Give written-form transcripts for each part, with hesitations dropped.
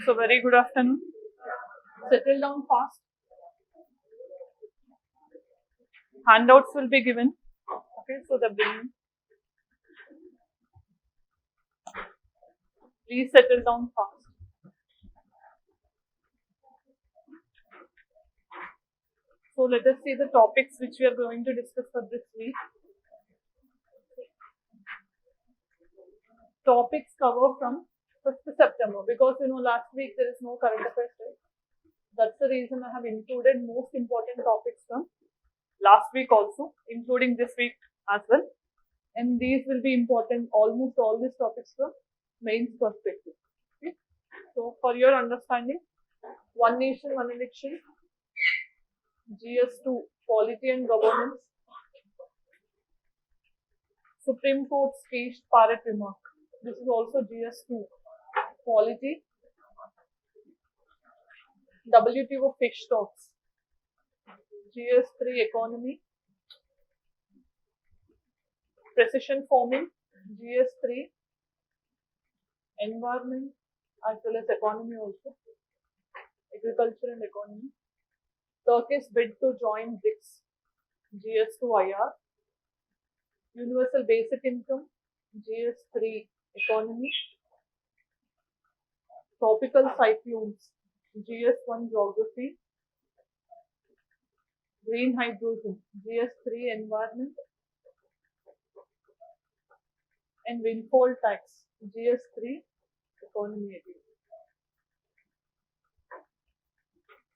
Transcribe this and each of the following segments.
So very good afternoon. Settle down fast. Handouts will be given. Okay, so the beginning. Please settle down fast. So let us see the topics which we are going to discuss for this week. Topics cover from 1st September because last week there is no current affairs, right? That's the reason I have included most important topics from last week also, including this week as well. And these will be important, almost all these topics from mains perspective. Okay? So for your understanding, One Nation, One Election, GS2, Polity and Governance, Supreme Court speech, Parrot remark. This is also GS2, Polity, WTO fish stocks, GS3, Economy, Precision Farming, GS3, Environment as well as Economy also, Agriculture and Economy, Turkey's bid to join BRICS, GS2 IR, Universal Basic Income, GS3 Economy, Tropical Cyclones, GS1 Geography, Green Hydrogen, GS3 Environment, and Windfall Tax, GS3 Economy again.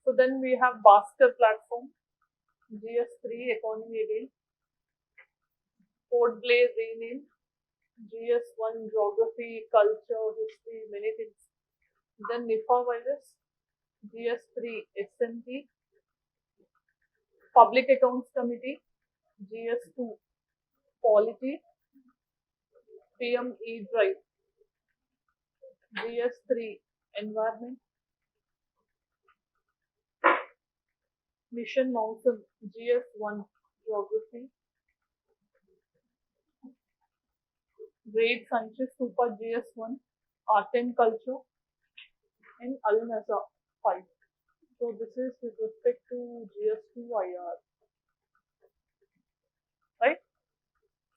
So then we have Basker Platform, GS3 Economy again, Port Blair rename, GS1 Geography, Culture, History, many things. Then Nipah virus, GS3 SMP, Public Accounts Committee, GS2 Polity, PM E-Drive, GS3 Environment, Mission Mountain, GS1 Geography, Great Sanchez Super GS1 Art and Culture, and Al Nazar 5. So this is with respect to GS2 IR. Right?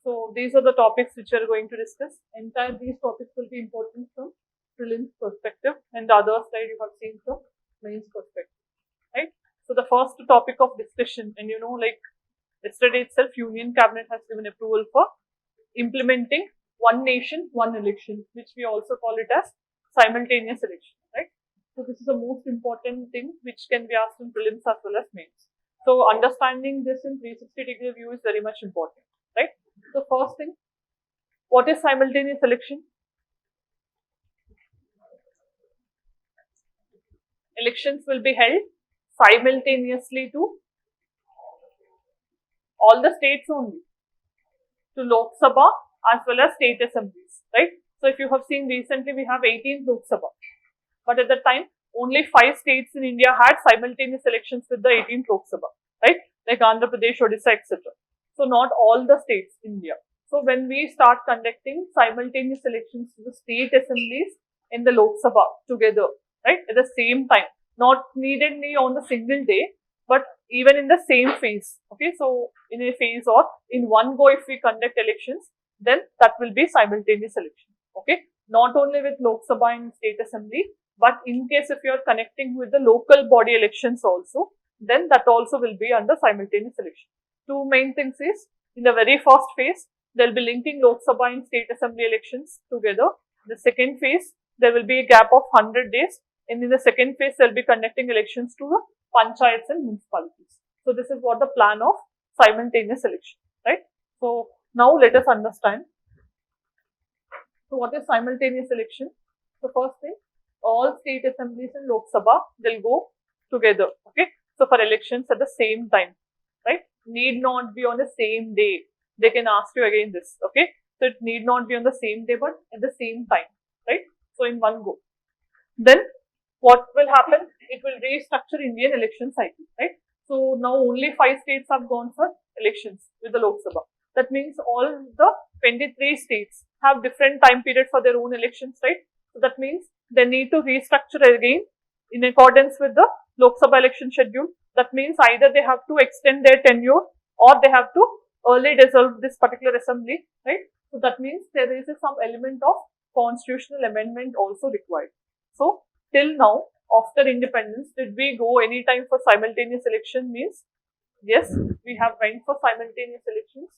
So these are the topics which we are going to discuss. Entire these topics will be important from prelims perspective, and the other slide you have seen from mains perspective. Right? So the first topic of discussion, and like yesterday itself, Union Cabinet has given approval for implementing One Nation, One Election, which we also call it as simultaneous election, right? So this is the most important thing which can be asked in prelims as well as mains. So understanding this in 360-degree view is very much important, right? So first thing, what is simultaneous election? Elections will be held simultaneously to all the states only, to Lok Sabha as well as state assemblies, right? So if you have seen recently, we have 18th Lok Sabha, but at that time, only 5 states in India had simultaneous elections with the 18th Lok Sabha, right? Like Andhra Pradesh, Odisha, etc. So not all the states in India. So when we start conducting simultaneous elections to the state assemblies in the Lok Sabha together, right, at the same time, not neededly on the single day, but even in the same phase, okay? So in a phase or in one go, if we conduct elections, then that will be simultaneous election, okay? Not only with Lok Sabha and state assembly, but in case if you are connecting with the local body elections also, then that also will be under simultaneous election. Two main things is, in the very first phase, they will be linking Lok Sabha and state assembly elections together. The second phase, there will be a gap of 100 days, and in the second phase, they will be conducting elections to the panchayats and municipalities. So this is what the plan of simultaneous election, right? So now let us understand. So what is simultaneous election? So first thing, all state assemblies and Lok Sabha, they'll go together, okay? So for elections at the same time, right? Need not be on the same day. They can ask you again this, okay? So it need not be on the same day, but at the same time, right? So in one go. Then what will happen? It will restructure Indian election cycle, right? So now only 5 states have gone for elections with the Lok Sabha. That means all the 23 states have different time period for their own elections, right? So that means they need to restructure again in accordance with the Lok Sabha election schedule. That means either they have to extend their tenure or they have to early dissolve this particular assembly, right? So that means there is some element of constitutional amendment also required. So till now, after independence, did we go any time for simultaneous election? Means yes, we have went for simultaneous elections.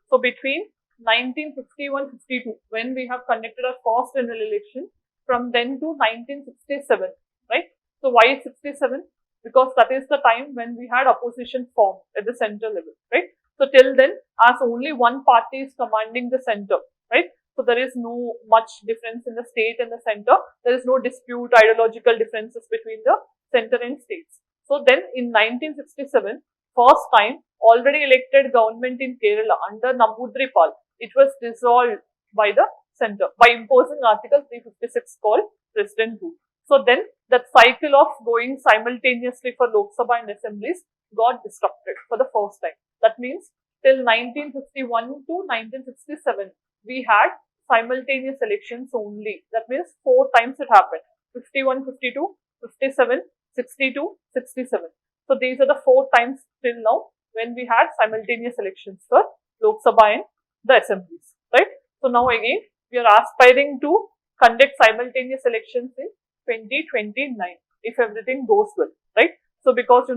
So between 1951-52, when we have conducted our first general election, from then to 1967, right? So why 67? Because that is the time when we had opposition formed at the central level, right? So till then, as only one party is commanding the center, right? So there is no much difference in the state and the center. There is no dispute, ideological differences between the center and states. So then in 1967, first time, already elected government in Kerala under Namboodiripal, it was dissolved by the center by imposing Article 356 called President Rule. So then that cycle of going simultaneously for Lok Sabha and assemblies got disrupted for the first time. That means till 1951 to 1967, we had simultaneous elections only. That means 4 times it happened. 51, 52, 57, 62, 67. So these are the 4 times till now when we had simultaneous elections for Lok Sabha and the assemblies, right? So now again, we are aspiring to conduct simultaneous elections in 2029 if everything goes well, right? So because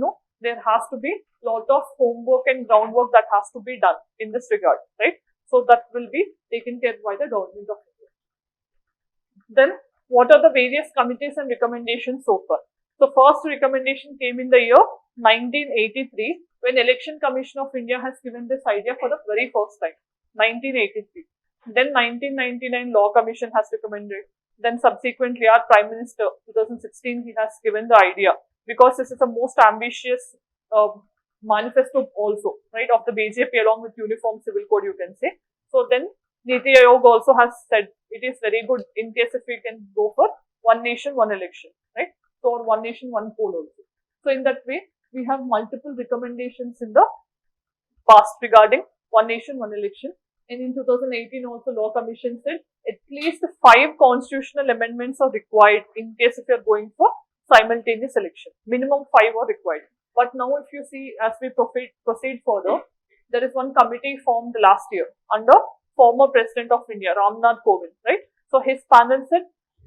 there has to be lot of homework and groundwork that has to be done in this regard, right? So that will be taken care by the government of India. Then what are the various committees and recommendations so far? So first recommendation came in the year 1983 when Election Commission of India has given this idea for the very first time, 1983. Then 1999 Law Commission has recommended. Then subsequently our Prime Minister 2016 he has given the idea because this is the most ambitious manifesto also, right, of the BJP along with Uniform Civil Code you can say. So then Niti Aayog also has said it is very good in case if we can go for one nation, one election, right? So or one nation, one poll also. So in that way, we have multiple recommendations in the past regarding one nation, one election. And in 2018 also Law Commission said at least 5 constitutional amendments are required in case if you are going for simultaneous election. Minimum 5 are required. But now if you see as we proceed further, there is one committee formed last year under former President of India, Ramnath Kovind, right? So his panel said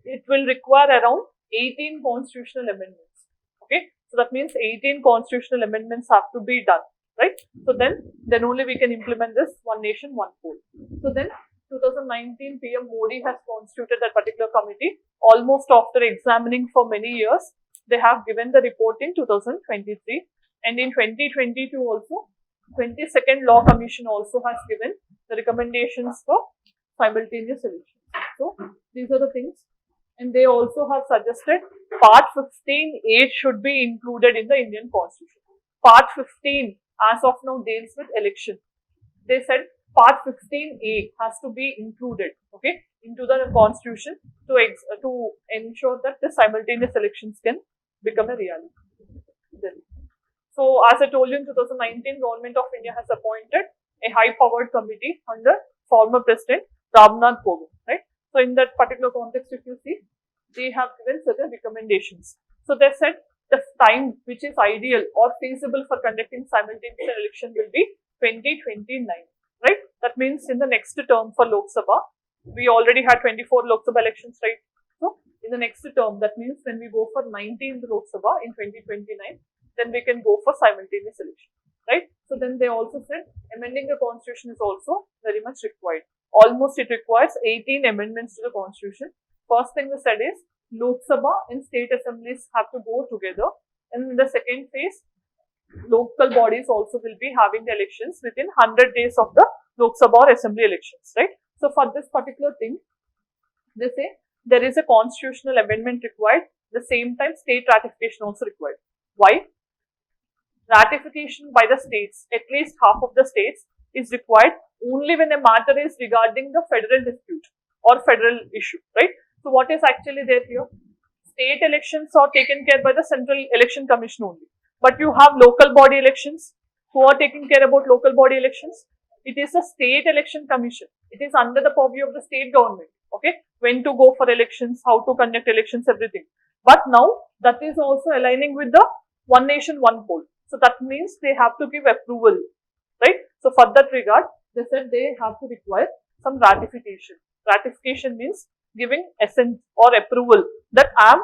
it will require around 18 constitutional amendments. Okay, so that means 18 constitutional amendments have to be done, right? So then only we can implement this one nation, one poll. So then 2019 PM Modi has constituted that particular committee. Almost after examining for many years, they have given the report in 2023, and in 2022 also 22nd Law Commission also has given the recommendations for simultaneous elections. So these are the things, and they also have suggested Part 15A should be included in the Indian Constitution. Part 15 as of now deals with election. They said Part 15A has to be included, okay, into the Constitution to ensure that the simultaneous elections can become a reality. So, as I told you, in 2019, Government of India has appointed a high-powered committee under former President Ramnath Kovind, right? So, in that particular context, if you see, they have given certain recommendations. So, they said the time which is ideal or feasible for conducting simultaneous election will be 2029, right? That means in the next term for Lok Sabha, we already had 24 Lok Sabha elections, right? So, in the next term, that means when we go for 19th Lok Sabha in 2029, then we can go for simultaneous election, right? So then they also said amending the constitution is also very much required. Almost it requires 18 amendments to the constitution. First thing they said is Lok Sabha and state assemblies have to go together. And in the second phase, local bodies also will be having the elections within 100 days of the Lok Sabha or assembly elections, right? So for this particular thing, they say there is a constitutional amendment required. At the same time, state ratification also required. Why? Ratification by the states, at least half of the states, is required only when a matter is regarding the federal dispute or federal issue, right? So what is actually there here? State elections are taken care by the Central Election Commission only. But you have local body elections. Who are taking care about local body elections? It is the State Election Commission. It is under the purview of the state government. Okay, when to go for elections, how to conduct elections, everything. But now that is also aligning with the one nation, one poll. So that means they have to give approval, right? So for that regard, they said they have to require some ratification. Ratification means giving assent or approval that I am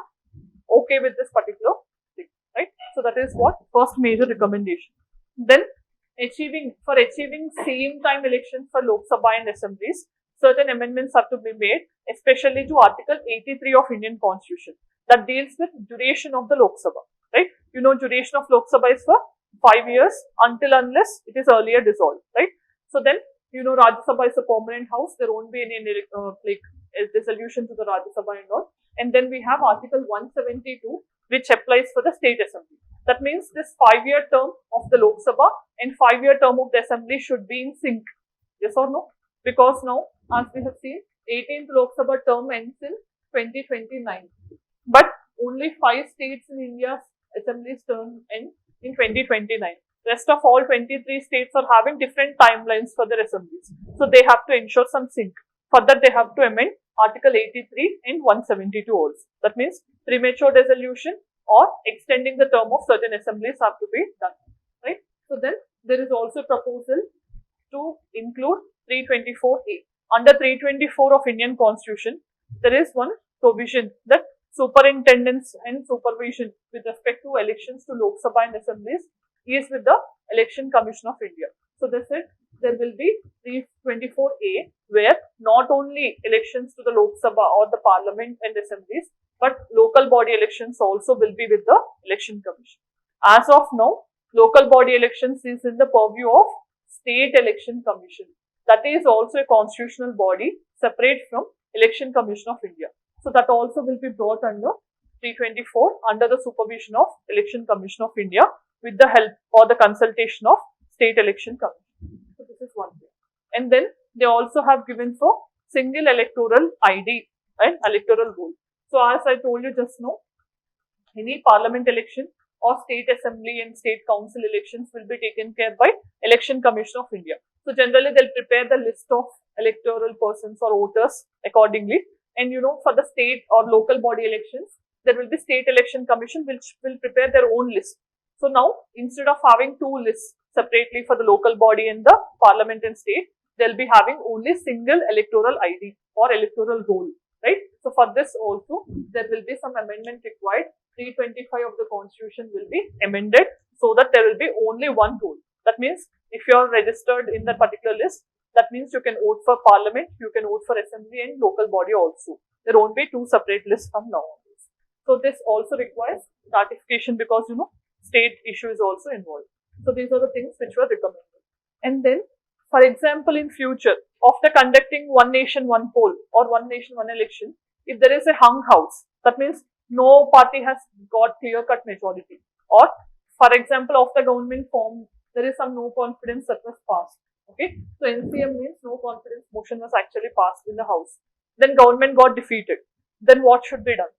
okay with this particular thing, right? So that is what first major recommendation. Then achieving same time elections for Lok Sabha and assemblies, certain amendments have to be made, especially to Article 83 of Indian Constitution that deals with duration of the Lok Sabha, right? You know, duration of Lok Sabha is for 5 years unless it is earlier dissolved, right? So then, you know, Rajya Sabha is a permanent house. There won't be any dissolution to the Rajya Sabha and all. And then we have Article 172, which applies for the state assembly. That means this 5-year term of the Lok Sabha and 5-year term of the assembly should be in sync. Yes or no? Because now, as we have seen, 18th Lok Sabha term ends in 2029. But only 5 states in India's assembly's term end in 2029. Rest of all 23 states are having different timelines for their assemblies. So they have to ensure some sync. For that, they have to amend Article 83 and 172 also. That means premature dissolution or extending the term of certain assemblies have to be done, right? So then there is also a proposal to include 324A. Under 324 of Indian Constitution, there is one provision that superintendence and supervision with respect to elections to Lok Sabha and assemblies is with the Election Commission of India. So they said there will be 324A where not only elections to the Lok Sabha or the Parliament and assemblies, but local body elections also will be with the Election Commission. As of now, local body elections is in the purview of State Election Commission. That is also a constitutional body separate from Election Commission of India. So that also will be brought under 324 under the supervision of Election Commission of India with the help or the consultation of State Election Commission. So this is one thing. And then they also have given for single electoral ID and electoral roll. So as I told you just now, any parliament election or state assembly and state council elections will be taken care by Election Commission of India. So generally they'll prepare the list of electoral persons or voters accordingly. And you know, for the state or local body elections, there will be State Election Commission which will prepare their own list. So now, instead of having 2 lists separately for the local body and the parliament and state, they'll be having only single electoral ID or electoral roll, right? So for this also, there will be some amendment required. 325 of the Constitution will be amended so that there will be only one roll. That means if you are registered in that particular list, that means you can vote for parliament, you can vote for assembly and local body also. There won't be 2 separate lists from now on. So this also requires ratification because, you know, state issue is also involved. So these are the things which were recommended. And then, for example, in future, after conducting one nation, one poll or one nation, one election, if there is a hung house, that means no party has got clear-cut majority. Or, for example, after government formed, there is some no confidence that was passed. Okay, so NCM means no confidence motion was actually passed in the house. Then government got defeated. Then what should be done?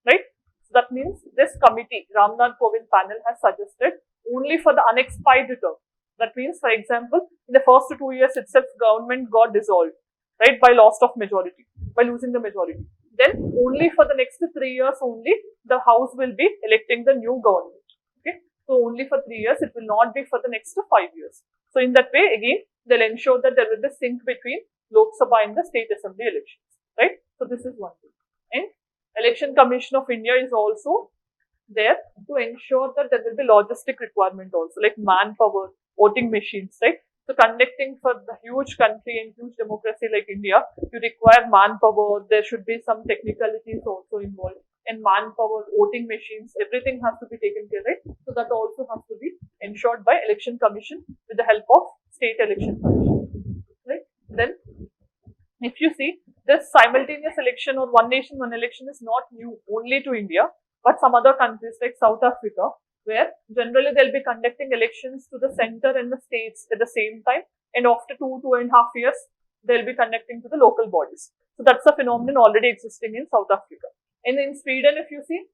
Right? So that means this committee, Ramnath Kovind panel, has suggested only for the unexpired term. That means, for example, in the first 2 years itself, government got dissolved, right, by loss of majority, by losing the majority. Then only for the next 3 years only, the house will be electing the new government. Okay, so only for 3 years, it will not be for the next 5 years. So in that way, again, they'll ensure that there will be sync between Lok Sabha and the state assembly elections, right? So this is one thing. And Election Commission of India is also there to ensure that there will be logistic requirement also, like manpower, voting machines, right? So conducting for the huge country and huge democracy like India, you require manpower, there should be some technicalities also involved. And manpower, voting machines, everything has to be taken care of, right? So that also has to be ensured by Election Commission with the help of State Election Commission, right? Then, if you see, this simultaneous election or one nation, one election is not new only to India, but some other countries like South Africa, where generally they'll be conducting elections to the center and the states at the same time, and after 2.5 years, they'll be conducting to the local bodies. So that's a phenomenon already existing in South Africa. And in Sweden, if you see,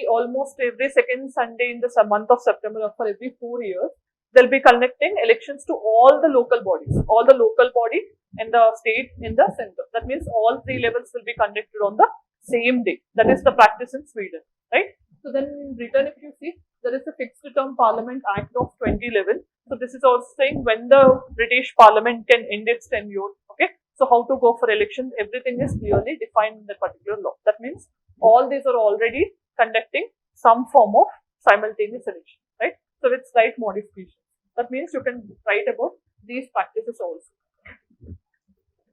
almost every second Sunday in the month of September, for every 4 years, they'll be conducting elections to all the local bodies, all the local body in the state, in the center. That means all three levels will be conducted on the same day. That is the practice in Sweden, right? So then in Britain, if you see, there is a Fixed Term Parliament Act of 2011. So this is also saying when the British Parliament can end its tenure. Okay, so how to go for elections, everything is clearly defined in that particular law. That means all these are already conducting some form of simultaneous election, right? So with slight modifications. That means you can write about these practices also.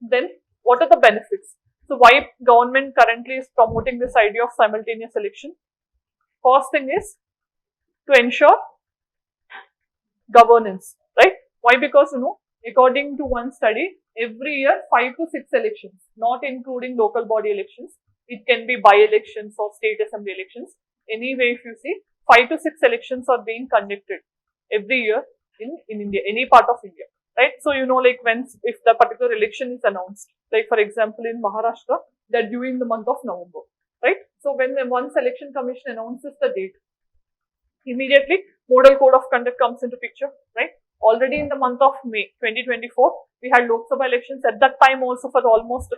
Then what are the benefits? So why government currently is promoting this idea of simultaneous election? First thing is to ensure governance, right? Why? Because according to one study, every year 5 to 6 elections, not including local body elections, it can be by-elections or state assembly elections. Anyway, if you see, 5 to 6 elections are being conducted every year in India, any part of India, right? So like if the particular election is announced, like for example in Maharashtra, they're due in the month of November, right? So when once election commission announces the date, immediately model code of conduct comes into picture, right? Already in the month of May 2024, we had Lok Sabha elections. At that time also for almost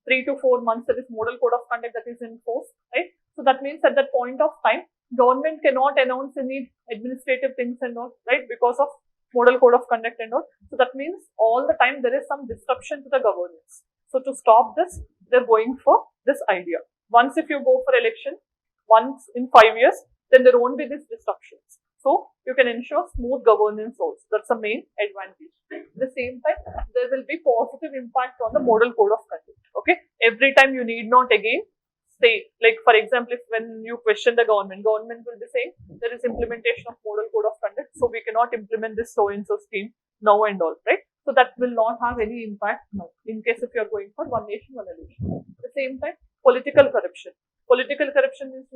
3 to 4 months, there is model code of conduct that is in force, right? So that means at that point of time, government cannot announce any administrative things and all, right? Because of model code of conduct and all. So that means all the time there is some disruption to the governance. So to stop this, they're going for this idea. Once if you go for election, once in 5 years, then there won't be these disruptions. So you can ensure smooth governance also. That's the main advantage. At the same time, there will be positive impact on the model code of conduct. Okay, every time you need not again say, like for example, if when you question the government will be saying there is implementation of model code of conduct, so we cannot implement this so and so scheme now and all, right? So that will not have any impact now. In case if you are going for one nation, one election. At the same time, political corruption. Political corruption means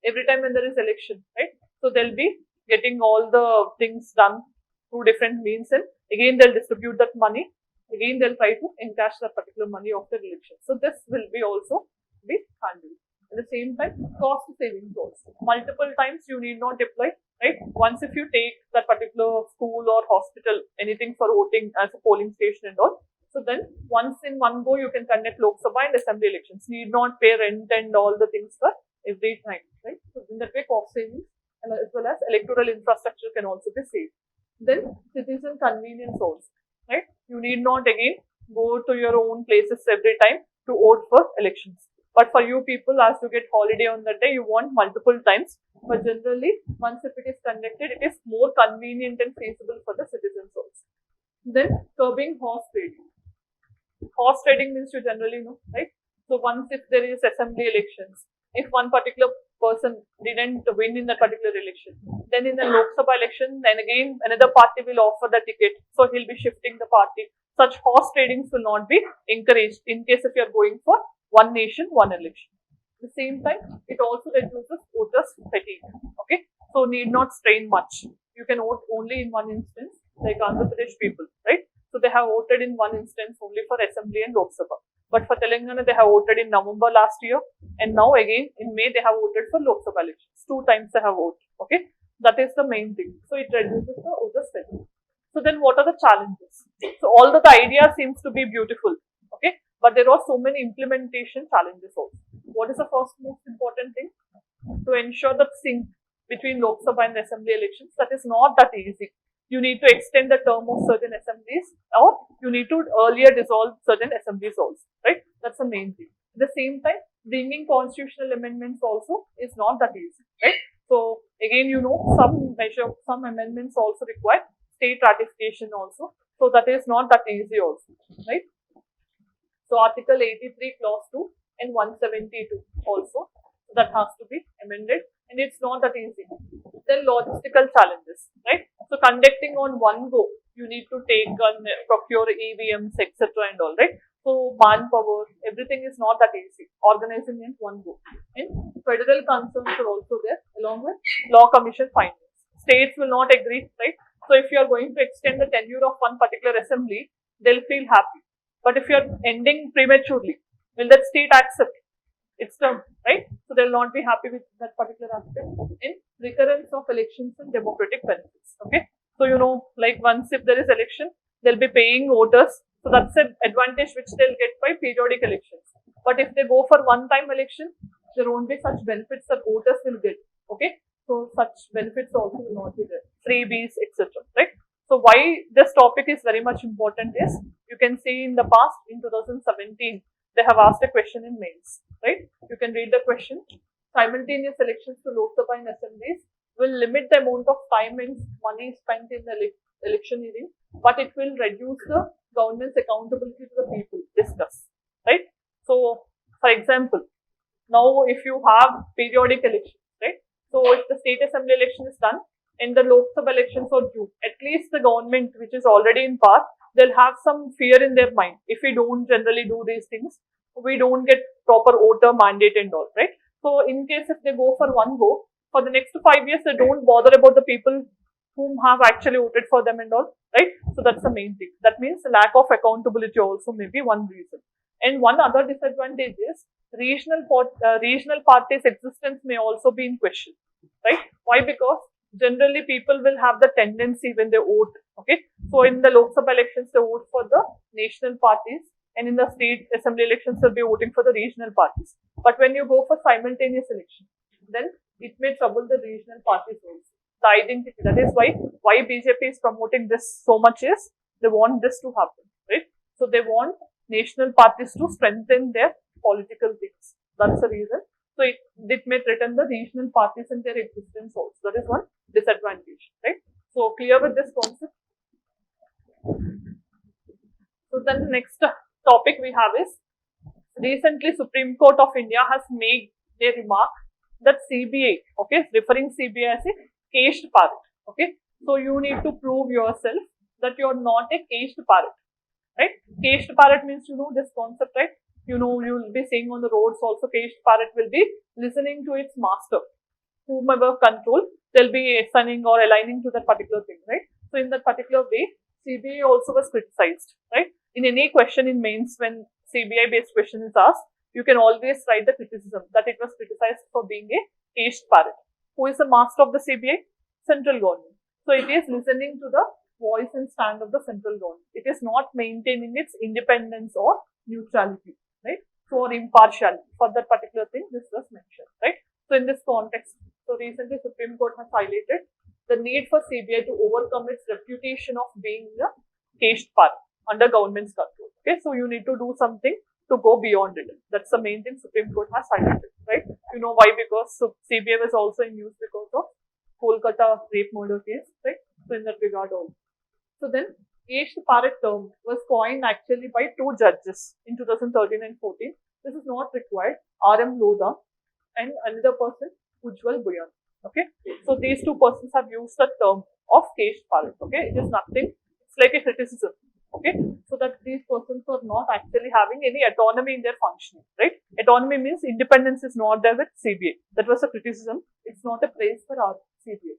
every time when there is election, right? So they'll be getting all the things done through different means, and again they'll distribute that money. Again they'll try to encash that particular money of the election. So this will be also be handled. At the same time, cost savings also. Multiple times you need not deploy, right? Once if you take that particular school or hospital, anything for voting as a polling station and all, so then once in one go you can conduct Lok Sabha and assembly elections. Need not pay rent and all the things for every time, right? So in that way, cost savings and as well as electoral infrastructure can also be saved. Then citizen convenience also, right? You need not again go to your own places every time to vote for elections. But for you people, as you get holiday on that day, you want multiple times. But generally, once if it is conducted, it is more convenient and feasible for the citizens also. Then curbing horse trading. Horse trading means you generally know, right? So once if there is assembly elections, if one particular person didn't win in that particular election, then in the Lok Sabha election, then again another party will offer the ticket, so he'll be shifting the party. Such horse tradings will not be encouraged in case if you are going for one nation, one election. At the same time, it also reduces voters' fatigue. Okay, so need not strain much. You can vote only in one instance, like Andhra Pradesh people, right? So they have voted in one instance only for assembly and Lok Sabha. But for Telangana, they have voted in November last year, and now again in May they have voted for Lok Sabha elections. 2 times they have voted. Okay, that is the main thing. So it reduces the voters' fatigue. So then, what are the challenges? So all the idea seems to be beautiful. Okay, but there are so many implementation challenges also. What is the first most important thing? To ensure that sync between Lok Sabha and assembly elections, that is not that easy. You need to extend the term of certain assemblies, or you need to earlier dissolve certain assemblies also, right? That's the main thing. At the same time, bringing constitutional amendments also is not that easy, right? So again, some amendments also require state ratification also. So that is not that easy also, right? So Article 83, Clause 2 and 172 also, that has to be amended, and it's not that easy. Then logistical challenges, right? So conducting on one go, you need to take and procure EVMs, etc. and all, right? So manpower, everything is not that easy. Organizing in one go. And federal concerns are also there, along with law commission findings. States will not agree, right? So if you are going to extend the tenure of one particular assembly, they'll feel happy. But if you are ending prematurely, will that state accept its term, right? So they'll not be happy with that particular aspect. In recurrence of elections and democratic benefits. Okay. So, like once if there is election, they'll be paying voters. So that's an advantage which they'll get by periodic elections. But if they go for one-time election, there won't be such benefits that voters will get. Okay. So such benefits also will not be there. Freebies, etc. Right. So why this topic is very much important is you can see in the past in 2017 they have asked a question in mains. Right. You can read the question. Simultaneous elections to Lok Sabha and assemblies will limit the amount of time and money spent in the electioneering, but it will reduce the government's accountability to the people. Discuss, right? So, for example, now if you have periodic elections, right? So, if the state assembly election is done and the Lok Sabha elections are due, at least the government, which is already in power, they'll have some fear in their mind. If we don't generally do these things, we don't get proper voter mandate and all, right? So, in case if they go for one go, for the next 5 years, they don't bother about the people whom have actually voted for them and all, right? So that's the main thing. That means lack of accountability also may be one reason. And one other disadvantage is regional parties' existence may also be in question, right? Why? Because generally people will have the tendency when they vote, okay? So in the Lok Sabha elections, they vote for the national parties, and in the state assembly elections, they'll be voting for the regional parties. But when you go for simultaneous election, then it may trouble the regional parties also. The identity. That is why BJP is promoting this so much is they want this to happen, right? So they want national parties to strengthen their political things. That's the reason. So it may threaten the regional parties and their existence also. That is one disadvantage, right? So clear with this concept. So then the next topic we have is recently Supreme Court of India has made a remark that CBI, okay, referring CBI as a caged parrot, okay. So you need to prove yourself that you're not a caged parrot, right? Caged parrot means this concept, right? You'll be seeing on the roads also caged parrot will be listening to its master, whomever control, they'll be assigning or aligning to that particular thing, right? So in that particular way, CBI also was criticized, right? In any question in mains, when CBI based question is asked, you can always write the criticism that it was criticized for being a caged parrot. Who is the master of the CBI? Central government. So it is listening to the voice and stand of the central government. It is not maintaining its independence or neutrality, right? So or impartiality. For that particular thing, this was mentioned, right? So in this context, so recently Supreme Court has highlighted the need for CBI to overcome its reputation of being a caged parrot under government's control. Okay, so you need to do something to go beyond it. That's the main thing Supreme Court has highlighted, right? You know why? Because CBI was also in use because of Kolkata rape murder case, right? So in that regard also. So then, caged parrot term was coined actually by two judges in 2013 and 14. This is not required. R.M. Lodha and another person, Ujjwal Buyan. Okay, so these two persons have used the term of caged parrot. Okay, it is nothing. It's like a criticism. Okay, so that these persons are not actually having any autonomy in their functioning, right? Autonomy means independence is not there with CBI. That was a criticism. It's not a praise for our CBI.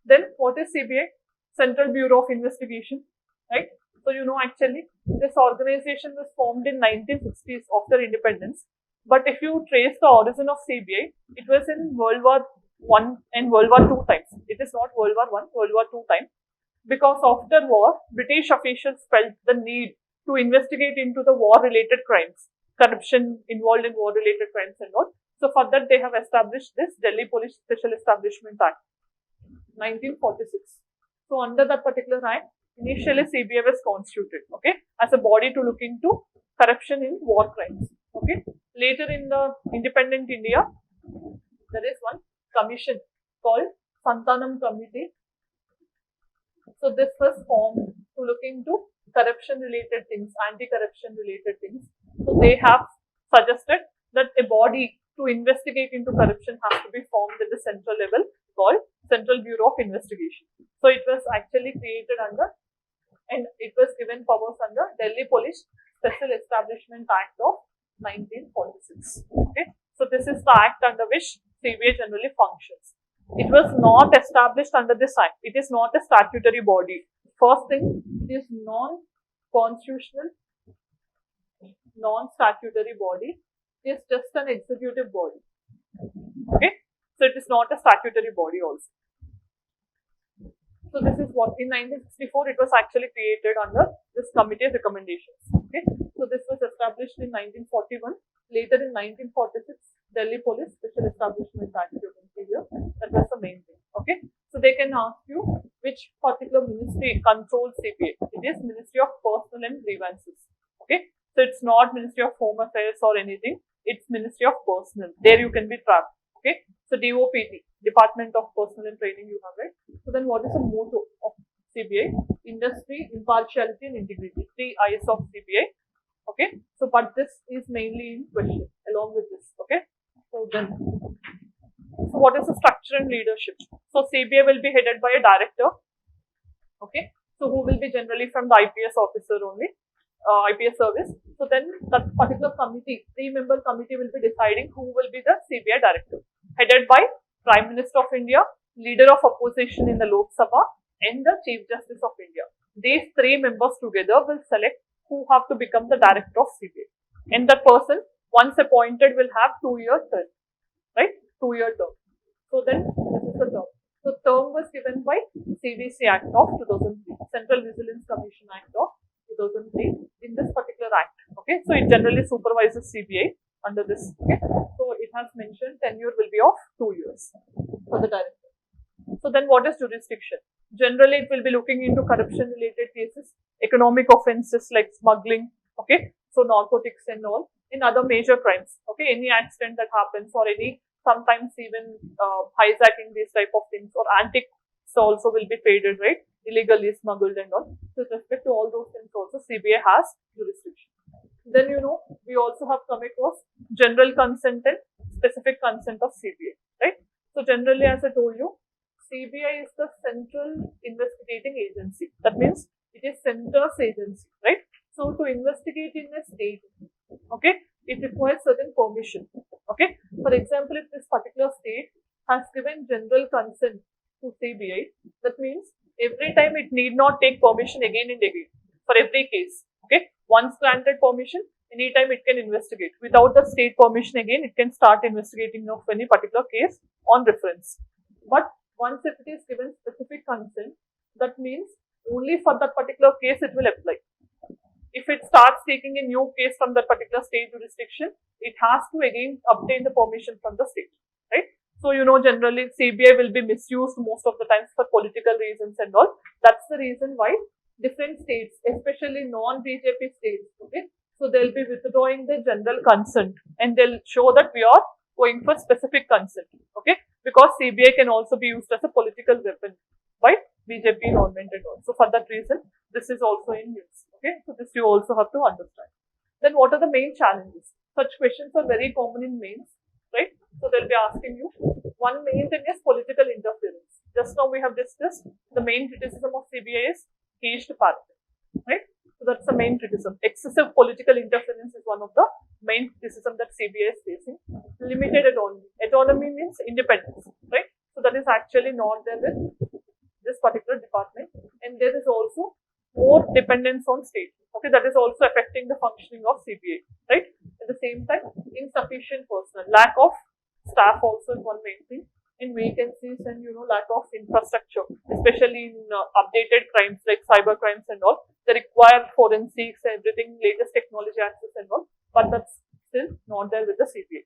Then what is CBI? Central Bureau of Investigation, right? So actually this organization was formed in 1960s after independence. But if you trace the origin of CBI, it was in World War I and World War II times. It is not World War I, World War II time. Because after war, British officials felt the need to investigate into the war-related crimes, corruption involved in war-related crimes and all. So for that, they have established this Delhi Police Special Establishment Act, 1946. So under that particular act, initially CBI was constituted, okay, as a body to look into corruption in war crimes, okay. Later in the independent India, there is one commission called Santanam Committee. So this was formed to look into corruption related things, anti-corruption related things. So they have suggested that a body to investigate into corruption has to be formed at the central level called Central Bureau of Investigation. So it was actually created under and it was given powers under Delhi Police Special Establishment Act of 1946. Okay. So this is the act under which CBI generally functions. It was not established under this act. It is not a statutory body. First thing, it is non-constitutional, non-statutory body. It is just an executive body. Okay, so it is not a statutory body also. So this is what in 1964 it was actually created under this committee's recommendations. Okay, so this was established in 1941. Later in 1946, Delhi Police Special Establishment Act, you can see here, that was the main thing. Okay, so they can ask you which particular ministry controls CBA. It is Ministry of Personnel and Grievances. Okay, so it's not Ministry of Home Affairs or anything. It's Ministry of Personnel. There you can be trapped. Okay, so DOPT, Department of Personnel and Training, you have it. So then what is the motto of CBA? Industry, impartiality and integrity. 3 I's of CBA. Okay, so but this is mainly in question along with this. Okay, so then, so what is the structure and leadership? So CBA will be headed by a director. Okay, so who will be generally from the IPS officer only, IPS service. So then that particular committee, 3-member committee will be deciding who will be the CBI director, headed by Prime Minister of India, leader of opposition in the Lok Sabha, and the Chief Justice of India. These 3 members together will select who have to become the director of CBI. And that person, once appointed, will have 2-year term, right? 2-year term. So then this is the term. So term was given by CVC Act of 2003, Central Vigilance Commission Act of 2003. In this particular act, okay, so it generally supervises CBI under this. Okay, so it has mentioned tenure will be of 2 years for the director. So then what is jurisdiction? Generally, it will be looking into corruption related cases, economic offences like smuggling, okay, so narcotics and all, in other major crimes, okay, any accident that happens or any, sometimes even hijacking, these type of things, or antiques also will be traded, right, illegally smuggled and all. So with respect to all those things also, CBI has jurisdiction. Then we also have come across general consent and specific consent of CBI, right? So generally, as I told you, CBI is the central investigating agency. That means it is center's agency, right? So to investigate in a state, okay, it requires certain permission. Okay, for example, if this particular state has given general consent to CBI, that means every time it need not take permission again and again for every case. Okay, once granted permission, anytime it can investigate. Without the state permission again, it can start investigating of any particular case on reference. But once if it is given specific consent, that means only for that particular case it will apply. If it starts taking a new case from that particular state jurisdiction, it has to again obtain the permission from the state, right? So, generally CBI will be misused most of the times for political reasons and all. That's the reason why different states, especially non-BJP states, okay, so they'll be withdrawing the general consent and they'll show that we are going for specific consent, okay, because CBI can also be used as a political weapon by BJP government and all. So for that reason, this is also in use. Okay, so this you also have to understand. Then what are the main challenges? Such questions are very common in mains, right? So they'll be asking you. One main thing is political interference. Just now we have discussed the main criticism of CBI is caged parliament, right? So that's the main criticism. Excessive political interference is one of the main criticism that CBI is facing. Limited autonomy. Autonomy means independence, right? So that is actually not there with this particular department, and there is also more dependence on state. Okay, that is also affecting the functioning of CBI, right? At the same time, insufficient personnel, lack of staff also is one main thing. In vacancies and lack of infrastructure, especially in updated crimes like cyber crimes and all, they require forensics, everything, latest technology access and all, but that's still not there with the CBI.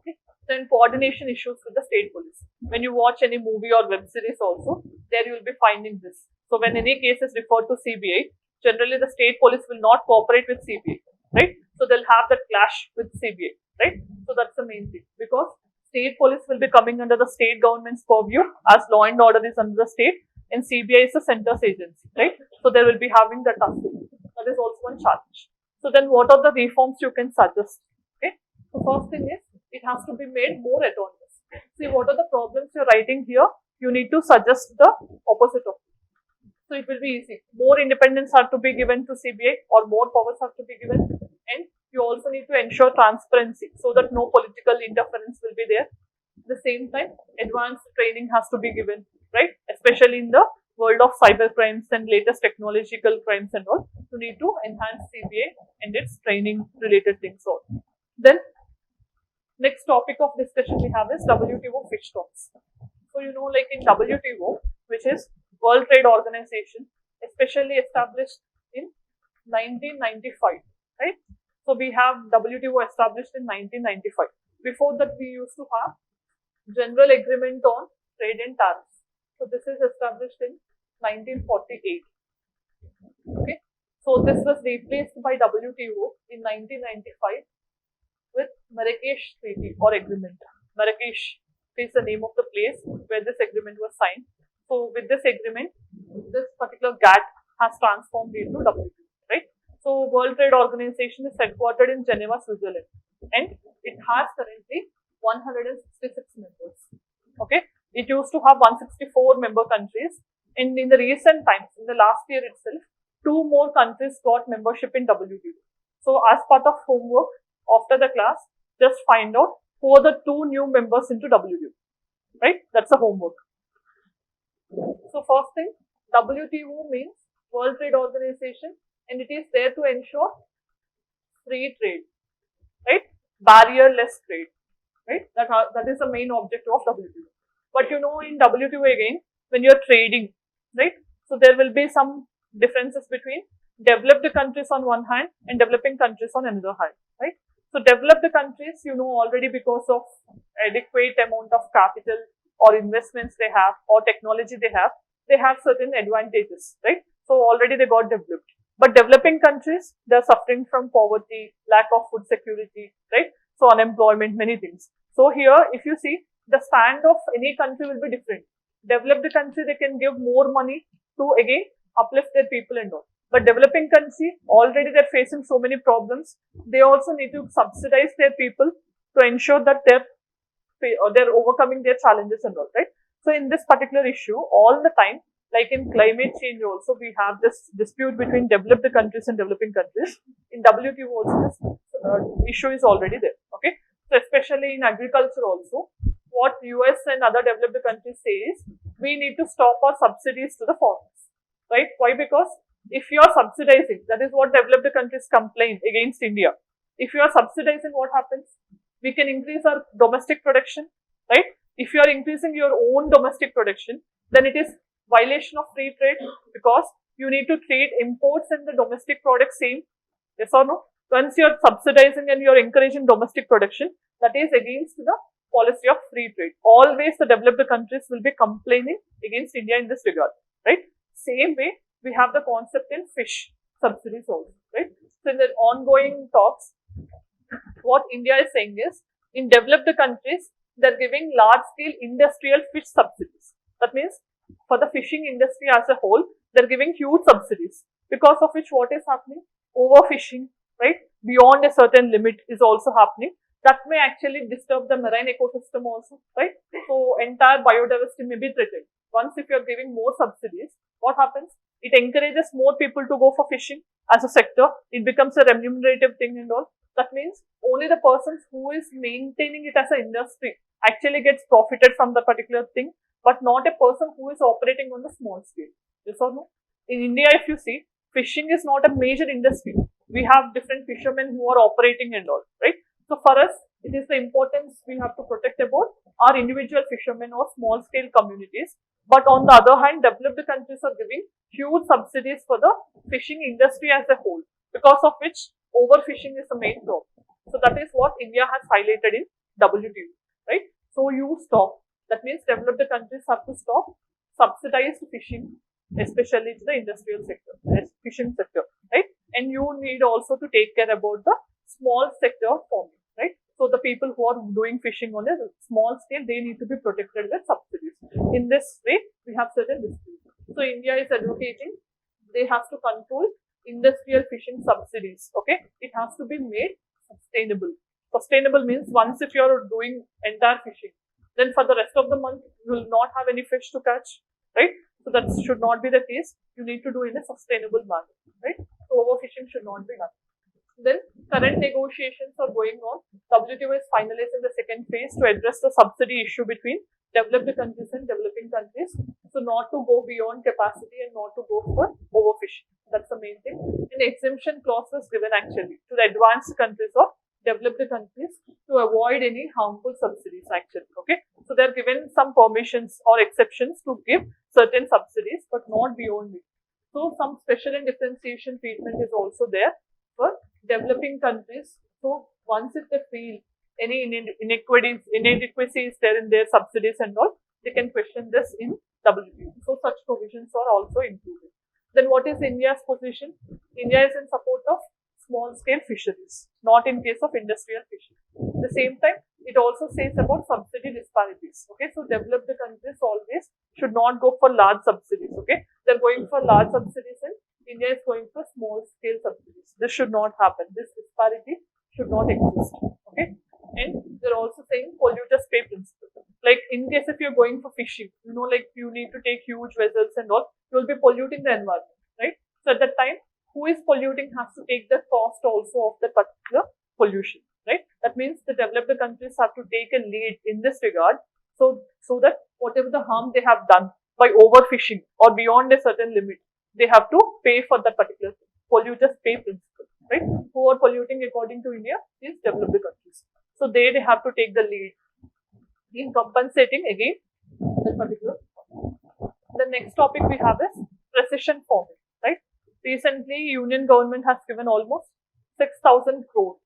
Okay. Then coordination issues with the state police. When you watch any movie or web series also, there you will be finding this. So when any case is referred to CBI, generally the state police will not cooperate with CBI, right? So they'll have that clash with CBI, right? So that's the main thing, because state police will be coming under the state government's purview as law and order is under the state, and CBI is the center's agency, right? So they will be having that tussle. That is also one challenge. So then what are the reforms you can suggest? Okay. So first thing is, it has to be made more autonomous. See, what are the problems you're writing here? You need to suggest the opposite of it. So it will be easy. More independence have to be given to CBI, or more powers have to be given, and you also need to ensure transparency so that no political interference will be there. At the same time, advanced training has to be given, right? Especially in the world of cyber crimes and latest technological crimes and all. You need to enhance CBI and its training related things all. Then next topic of discussion we have is WTO fish stocks. So like in WTO, which is World Trade Organization, especially established in 1995, right? So we have WTO established in 1995. Before that, we used to have General Agreement on Trade and Tariffs. So this is established in 1948. Okay. So this was replaced by WTO in 1995 with Marrakesh Treaty or Agreement. Marrakesh is the name of the place where this agreement was signed. So with this agreement, this particular GATT has transformed into WTO, right? So World Trade Organization is headquartered in Geneva, Switzerland, and it has currently 166 members. Okay, it used to have 164 member countries, and in the recent times, in the last year itself, 2 more countries got membership in WTO. So as part of homework after the class, just find out who are the 2 new members into WTO, right? That's a homework. So first thing, WTO means World Trade Organization, and it is there to ensure free trade, right? Barrier-less trade, right? That is the main objective of WTO. But in WTO again, when you're trading, right? So there will be some differences between developed countries on one hand and developing countries on another hand, right? So developed countries, already because of adequate amount of capital or investments they have or technology they have certain advantages, right? So already they got developed. But developing countries, they're suffering from poverty, lack of food security, right? So unemployment, many things. So here, if you see, the stand of any country will be different. Developed country, they can give more money to again uplift their people and all. But developing country, already they're facing so many problems. They also need to subsidize their people to ensure that they're overcoming their challenges and all, right? So in this particular issue, all the time, like in climate change also, we have this dispute between developed countries and developing countries. In WTO also, this issue is already there, okay? So especially in agriculture also, what US and other developed countries say is, we need to stop our subsidies to the farmers, right? Why? Because if you are subsidizing, that is what developed countries complain against India. If you are subsidizing, what happens? We can increase our domestic production, right? If you are increasing your own domestic production, then it is violation of free trade because you need to treat imports and the domestic products same. Yes or no? Once you are subsidizing and you are encouraging domestic production, that is against the policy of free trade. Always the developed countries will be complaining against India in this regard, right? Same way, we have the concept in fish subsidies also, right? So in the ongoing talks, what India is saying is, in developed countries, they're giving large-scale industrial fish subsidies. That means, for the fishing industry as a whole, they're giving huge subsidies. Because of which, what is happening? Overfishing, right? Beyond a certain limit is also happening. That may actually disturb the marine ecosystem also, right? So, entire biodiversity may be threatened. Once if you're giving more subsidies, what happens? It encourages more people to go for fishing as a sector. It becomes a remunerative thing and all. That means only the persons who is maintaining it as an industry actually gets profited from the particular thing, but not a person who is operating on the small scale. Yes or no? In India, if you see, fishing is not a major industry. We have different fishermen who are operating and all, right? So for us, it is the importance we have to protect about our individual fishermen or small scale communities. But on the other hand, developed countries are giving huge subsidies for the fishing industry as a whole, because of which overfishing is the main problem. So that is what India has highlighted in WTO, right? So you stop. That means developed countries have to stop subsidized fishing, especially to the industrial sector, fishing sector, right? And you need also to take care about the small sector farming, right? So the people who are doing fishing on a small scale, they need to be protected with subsidies. In this way, we have certain disputes. So India is advocating they have to control industrial fishing subsidies. Okay, it has to be made sustainable. Sustainable means once if you are doing entire fishing, then for the rest of the month you will not have any fish to catch, right? So that should not be the case. You need to do in a sustainable manner, right? So overfishing should not be done. Then current negotiations are going on. WTO is finalizing the second phase to address the subsidy issue between developed countries and developing countries. So not to go beyond capacity and not to go for overfishing. That's the main thing. An exemption clause was given actually to the advanced countries of developed countries to avoid any harmful subsidies actually. Okay, so they are given some permissions or exceptions to give certain subsidies, but not beyond it. So some special and differentiation treatment is also there for developing countries. So once if they feel any inadequacies there in their subsidies and all, they can question this in WTO. So such provisions are also included. Then what is India's position? India is in support of small scale fisheries, not in case of industrial fishing. At the same time, it also says about subsidy disparities. Okay, so developed countries always should not go for large subsidies. Okay, they're going for large subsidies and India is going for small scale subsidies. This should not happen. This disparity should not exist. Okay, and they're also saying polluters pay principle. Like in case if you're going for fishing, like you need to take huge vessels and all, you'll be polluting the environment, right? So at that time, who is polluting has to take the cost also of the particular pollution, right? That means the developed countries have to take a lead in this regard, so that whatever the harm they have done by overfishing or beyond a certain limit, they have to pay for that particular thing. Polluters pay principle, right? Who are polluting according to India is developed countries. So they have to take the lead in compensating again that particular. The next topic we have is precision farming, right? Recently, Union government has given almost 6,000 crore,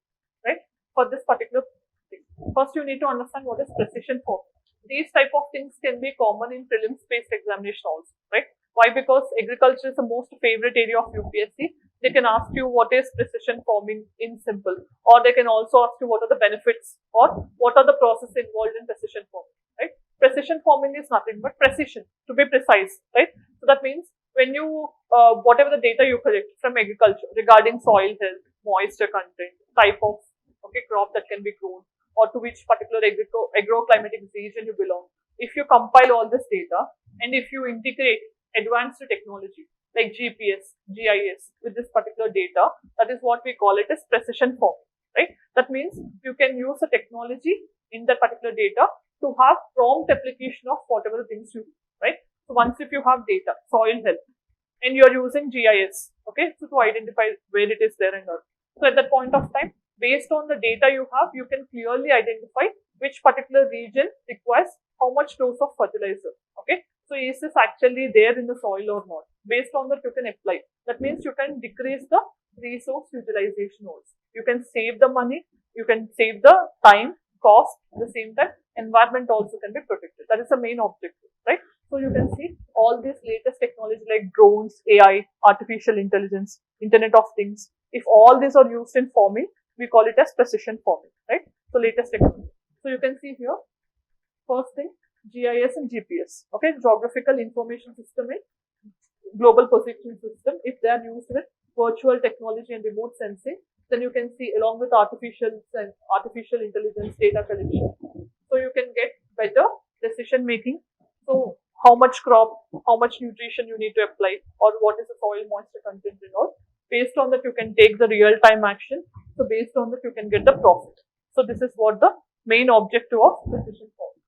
right, for this particular thing. First, you need to understand what is precision farming. These type of things can be common in prelims-based examination also, right? Why? Because agriculture is the most favorite area of UPSC. They can ask you what is precision farming in simple, or they can also ask you what are the benefits or what are the processes involved in precision farming, right? Precision farming is nothing but precision, to be precise, right? So that means when you, whatever the data you collect from agriculture regarding soil health, moisture content, type of crop that can be grown, or to which particular agroclimatic region you belong, if you compile all this data and if you integrate advanced technology like GPS, GIS with this particular data, that is what we call it as precision farming, right? That means you can use the technology in that particular data to have prompt application of whatever things you do, right? So once if you have data, soil health, and you're using GIS, okay, so to identify where it is there and all. So at that point of time, based on the data you have, you can clearly identify which particular region requires how much dose of fertilizer, okay. So is this actually there in the soil or not? Based on that, you can apply. That means you can decrease the resource utilization also. You can save the money, you can save the time, cost, at the same time, environment also can be protected. That is the main objective, right? So you can see all these latest technology like drones, AI, artificial intelligence, Internet of Things. If all these are used in farming, we call it as precision farming, right? So latest technology. So you can see here, first thing, GIS and GPS, okay, geographical information system and global positioning system. If they are used with virtual technology and remote sensing, then you can see along with artificial intelligence data collection. So you can get better decision making. So how much crop, how much nutrition you need to apply, or what is the soil moisture content and all. Based on that, you can take the real time action. So based on that, you can get the profit. So this is what the main objective of precision farming.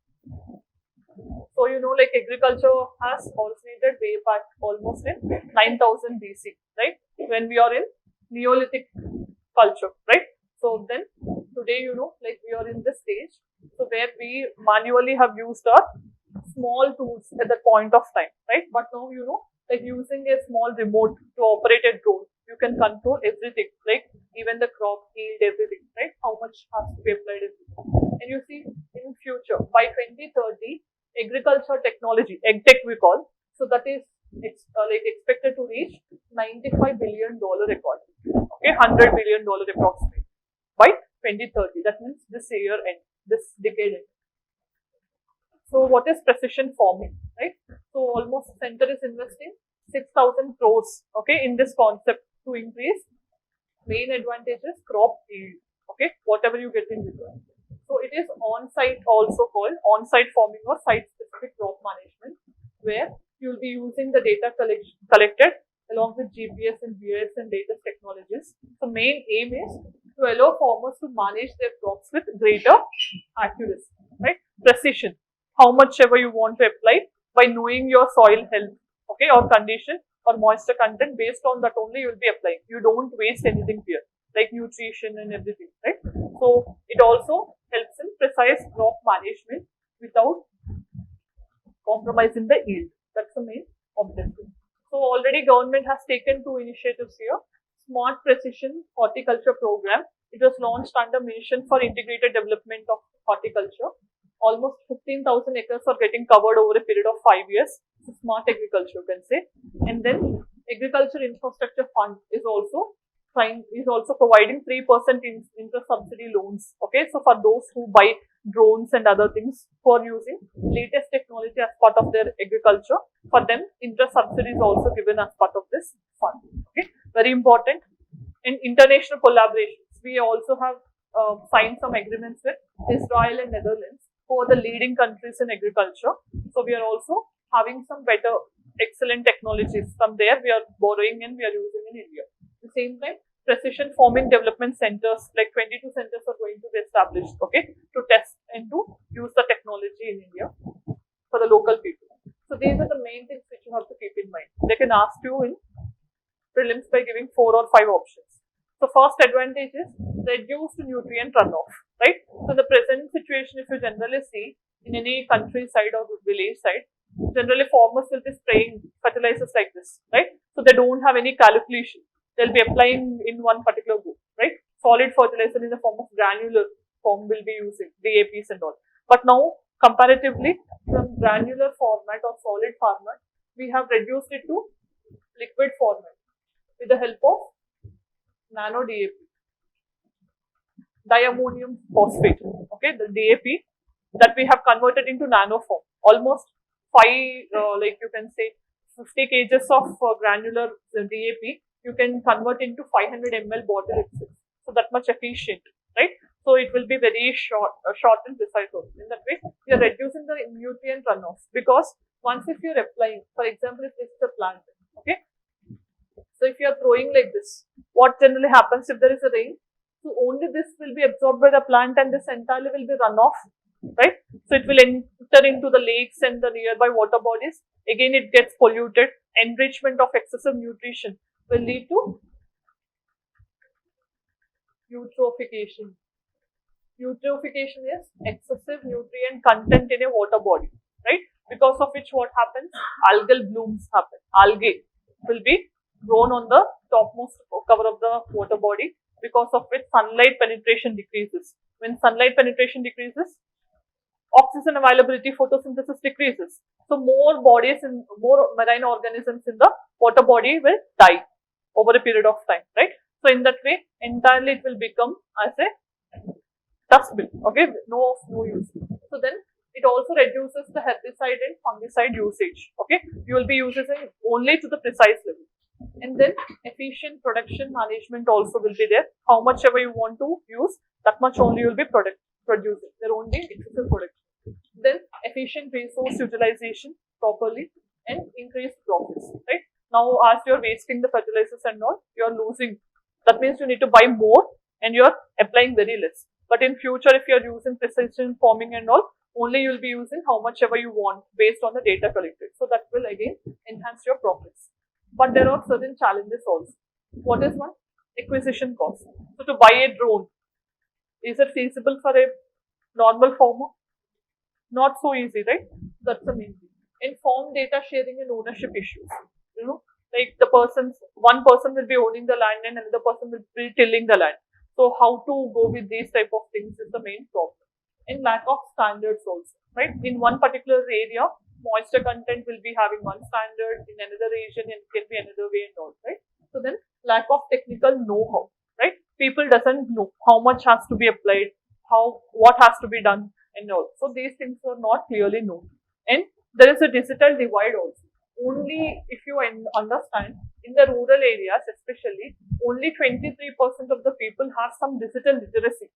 So like agriculture has originated way back almost in 9000 BC, right? When we are in Neolithic culture, right? So then today, like we are in this stage, so where we manually have used our small tools at that point of time, right? But now, like using a small remote to operate a drone, you can control everything, like even the crop yield, everything, right? How much has to be applied in. And you see, in future, by 2030, agriculture technology, EgTech we call, so that is like expected to reach $95 billion record, okay, $100 billion approximately by 2030. That means this year end, this decade end. So what is precision farming, right? So almost center is investing 6,000 crores, okay, in this concept to increase main advantages, crop yield, okay, whatever you get in return. So it is on-site, also called on-site farming or site-specific crop management, where you'll be using the data collected along with GPS and GIS and data technologies. The main aim is to allow farmers to manage their crops with greater accuracy, right? Precision, how much ever you want to apply by knowing your soil health, okay, or condition or moisture content. Based on that only you will be applying. You don't waste anything here, like nutrition and everything, right? So it also helps in precise crop management without compromising the yield. That's the main objective. So already government has taken two initiatives here. Smart Precision Horticulture Program. It was launched under Mission for Integrated Development of Horticulture. Almost 15,000 acres are getting covered over a period of 5 years. Smart agriculture, you can say. And then Agriculture Infrastructure Fund is also providing 3% interest subsidy loans. Okay, so for those who buy drones and other things for using latest technology as part of their agriculture, for them interest subsidy is also given as part of this fund. Okay, very important. In international collaborations, we also have signed some agreements with Israel and Netherlands, who are the leading countries in agriculture. So we are also having some better, excellent technologies from there. We are borrowing and we are using in India. At the same time, precision farming development centers, like 22 centers are going to be established, okay, to test and to use the technology in India for the local people. So these are the main things which you have to keep in mind. They can ask you in prelims by giving 4 or 5 options. So first advantage is reduced nutrient runoff, right? So the present situation, if you generally see in any countryside or village side, generally farmers will be spraying fertilizers like this, right? So they don't have any calculation. They'll be applying in one particular group, right? Solid fertilizer in the form of granular form will be using DAPs and all. But now, comparatively, from granular format or solid format, we have reduced it to liquid format with the help of nano DAP, diammonium phosphate. Okay, the DAP that we have converted into nano form. Almost 5, like you can say, 50 kgs of granular DAP. You can convert into 500 ml bottle itself. So that much efficient, right? So it will be very short and precise also. In that way, we are reducing the nutrient runoff, because once if you're applying, for example, if this is a plant, okay. So if you are throwing like this, what generally happens if there is a rain? So only this will be absorbed by the plant and this entirely will be run off, right? So it will enter into the lakes and the nearby water bodies. Again, it gets polluted. Enrichment of excessive nutrition will lead to eutrophication. Eutrophication is excessive nutrient content in a water body, right? Because of which what happens? Algal blooms happen. Algae will be grown on the topmost cover of the water body, because of which sunlight penetration decreases. When sunlight penetration decreases, oxygen availability, photosynthesis decreases. So more bodies and more marine organisms in the water body will die over a period of time, right? So in that way, entirely it will become as a dustbin, okay, no use. So then it also reduces the herbicide and fungicide usage, okay. You will be using only to the precise level. And then efficient production management also will be there. How much ever you want to use, that much only you will be producing. There won't be excessive production. Then efficient resource utilization properly and increased profits, right? Now, as you're wasting the fertilizers and all, you're losing. That means you need to buy more and you're applying very less. But in future, if you're using precision farming and all, only you'll be using how much ever you want based on the data collected. So that will again enhance your profits. But there are certain challenges also. What is one? Acquisition cost. So to buy a drone, is it feasible for a normal farmer? Not so easy, right? That's the main thing. In farm data sharing and ownership issues, like one person will be owning the land and another person will be tilling the land. So how to go with these type of things is the main problem. And lack of standards also, right? In one particular area, moisture content will be having one standard, in another region it can be another way and all, right? So then lack of technical know-how, right? People doesn't know how much has to be applied, what has to be done and all. So these things are not clearly known. And there is a digital divide also. Only if you understand, in the rural areas especially, only 23% of the people have some digital literacy,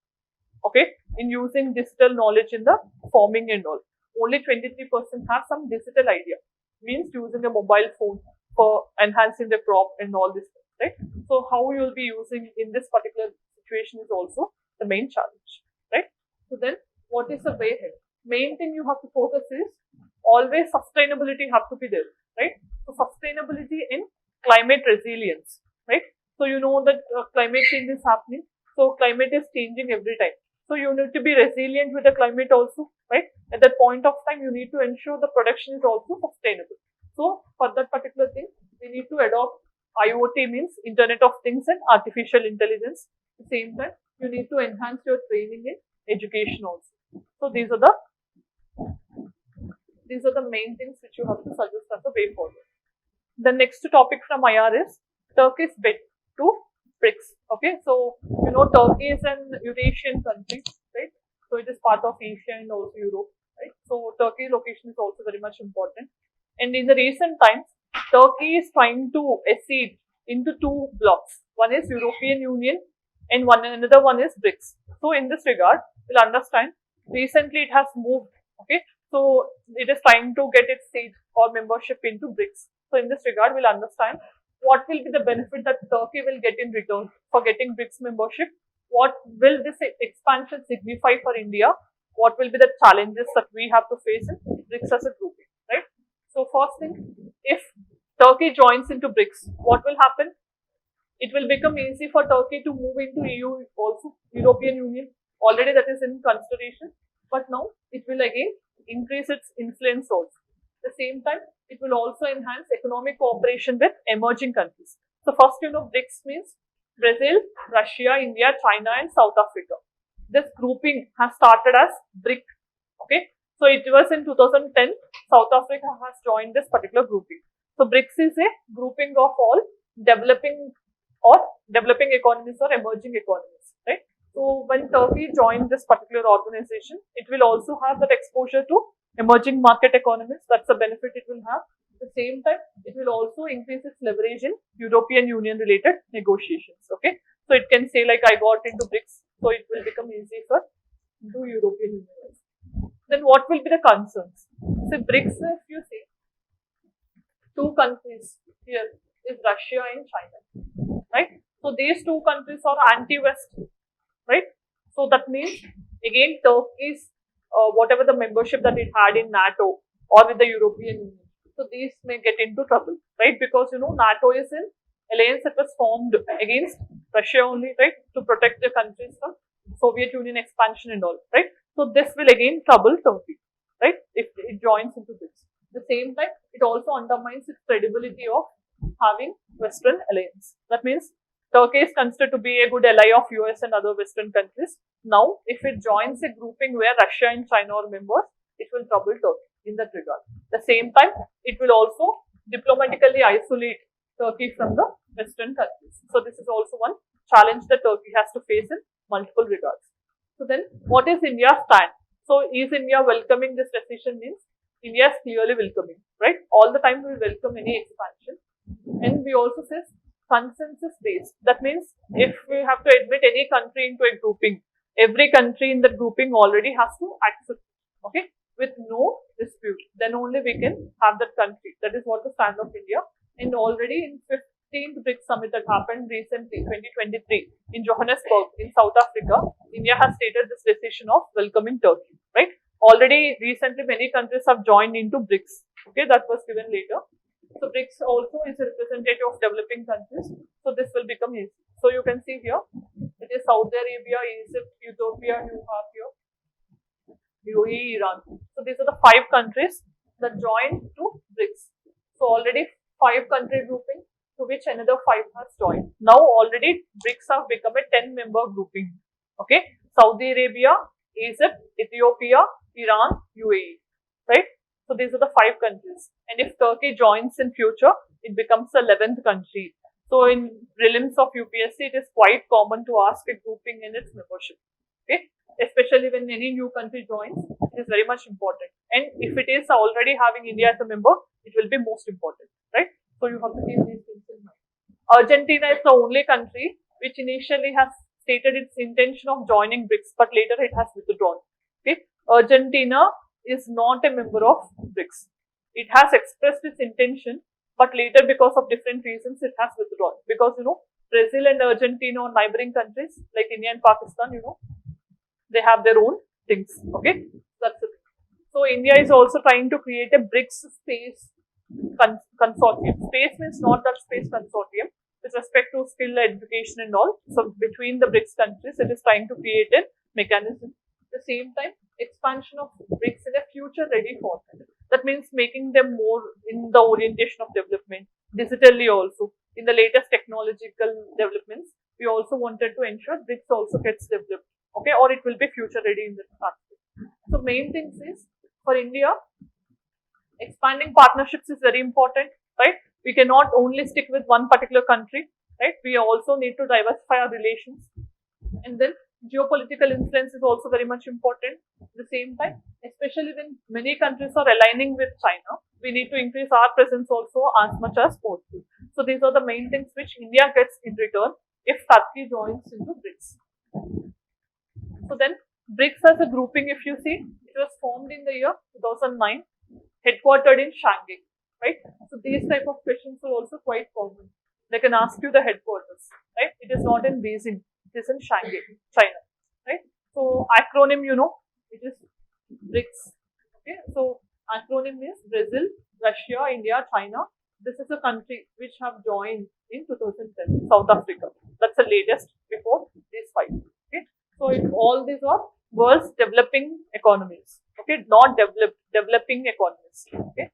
okay, in using digital knowledge in the farming and all. Only 23% have some digital idea, means using a mobile phone for enhancing the crop and all this, right? So how you will be using in this particular situation is also the main challenge, right? So then what is the way ahead? Main thing you have to focus is always sustainability have to be there, right? So sustainability in climate resilience, right? So you know that climate change is happening. So climate is changing every time. So you need to be resilient with the climate also, right? At that point of time, you need to ensure the production is also sustainable. So for that particular thing, we need to adopt IoT, means Internet of Things and Artificial Intelligence. At the same time, you need to enhance your training in education also. So these are the main things which you have to suggest as a way forward. The next topic from IR is Turkey's bid to BRICS. Okay, so you know Turkey is an Eurasian country, right? So it is part of Asia and also Europe, right? So Turkey location is also very much important. And in the recent times, Turkey is trying to accede into two blocks. One is European Union and another one is BRICS. So in this regard, we'll understand recently it has moved. Okay, so it is trying to get its seat or membership into BRICS. So in this regard, we'll understand what will be the benefit that Turkey will get in return for getting BRICS membership. What will this expansion signify for India? What will be the challenges that we have to face in BRICS as a grouping, right? So first thing, if Turkey joins into BRICS, what will happen? It will become easy for Turkey to move into EU also, European Union. Already that is in consideration. But now it will again increase its influence also. At the same time, it will also enhance economic cooperation with emerging countries. So first, you know, BRICS means Brazil, Russia, India, China and South Africa. This grouping has started as BRIC. Okay, so it was in 2010, South Africa has joined this particular grouping. So BRICS is a grouping of all developing economies or emerging economies, right? So when Turkey joined this particular organization, it will also have that exposure to emerging market economies. That's the benefit it will have. At the same time, it will also increase its leverage in European Union related negotiations. Okay, so it can say like I got into BRICS, so it will become easy for into European Union. Then what will be the concerns? So BRICS, if you see, two countries here is Russia and China, right? So these two countries are anti-West, right? So that means again Turkey's whatever the membership that it had in NATO or with the European Union. So these may get into trouble, right? Because you know NATO is an alliance that was formed against Russia only, right? To protect the countries from Soviet Union expansion and all, right? So this will again trouble Turkey, right? If it joins into this. At the same time, it also undermines its credibility of having Western alliance. That means Turkey is considered to be a good ally of US and other Western countries. Now, if it joins a grouping where Russia and China are members, it will trouble Turkey in that regard. At the same time, it will also diplomatically isolate Turkey from the Western countries. So this is also one challenge that Turkey has to face in multiple regards. So then, what is India's stand? So is India welcoming this decision? Means India is clearly welcoming, right? All the time we welcome any expansion. And we also say consensus based. That means if we have to admit any country into a grouping, every country in the grouping already has to accept, okay, with no dispute. Then only we can have that country. That is what the stand of India. And already in 15th BRICS summit that happened recently, 2023, in Johannesburg, in South Africa, India has stated this decision of welcoming Turkey, right? Already recently many countries have joined into BRICS. Okay, that was given later. So BRICS also is a representative of developing countries. So this will become easy. So you can see here, it is Saudi Arabia, Egypt, Ethiopia, you have here, UAE, Iran. So these are the 5 countries that joined to BRICS. So already 5 country grouping to which another 5 has joined. Now already BRICS have become a 10-member grouping. Okay, Saudi Arabia, Egypt, Ethiopia, Iran, UAE, right? So these are the 5 countries. And if Turkey joins in future, it becomes the 11th country. So in prelims of UPSC, it is quite common to ask a grouping in its membership. Okay, especially when any new country joins, it is very much important. And if it is already having India as a member, it will be most important, right? So you have to keep these things in mind. Argentina is the only country which initially has stated its intention of joining BRICS, but later it has withdrawn. Okay, Argentina is not a member of BRICS. It has expressed its intention, but later because of different reasons it has withdrawn. Because you know, Brazil and Argentina are neighboring countries like India and Pakistan, you know, they have their own things. Okay, that's it. So India is also trying to create a BRICS space consortium. Space means not that space consortium. with respect to skill education and all. So between the BRICS countries, it is trying to create a mechanism. At the same time, expansion of BRICS in a future-ready format. That means making them more in the orientation of development, digitally also. In the latest technological developments, we also wanted to ensure BRICS also gets developed, okay, or it will be future-ready in this aspect. So main things is, for India, expanding partnerships is very important, right? We cannot only stick with one particular country, right? We also need to diversify our relations. And then geopolitical influence is also very much important. At the same time, especially when many countries are aligning with China, we need to increase our presence also as much as possible. So these are the main things which India gets in return if Turkey joins into BRICS. So then BRICS as a grouping, if you see, it was formed in the year 2009, headquartered in Shanghai, right? So these type of questions are also quite common. They can ask you the headquarters, right? It is not in Beijing, it is in Shanghai, China, right? So acronym, you know, it is BRICS. Okay, so acronym is Brazil, Russia, India, China. This is a country which have joined in 2010. South Africa. That's the latest before these five. Okay, so all these are world's developing economies. Okay, not developing economies. Okay,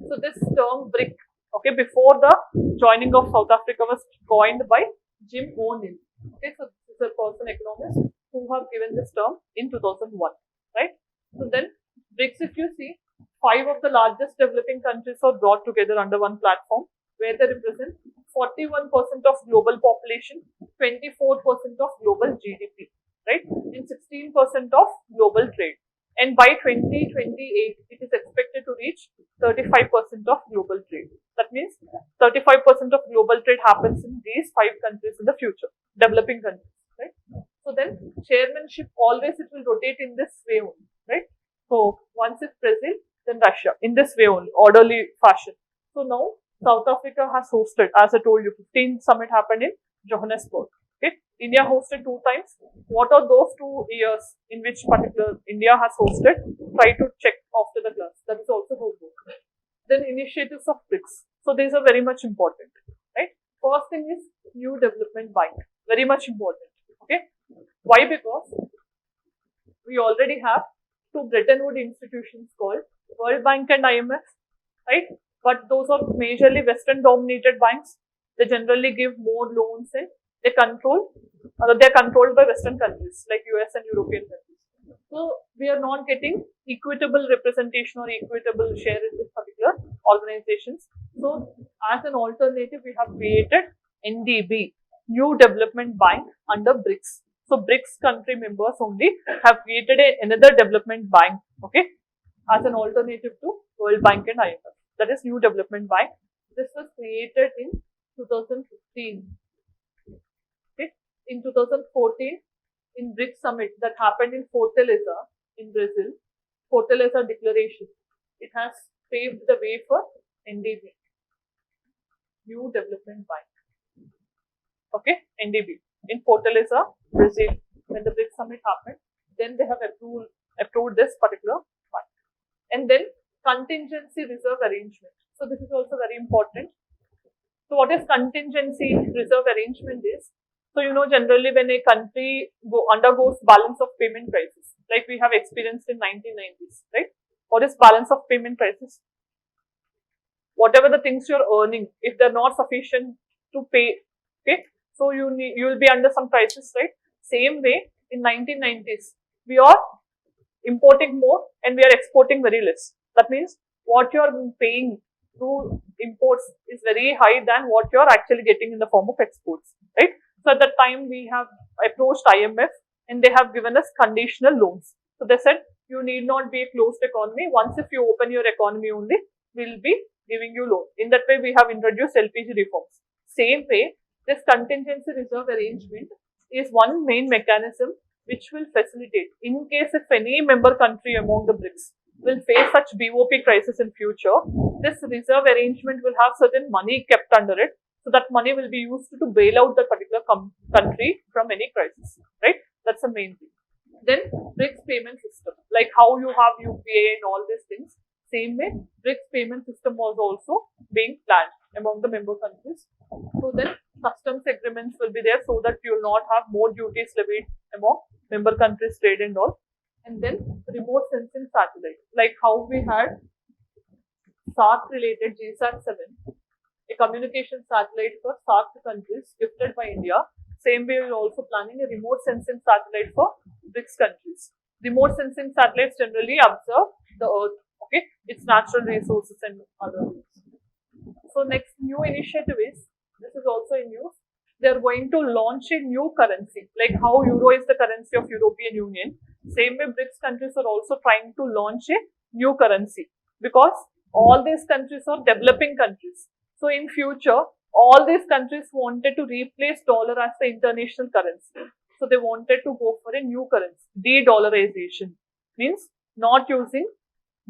so this term BRIC, okay, before the joining of South Africa was coined by Jim O'Neill. Okay, so this is a person economist who have given this term in 2001, right? So then BRICS, if you see, 5 of the largest developing countries are brought together under one platform where they represent 41% of global population, 24% of global GDP, right, and 16% of global trade. And by 2028, it is expected to reach 35% of global trade. That means 35% of global trade happens in these 5 countries in the future, developing countries, right? So then chairmanship always it will rotate in this way only, right? So once it's Brazil, then Russia, in this way only, orderly fashion. So now South Africa has hosted, as I told you, 15th summit happened in Johannesburg. Okay, India hosted 2 times. What are those 2 years in which particular India has hosted? Try to check after the class. That is also homework. Then initiatives of BRICS. So these are very much important, right? First thing is New Development Bank, very much important. Okay, why? Because we already have 2 Bretton Woods institutions called World Bank and IMF, right? But those are majorly Western dominated banks. They generally give more loans and they're controlled by Western countries like US and European countries. So we are not getting equitable representation or equitable share in this particular organizations. So as an alternative, we have created NDB, New Development Bank under BRICS. So BRICS country members only have created another development bank, okay, as an alternative to World Bank and IMF. That is New Development Bank. This was created in 2015. Okay, in 2014, in BRICS summit that happened in Fortaleza in Brazil, Fortaleza Declaration, it has paved the way for NDB, New Development Bank. Okay, NDB in Fortaleza, Brazil, when the BRICS summit happened, then they have approved this particular fund. And then contingency reserve arrangement. So this is also very important. So what is contingency reserve arrangement is? So you know generally when a country undergoes balance of payment crisis, like we have experienced in 1990s, right? What is balance of payment crisis? Whatever the things you're earning, if they're not sufficient to pay, okay, so you will be under some crisis, right? Same way in 1990s, we are importing more and we are exporting very less. That means what you are paying through imports is very high than what you are actually getting in the form of exports, right? So at that time we have approached IMF and they have given us conditional loans. So they said you need not be a closed economy. Once if you open your economy only, we'll be giving you loan. In that way we have introduced LPG reforms. Same way, this contingency reserve arrangement is one main mechanism which will facilitate in case if any member country among the BRICS will face such BOP crisis in future, this reserve arrangement will have certain money kept under it. So that money will be used to bail out the particular country from any crisis, right? That's the main thing. Then BRICS payment system, like how you have UPA and all these things. Same way, BRICS payment system was also being planned among the member countries. So then customs agreements will be there so that you will not have more duties levied among member countries trade and all. And then remote sensing satellite, like how we had SARC related GSAT-7, a communication satellite for SARC countries gifted by India. Same way, we are also planning a remote sensing satellite for BRICS countries. Remote sensing satellites generally observe the Earth, okay, its natural resources and other things. So next new initiative is, this is also in news, they are going to launch a new currency, like how Euro is the currency of European Union. Same way, BRICS countries are also trying to launch a new currency because all these countries are developing countries. So in future, all these countries wanted to replace dollar as the international currency. So they wanted to go for a new currency, de-dollarization, means not using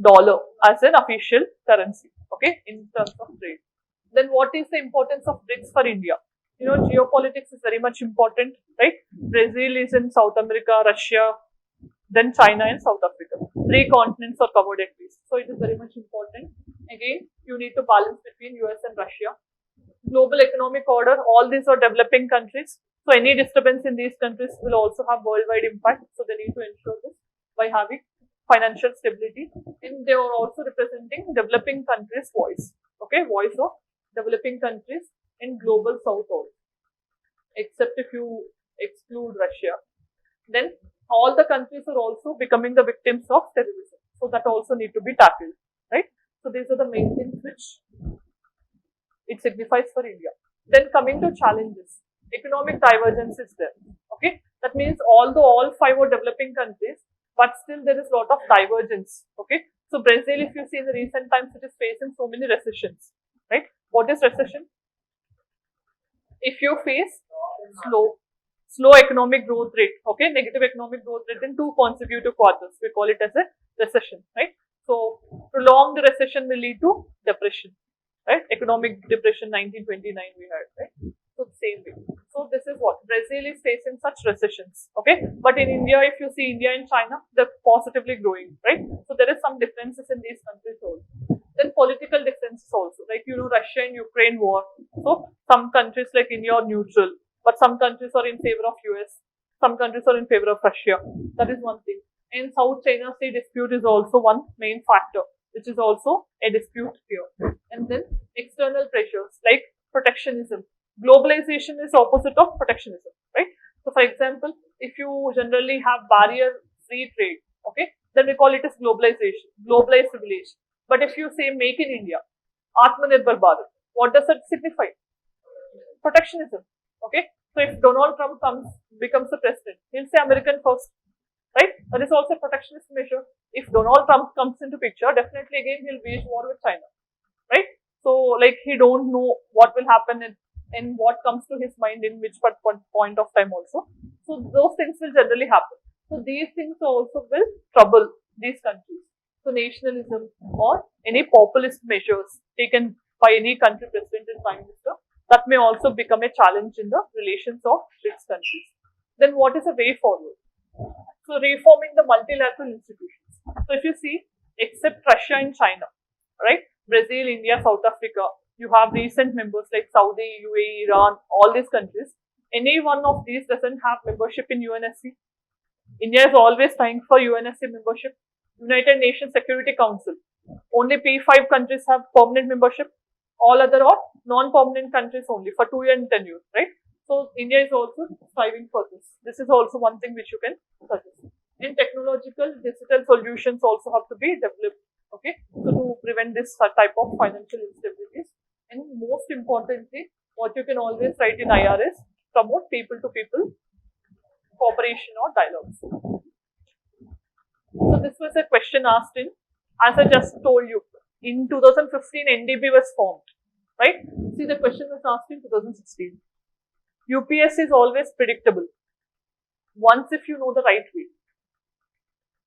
dollar as an official currency, okay, in terms of trade. Then what is the importance of BRICS for India? You know, geopolitics is very much important, right? Brazil is in South America, Russia, then China and South Africa. 3 continents are covered at least. So it is very much important. Again, you need to balance between US and Russia. Global economic order, all these are developing countries. So any disturbance in these countries will also have worldwide impact. So they need to ensure this by having financial stability. And they are also representing developing countries' voice. Okay, voice of developing countries in global south also. Except if you exclude Russia. Then all the countries are also becoming the victims of terrorism. So that also need to be tackled, right? So these are the main things which it signifies for India. Then coming to challenges, economic divergence is there. Okay, that means although all 5 are developing countries, but still there is a lot of divergence. Okay, so Brazil, if you see in the recent times, it is facing so many recessions, right? What is recession? If you face slow economic growth rate, okay, negative economic growth rate in 2 consecutive quarters, we call it as a recession, right? So prolonged recession will lead to depression, right? Economic depression 1929 we had, right? So same way. So this is what Brazil is facing such recessions, okay? But in India, if you see India and China, they're positively growing, right? So there is some differences in these countries also. Then political differences also, like you know Russia and Ukraine war. So some countries like India are neutral, but some countries are in favor of US. Some countries are in favor of Russia. That is one thing. And South China Sea dispute is also one main factor, which is also a dispute here. And then external pressures like protectionism. Globalization is opposite of protectionism, right? So for example, if you generally have barrier-free trade, okay, then we call it as globalization, globalized civilization. But if you say make in India, Atmanirbhar Bharat, what does that signify? Protectionism, okay? So if Donald Trump becomes the president, he'll say American first, right? That is also a protectionist measure. If Donald Trump comes into picture, definitely again he'll wage war with China, right? So like he don't know what will happen in what comes to his mind in which point of time also. So those things will generally happen. So these things also will trouble these countries. So nationalism or any populist measures taken by any country president and prime minister, that may also become a challenge in the relations of BRICS countries. Then what is the way forward? So reforming the multilateral institutions. So if you see, except Russia and China, right? Brazil, India, South Africa, you have recent members like Saudi, UAE, Iran, all these countries. Any one of these doesn't have membership in UNSC. India is always trying for UNSC membership. United Nations Security Council. Only P5 countries have permanent membership. All other are non-permanent countries only for 2 year and 10 years, right? So India is also striving for this. This is also one thing which you can suggest. In technological, digital solutions also have to be developed, okay, so to prevent this type of financial instabilities. And most importantly, what you can always write in IR is promote people-to-people cooperation or dialogues. So this was a question asked in, as I just told you, in 2015 NDB was formed, right? See, the question was asked in 2016. UPSC is always predictable once if you know the right way.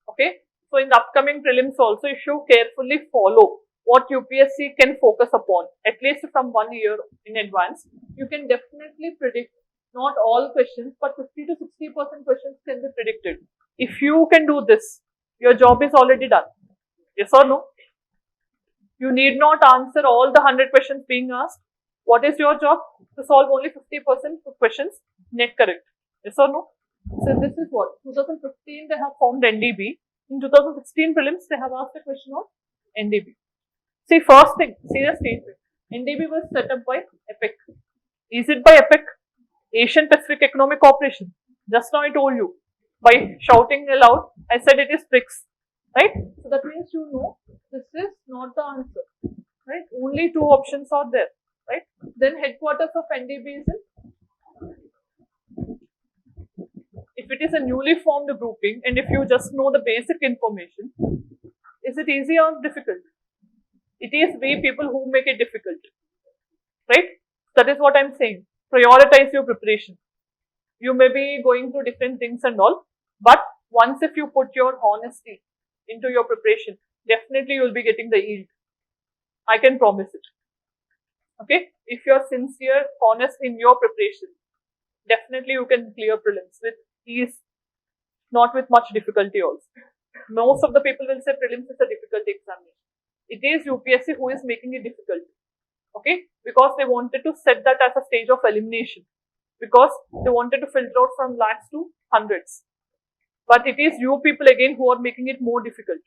Okay, so in the upcoming prelims also, if you carefully follow what UPSC can focus upon, at least from 1 year in advance, you can definitely predict not all questions, but 50 to 60% questions can be predicted. If you can do this, your job is already done. Yes or no? You need not answer all the 100 questions being asked. What is your job? To solve only 50% of questions net correct. Yes or no? So this is what 2015 they have formed NDB. In 2016 prelims they have asked a question on NDB. See, first thing, see the statement. NDB was set up by EPIC. Is it by EPIC? Asian Pacific Economic Cooperation. Just now I told you. By shouting aloud, I said it is BRICS. Right? So that means you know this is not the answer. Right? Only two options are there. Right? Then headquarters of NDB is in. If it is a newly formed grouping and if you just know the basic information, is it easy or difficult? It is we people who make it difficult. Right? That is what I'm saying. Prioritize your preparation. You may be going through different things and all, but once if you put your honesty into your preparation, definitely you will be getting the yield. I can promise it. Okay? If you are sincere, honest in your preparation, definitely you can clear prelims with ease, not with much difficulty also. Most of the people will say prelims is a difficult examination. It is UPSC who is making it difficult. Okay? Because they wanted to set that as a stage of elimination. Because they wanted to filter out from lakhs to hundreds. But it is you people again who are making it more difficult.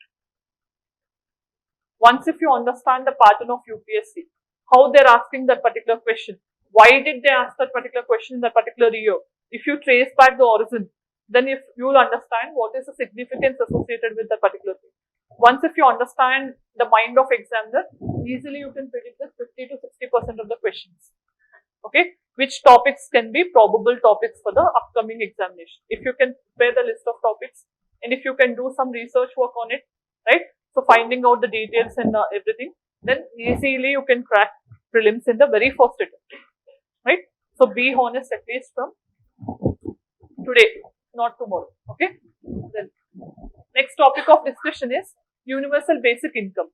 Once if you understand the pattern of UPSC, how they're asking that particular question, why did they ask that particular question in that particular year? If you trace back the origin, then if you will understand what is the significance associated with that particular thing. Once if you understand the mind of examiner, easily you can predict the 50 to 60% of the questions. Okay, which topics can be probable topics for the upcoming examination. If you can prepare the list of topics and if you can do some research work on it, right? So finding out the details and everything, then easily you can crack prelims in the very first attempt, right? So be honest at least from today, not tomorrow. Okay. Then next topic of discussion is universal basic income.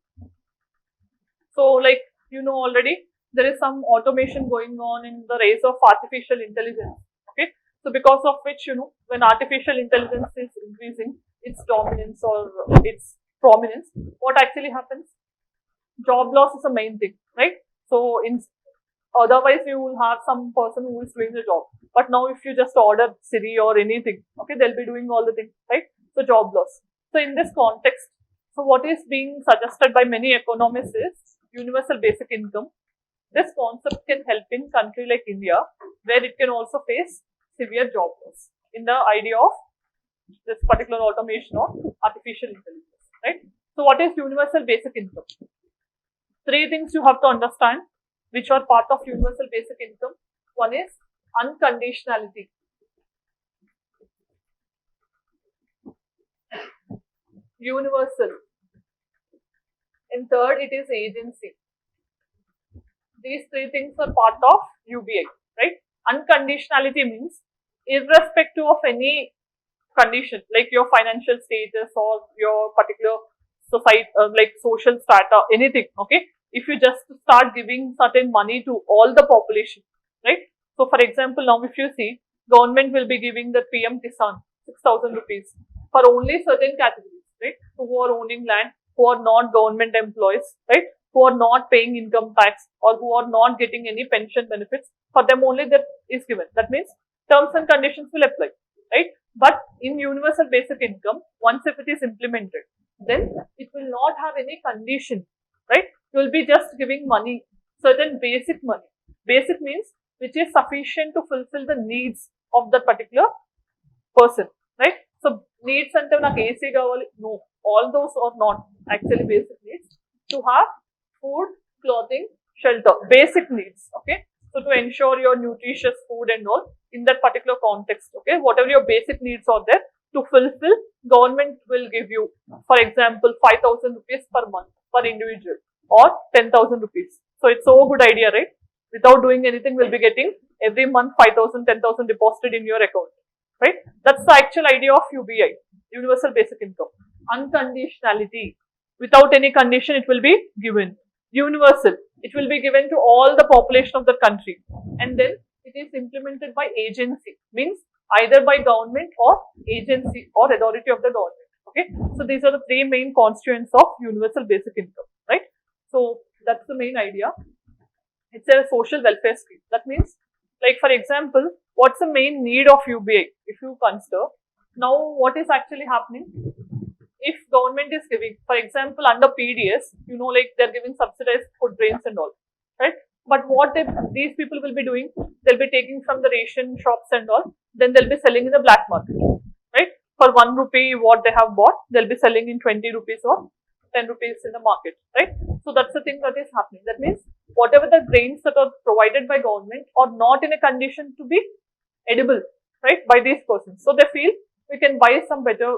So like you know already, there is some automation going on in the rise of artificial intelligence. Okay. So because of which, you know, when artificial intelligence is increasing its dominance or its prominence, what actually happens? Job loss is the main thing, right? So in otherwise you will have some person who is doing the job. But now if you just order Siri or anything, okay, they'll be doing all the things, right? So job loss. So in this context, so what is being suggested by many economists is universal basic income. This concept can help in country like India, where it can also face severe job loss in the idea of this particular automation or artificial intelligence, right? So what is universal basic income? Three things you have to understand which are part of universal basic income. One is unconditionality. Universal. And third, it is agency. These three things are part of UBI, right? Unconditionality means irrespective of any condition, like your financial status or your particular society, like social strata, anything, okay? If you just start giving certain money to all the population, right? So for example, now if you see, government will be giving the PM Kisan 6,000 rupees for only certain categories, right? Who are owning land, who are not government employees, right? Who are not paying income tax or who are not getting any pension benefits, for them only that is given. That means terms and conditions will apply, right? But in universal basic income, once if it is implemented, then it will not have any condition, right? You will be just giving money, certain basic money. Basic means which is sufficient to fulfill the needs of the particular person, right? So needs ante naku AC kavali, no, all those are not actually basic needs. To have food, clothing, shelter, basic needs, okay? So to ensure your nutritious food and all in that particular context, okay, whatever your basic needs are there, to fulfill, government will give you, for example, 5,000 rupees per month per individual or 10,000 rupees. So it's so good idea, right? Without doing anything, we'll be getting every month 5,000, 10,000 deposited in your account, right? That's the actual idea of UBI, universal basic income. Unconditionality. Without any condition, it will be given. Universal. It will be given to all the population of the country. And then it is implemented by agency. Means either by government or agency or authority of the government. Okay. So these are the three main constituents of universal basic income. Right. So that's the main idea. It's a social welfare scheme. That means, like for example, what's the main need of UBI? If you consider, now what is actually happening? If government is giving, for example, under PDS, like they're giving subsidized food grains and all, right? But what if these people will be doing? They'll be taking from the ration shops and all, then they'll be selling in the black market, right? For 1 rupee, what they have bought, they'll be selling in 20 rupees or 10 rupees in the market, right? So that's the thing that is happening. That means whatever the grains that are provided by government are not in a condition to be edible, right, by these persons. So they feel we can buy some better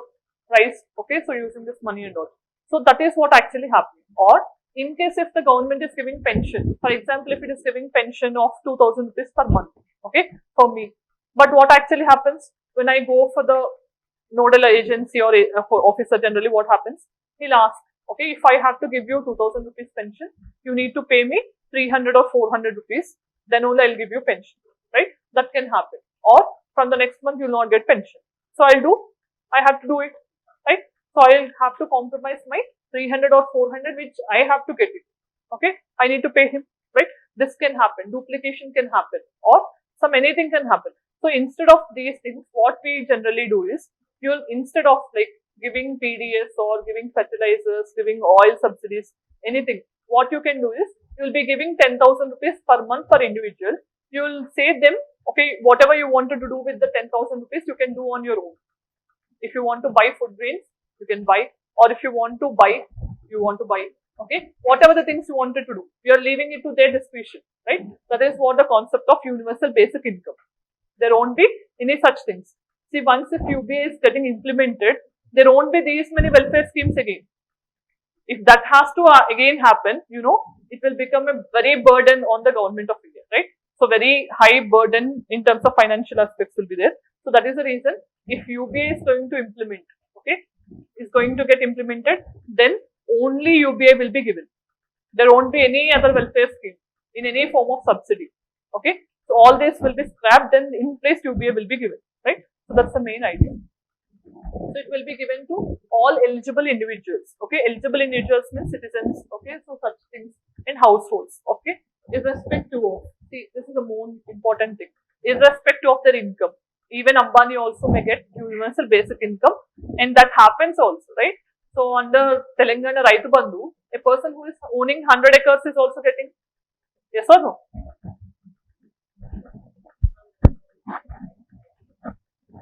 rice, okay, so using this money and all. So that is what actually happening. Or in case if the government is giving pension, for example, if it is giving pension of 2000 rupees per month, okay, for me. But what actually happens when I go for the nodal agency or officer generally, what happens? He'll ask, okay, if I have to give you 2000 rupees pension, you need to pay me 300 or 400 rupees, then only I'll give you pension, right? That can happen. Or from the next month, you'll not get pension. So I have to do it, right? So I'll have to compromise my 300 or 400, which I have to get it. Okay, I need to pay him, right? This can happen. Duplication can happen, or anything can happen. So instead of these things, what we generally do is, you'll instead of like giving PDS or giving fertilizers, giving oil subsidies, anything, what you can do is, you'll be giving 10,000 rupees per month per individual. You'll say them, okay, whatever you wanted to do with the 10,000 rupees, you can do on your own. If you want to buy food grains, you can buy, or if you want to buy, okay, whatever the things you wanted to do, you're leaving it to their discretion, right? That is what the concept of universal basic income. There won't be any such things. See, once if UBI is getting implemented, there won't be these many welfare schemes again. If that has to again happen, it will become a very burden on the government of India, right? So very high burden in terms of financial aspects will be there. So that is the reason, if UBI is going to implement, okay, is going to get implemented, then only UBI will be given. There won't be any other welfare scheme in any form of subsidy, okay? So all this will be scrapped, and in place UBI will be given, right? So that's the main idea. So it will be given to all eligible individuals, okay? Eligible individuals means citizens, okay? So such things in households, okay? Irrespective of, see, this is the more important thing, irrespective of their income. Even Ambani also may get universal basic income, and that happens also, right? So under Telangana Raitu Bandhu, a person who is owning 100 acres is also getting, yes or no?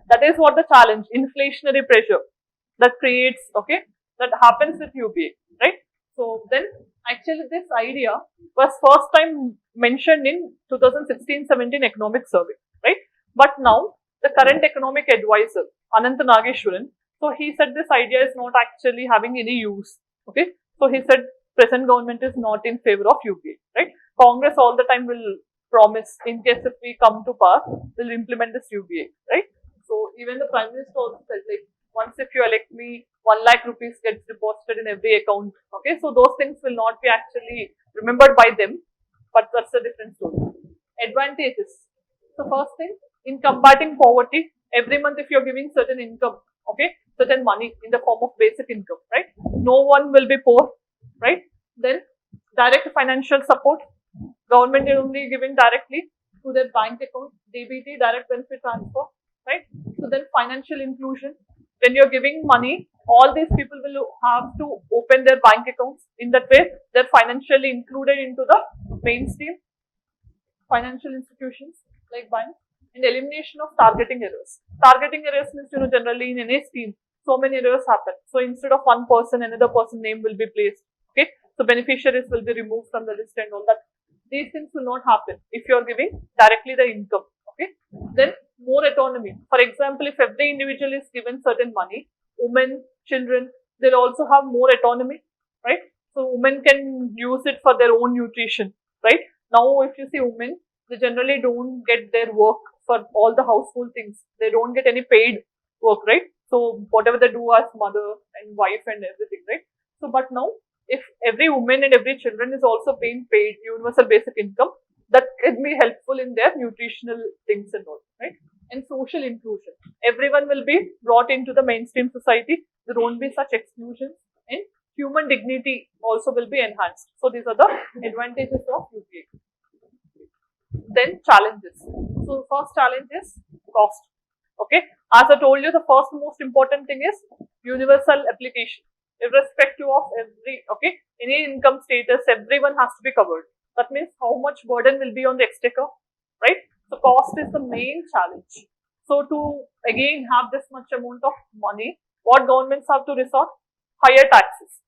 That is what the challenge, inflationary pressure that creates, okay, that happens with UBA, right? So then actually this idea was first time mentioned in 2016-17 economic survey, right? But now the current economic advisor, Anant Nageshwaran, so he said this idea is not actually having any use, okay? So he said present government is not in favor of UBA, right? Congress all the time will promise, in case if we come to power, will implement this UBA, right? So even the Prime Minister also said, like, once if you elect me, 1 lakh rupees gets deposited in every account. Okay, so those things will not be actually remembered by them, but that's a different story. Advantages. So first thing, in combating poverty, every month if you're giving certain income, okay, certain money in the form of basic income, right? No one will be poor, right? Then direct financial support. Government is only giving directly to their bank account, DBT, direct benefit transfer, right? So then financial inclusion. When you're giving money, all these people will have to open their bank accounts. In that way, they're financially included into the mainstream financial institutions like banks. And elimination of targeting errors. Targeting errors means, generally in any scheme, so many errors happen. So instead of one person, another person's name will be placed. Okay, so beneficiaries will be removed from the list and all that. These things will not happen if you are giving directly the income. Okay, then more autonomy. For example, if every individual is given certain money, women, children, they'll also have more autonomy, right? So women can use it for their own nutrition, right? Now, if you see women, they generally don't get their work for all the household things. They don't get any paid work, right? So whatever they do as mother and wife and everything, right? So, but now, if every woman and every children is also being paid universal basic income, that can be helpful in their nutritional things and all, right? And social inclusion. Everyone will be brought into the mainstream society. There won't be such exclusions, and human dignity also will be enhanced. So these are the advantages of UPA. Then challenges. So first challenge is cost. Okay, as I told you, the first most important thing is universal application. Irrespective of any income status, everyone has to be covered. That means how much burden will be on the exchequer, right? So cost is the main challenge. So to again have this much amount of money, what governments have to resort? Higher taxes.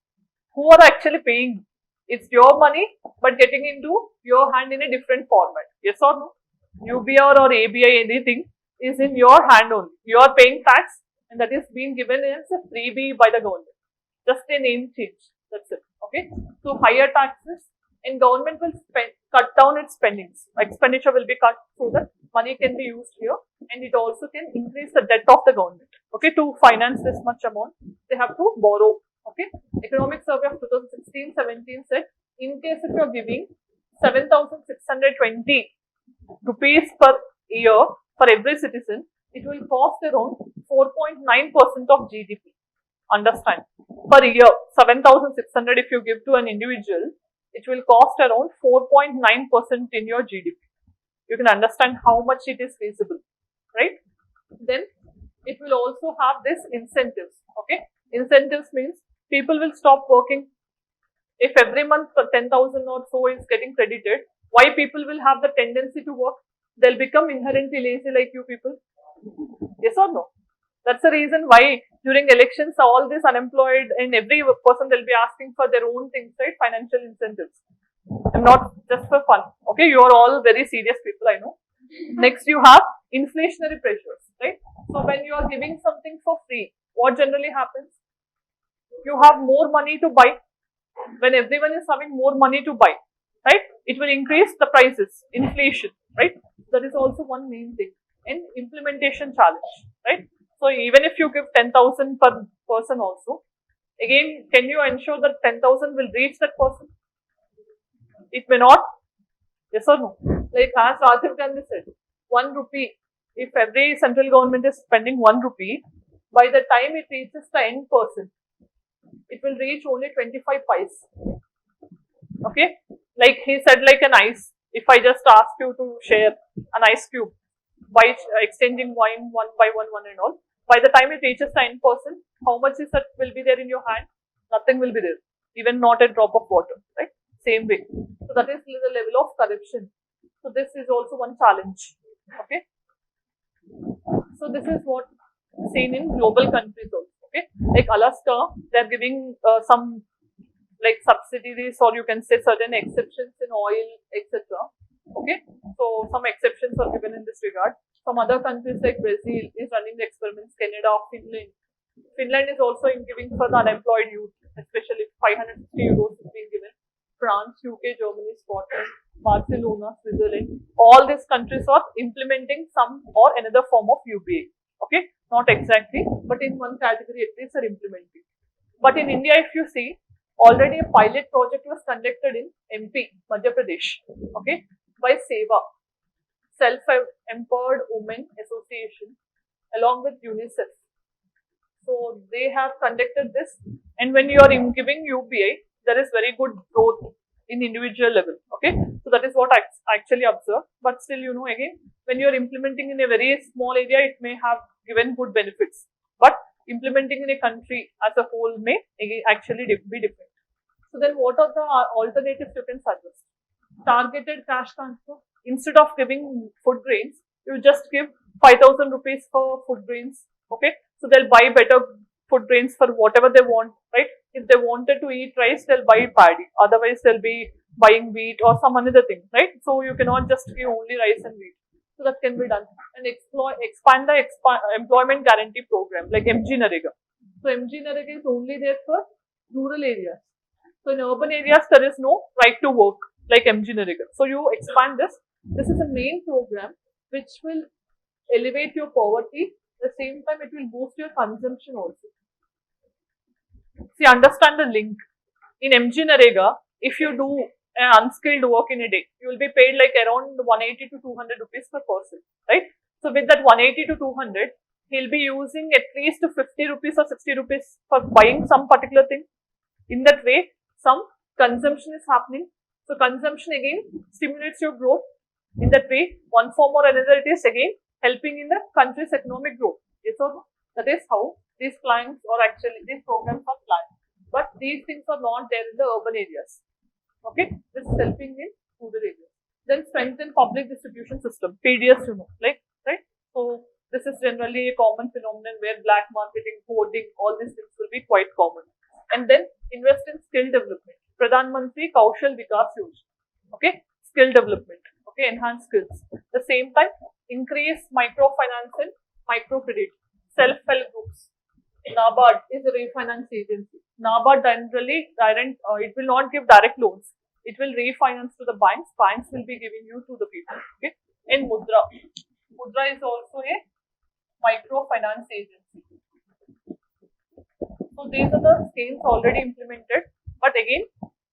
Who are actually paying? It's your money, but getting into your hand in a different format. Yes or no? UBR or ABI, anything is in your hand only. You are paying tax, and that is being given as a freebie by the government. Just a name change. That's it. Okay. So higher taxes, and government will cut down its spendings. Expenditure will be cut so that money can be used here, and it also can increase the debt of the government. Okay, to finance this much amount, they have to borrow. Okay, Economic Survey of 2016-17 said, in case if you are giving 7,620 rupees per year for every citizen, it will cost around 4.9% of GDP. Understand? Per year, 7,600 if you give to an individual, it will cost around 4.9% in your GDP. You can understand how much it is feasible, right? Then it will also have this incentives. Okay, incentives means people will stop working. If every month 10,000 or so is getting credited, why people will have the tendency to work? They'll become inherently lazy like you people. Yes or no? That's the reason why during elections all this unemployed and every person they'll be asking for their own things, right? Financial incentives. I'm not just for fun. Okay, you are all very serious people, I know. Next you have inflationary pressures, right? So when you are giving something for free, what generally happens? You have more money to buy. When everyone is having more money to buy, right, it will increase the prices, inflation, right? That is also one main thing. And implementation challenge, right? So even if you give 10,000 per person also, again, can you ensure that 10,000 will reach that person? It may not. Yes or no? Like as Rajiv Gandhi said, 1 rupee, if every central government is spending 1 rupee, by the time it reaches the end person, it will reach only 25 pies. Okay, like he said, like an ice. If I just ask you to share an ice cube by exchanging wine one by one and all, by the time it reaches the end person, how much is that will be there in your hand? Nothing will be there, even not a drop of water, right? Same way. So that is the level of corruption. So this is also one challenge. Okay. So this is what seen in global countries also. Okay, like Alaska, they are giving some like subsidies, or you can say certain exceptions in oil, etc. Okay, so some exceptions are given in this regard. Some other countries like Brazil is running the experiments. Canada, Finland. Finland is also giving for the unemployed youth, especially 550 euros is being given. France, UK, Germany, Scotland, Barcelona, Switzerland. All these countries are implementing some or another form of UBA. Okay, not exactly, but in one category at least are implementing. But in India, if you see, already a pilot project was conducted in MP, Madhya Pradesh, okay, by SEVA, Self-Empowered Women Association, along with UNICEF. So they have conducted this, and when you are giving UBI, there is very good growth in individual level. Okay, so that is what I actually observed. But still, you know, again, when you are implementing in a very small area, it may have given good benefits. But implementing in a country as a whole may actually be different. So then, what are the alternatives you can suggest? Targeted cash transfer. Instead of giving food grains, you just give 5,000 rupees for food grains. Okay, so they'll buy better food grains for whatever they want, right? If they wanted to eat rice, they'll buy paddy. Otherwise, they'll be buying wheat or some another thing, right? So you cannot just give only rice and wheat. So that can be done. And expand the employment guarantee program like MG Narega. So MG Narega is only there for rural areas. So in urban areas, there is no right to work like MG Narega. So you expand this. This is a main program which will elevate your poverty. At the same time, it will boost your consumption also. See, understand the link. In MG Narega, if you do an unskilled work in a day, you will be paid like around 180 to 200 rupees per person, right? So with that 180 to 200, he'll be using at least 50 rupees or 60 rupees for buying some particular thing. In that way, some consumption is happening. So consumption again stimulates your growth. In that way, one form or another, it is again helping in the country's economic growth. Yes or no? That is how these plans or actually these programs are planned. But these things are not there in the urban areas. Okay, this is helping in rural areas. Then strengthen public distribution system, PDS, you know, like, right? So this is generally a common phenomenon where black marketing, hoarding, all these things will be quite common. And then invest in skill development. Pradhan Mantri Kaushal Vikas Yojana. Okay, skill development. Okay, enhance skills. The same time, increase microfinance and microcredit. Self-help groups. NABARD is a refinance agency. NABARD generally it will not give direct loans. It will refinance to the banks. Banks will be giving you to the people. Okay. And Mudra. Mudra is also a microfinance agency. So these are the schemes already implemented. But again,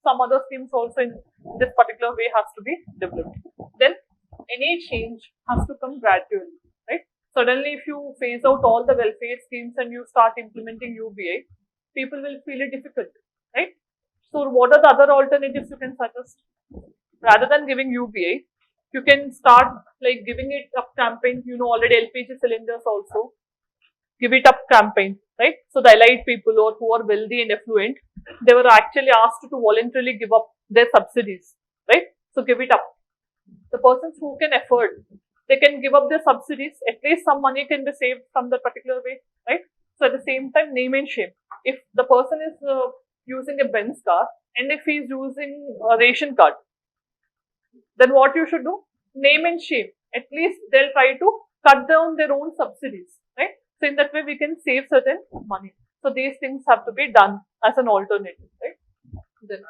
some other schemes also in this particular way has to be developed. Then any change has to come gradually, right? Suddenly, if you phase out all the welfare schemes and you start implementing UBI, people will feel it difficult, right? So, what are the other alternatives you can suggest? Rather than giving UBI, you can start like giving it up campaign. You know, already LPG cylinders also give it up campaign, right? So, the elite people or who are wealthy and affluent, they were actually asked to voluntarily give up their subsidies, right? So, give it up. The persons who can afford, they can give up their subsidies. At least some money can be saved from the particular way, right? So at the same time, name and shame. If the person is using a Benz car and if he is using a ration card, then what you should do? Name and shame. At least they'll try to cut down their own subsidies, right? So in that way, we can save certain money. So these things have to be done as an alternative, right? Then.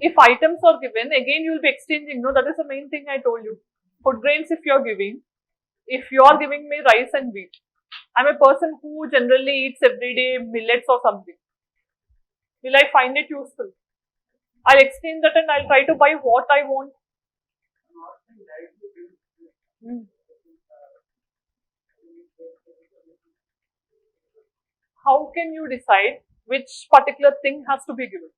If items are given, again you will be exchanging. No, that is the main thing I told you. Food grains, if you are giving me rice and wheat, I'm a person who generally eats every day millets or something. Will I find it useful? I'll exchange that and I'll try to buy what I want. Hmm. How can you decide which particular thing has to be given?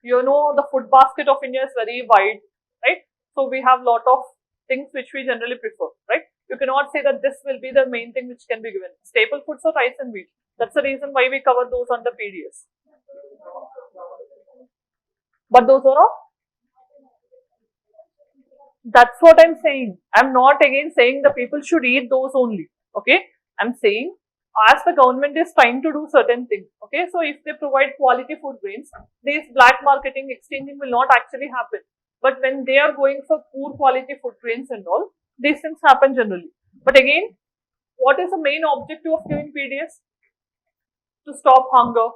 You know, the food basket of India is very wide, right? So we have lot of things which we generally prefer, right? You cannot say that this will be the main thing which can be given. Staple foods are rice and wheat. That's the reason why we cover those under PDS. But those are all. That's what I'm saying. I'm not again saying the people should eat those only. Okay. I'm saying as the government is trying to do certain things. Okay. So if they provide quality food grains, this black marketing exchanging will not actually happen. But when they are going for poor quality food grains and all, these things happen generally. But again, what is the main objective of giving PDS? To stop hunger,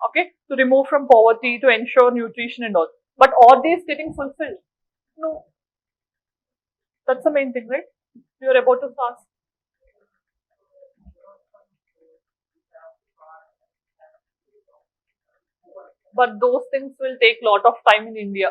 okay, to remove from poverty, to ensure nutrition and all. But are these getting fulfilled? No. That's the main thing, right? You are about to ask. But those things will take lot of time in India.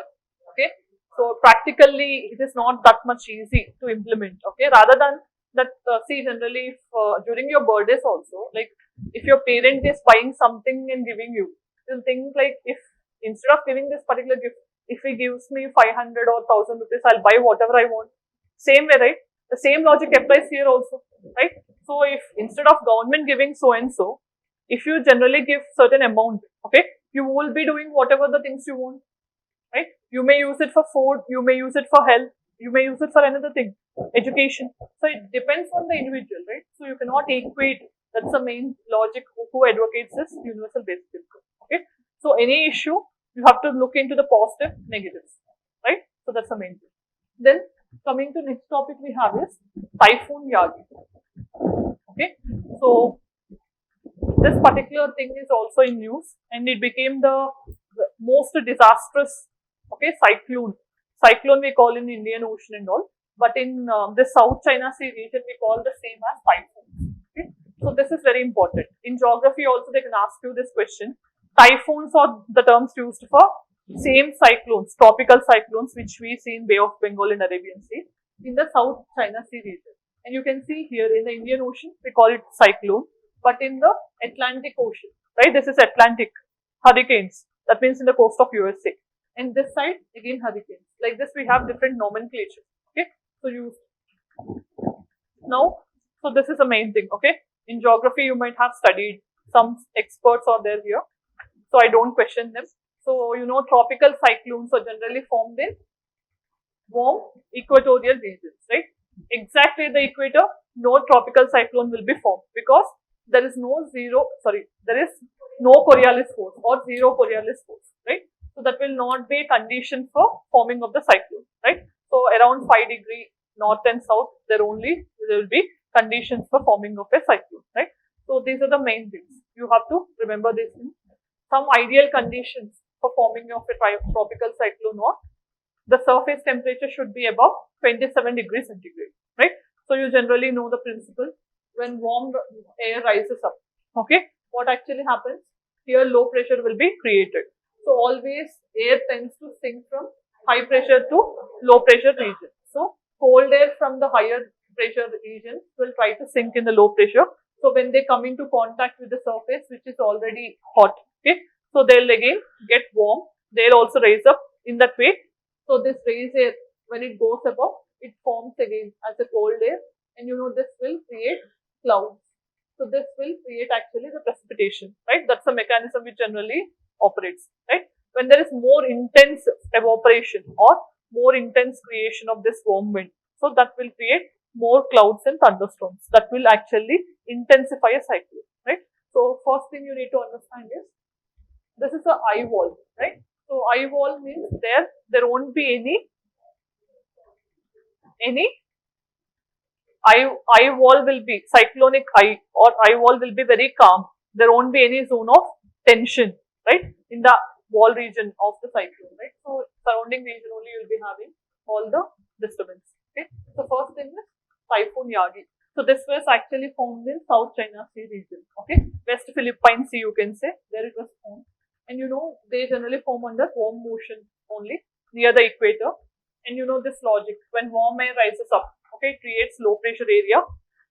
Okay, so practically it is not that much easy to implement. Okay, rather than that, see generally if, during your birthdays also, like if your parent is buying something and giving you, you'll think like if instead of giving this particular gift, if he gives me 500 or 1000 rupees, I'll buy whatever I want. Same way, right? The same logic applies here also, right? So if instead of government giving so and so, if you generally give certain amount, okay, you will be doing whatever the things you want, right? You may use it for food, you may use it for health, you may use it for another thing, education. So it depends on the individual, right? So you cannot equate. That's the main logic who advocates this universal basic income. Okay. So any issue, you have to look into the positive, negatives, right? So that's the main thing. Then coming to next topic we have is Typhoon Yagi. Okay. So this particular thing is also in news and it became the most disastrous, okay, cyclone we call in Indian Ocean and all, but in the South China Sea region we call the same as typhoon. Okay? So this is very important. In geography also they can ask you this question. Typhoons are the terms used for same cyclones, tropical cyclones which we see in Bay of Bengal and Arabian Sea in the South China Sea region. And you can see here in the Indian Ocean we call it cyclone, but in the Atlantic Ocean right? This is Atlantic hurricanes. That means in the coast of USA. And this side again hurricanes. Like this, we have different nomenclature. Okay, so you now, so this is the main thing. Okay, in geography you might have studied, some experts are there here, so I don't question them. So you know, tropical cyclones are generally formed in warm equatorial regions, right? Exactly at the equator, no tropical cyclone will be formed because there is no Coriolis force or zero Coriolis force, right? So that will not be a condition for forming of the cyclone, right? So around 5 degree north and south, there will be conditions for forming of a cyclone, right? So these are the main things. You have to remember this. Some ideal conditions for forming of a tropical cyclone or the surface temperature should be above 27 degrees centigrade, right? So you generally know the principle. When warm air rises up, okay, what actually happens? Here low pressure will be created. So always air tends to sink from high pressure to low pressure region. So cold air from the higher pressure region will try to sink in the low pressure. So when they come into contact with the surface, which is already hot, okay, so they'll again get warm. They'll also raise up in that way. So this raised air, when it goes above, it forms again as a cold air, and you know this will create clouds. So this will create actually the precipitation, right? That's the mechanism which generally operates, right? When there is more intense evaporation or more intense creation of this warm wind, so that will create more clouds and thunderstorms. That will actually intensify a cyclone, right? So first thing you need to understand is this is a eye wall, right? So eye wall means there won't be any eye wall will be cyclonic eye, or eye wall will be very calm. There won't be any zone of tension, right, in the wall region of the cyclone, right? So surrounding region only you will be having all the disturbance. Okay. So first thing is Typhoon Yagi. So this was actually formed in South China Sea region. Okay, West Philippine Sea you can say, there it was formed. And you know, they generally form under warm motion only near the equator. And you know this logic, when warm air rises up, okay, it creates low pressure area,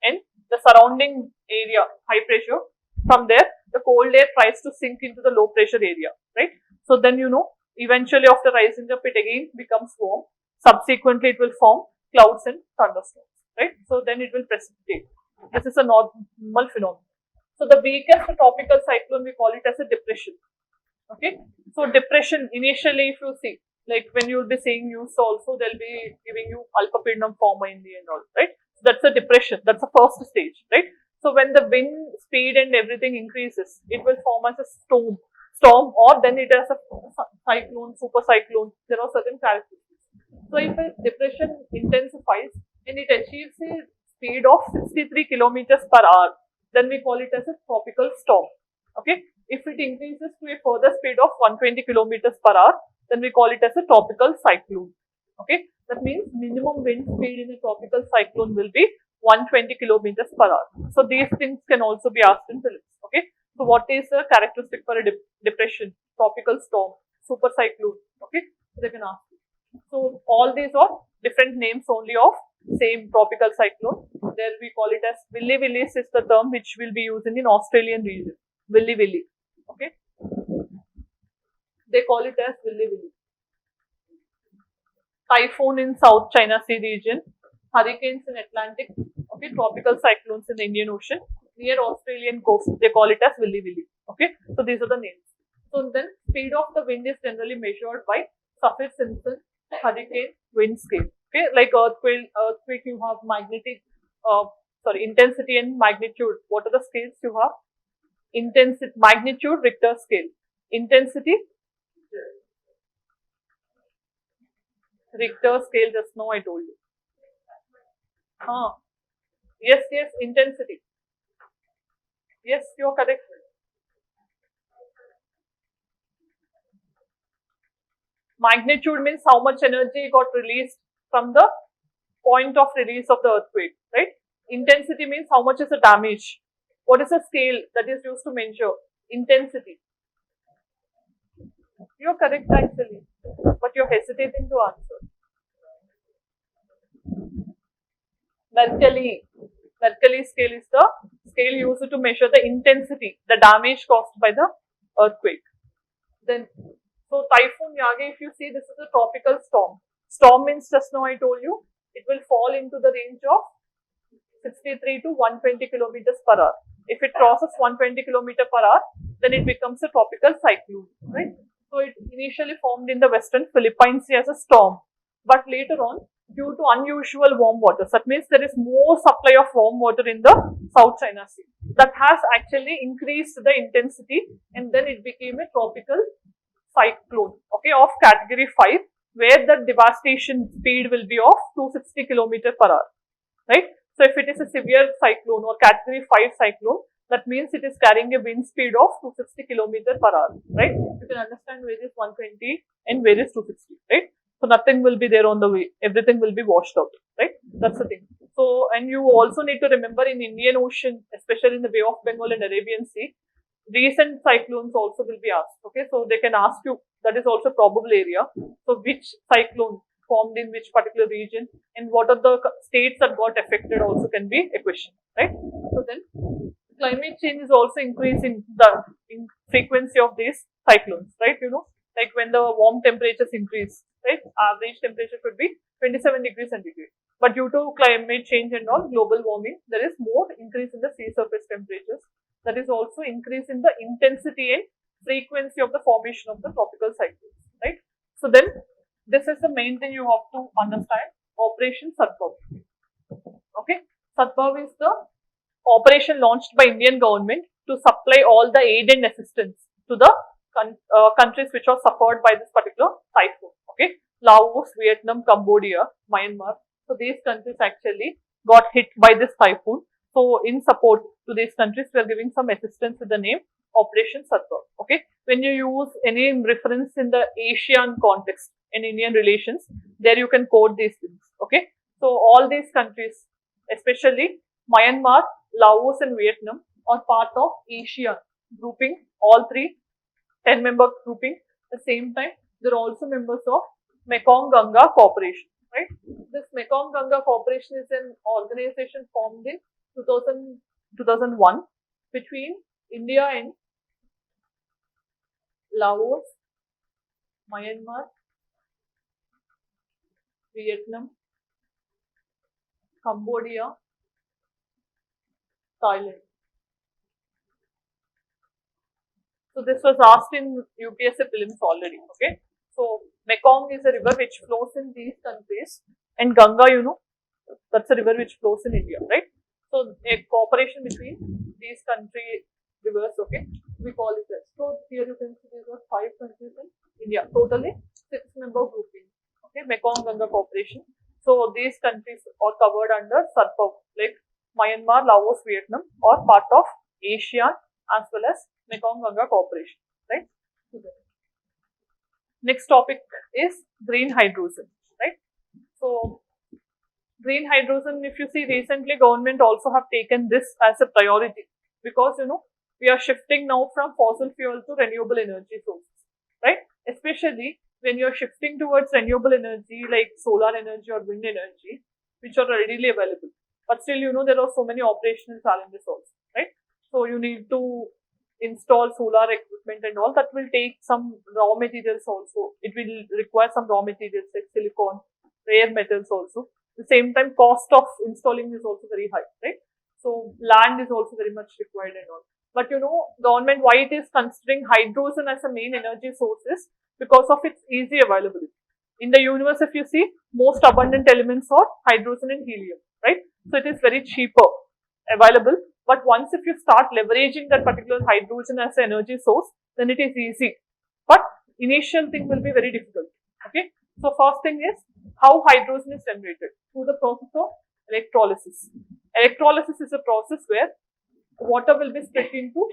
and the surrounding area high pressure. From there, the cold air tries to sink into the low pressure area, right? So then you know, eventually after rising up, it again becomes warm. Subsequently, it will form clouds and thunderstorms, right? So then it will precipitate. This is a normal phenomenon. So the weakest tropical cyclone, we call it as a depression. Okay, so depression initially, if you see, like when you will be seeing news also, they'll be giving you alpapidnum forma in the and all, right? So that's a depression. That's the first stage, right? So when the wind speed and everything increases, it will form as a storm, or then it is a cyclone, super cyclone. There are certain characteristics. So if a depression intensifies and it achieves a speed of 63 kilometers per hour, then we call it as a tropical storm. Okay. If it increases to a further speed of 120 kilometers per hour, then we call it as a tropical cyclone. Okay, that means minimum wind speed in a tropical cyclone will be 120 kilometers per hour. So these things can also be asked in prelims. Okay, so what is the characteristic for a depression, tropical storm, super cyclone? Okay, so they can ask you. So all these are different names only of same tropical cyclone. There we call it as Willy Willis is the term which will be used in Australian region. Willy Willy. Okay, they call it as Willy Willy. Typhoon in South China Sea region, hurricanes in Atlantic, okay, tropical cyclones in the Indian Ocean, near Australian coast, they call it as Willy Willy. Okay, so these are the names. So then speed of the wind is generally measured by Saffir-Simpson hurricane wind scale. Okay, like earthquake you have magnetic, intensity and magnitude. What are the scales you have? Intensity, magnitude, Richter scale. Intensity, Richter scale, just now I told you. Yes, intensity. Yes, you are correct. Magnitude means how much energy got released from the point of release of the earthquake, right? Intensity means how much is the damage. What is the scale that is used to measure intensity? You're correct actually, but you're hesitating to answer. Mercalli scale is the scale used to measure the intensity, the damage caused by the earthquake. Then, so Typhoon Yagi, if you see, this is a tropical storm. Storm means, just now I told you, it will fall into the range of 63 to 120 kilometers per hour. If it crosses 120 kilometers per hour, then it becomes a tropical cyclone, right? So it initially formed in the western Philippine Sea as a storm, but later on, due to unusual warm waters, that means there is more supply of warm water in the South China Sea. That has actually increased the intensity, and then it became a tropical cyclone, okay, of category 5, where the devastation speed will be of 260 kilometers per hour, right? So if it is a severe cyclone or category 5 cyclone, that means it is carrying a wind speed of 260 kilometers per hour, right? You can understand where is 120 and where is 260, right? So nothing will be there on the way. Everything will be washed out, right? That's the thing. So, and you also need to remember in Indian Ocean, especially in the Bay of Bengal and Arabian Sea, recent cyclones also will be asked, okay? So they can ask you, that is also probable area. So which cyclone formed in which particular region and what are the states that got affected also can be a question, right? So then climate change is also increasing the frequency of these cyclones, right? You know, like when the warm temperatures increase, right? Average temperature could be 27 degrees centigrade. But due to climate change and all, global warming, there is more increase in the sea surface temperatures. That is also increase in the intensity and frequency of the formation of the tropical cyclones, right? So then this is the main thing you have to understand. Operation Sadbhav. Okay, Sadbhav is the operation launched by Indian government to supply all the aid and assistance to the countries which are suffered by this particular typhoon. Okay, Laos, Vietnam, Cambodia, Myanmar. So these countries actually got hit by this typhoon. So in support to these countries, we are giving some assistance with the name Operation Sadbhav. Okay, when you use any reference in the Asian context in Indian relations, there you can quote these things. Okay, so all these countries, especially Myanmar, Laos and Vietnam, are part of Asian grouping, all three 10-member grouping. At the same time, they are also members of Mekong Ganga Cooperation, right? This Mekong Ganga Cooperation is an organization formed in 2001 between India and Laos, Myanmar, Vietnam, Cambodia, Thailand. So this was asked in UPSC prelims already, okay? So Mekong is a river which flows in these countries, and Ganga, you know, that's a river which flows in India, right? So a cooperation between these country rivers, okay, we call it as. So here you can see there are 5 countries in India, totally 6-member grouping, okay, Mekong Ganga Cooperation. So these countries are covered under Sadbhav, like Myanmar, Laos, Vietnam, are part of ASEAN as well as Mekong Ganga Cooperation, right? Next topic is green hydrogen, right? So green hydrogen, if you see recently government also have taken this as a priority because, you know, we are shifting now from fossil fuel to renewable energy sources, right? Especially when you're shifting towards renewable energy like solar energy or wind energy, which are readily available. But still, you know, there are so many operational challenges also, right? So you need to install solar equipment and all. That will take some raw materials also. It will require some raw materials like silicon, rare metals also. At the same time, cost of installing is also very high, right? So land is also very much required and all. But you know, government, why it is considering hydrogen as a main energy source is because of its easy availability. In the universe, if you see, most abundant elements are hydrogen and helium, right? So it is very cheaper available. But once if you start leveraging that particular hydrogen as an energy source, then it is easy. But initial thing will be very difficult. Okay. So first thing is how hydrogen is generated through the process of electrolysis. Electrolysis is a process where water will be split into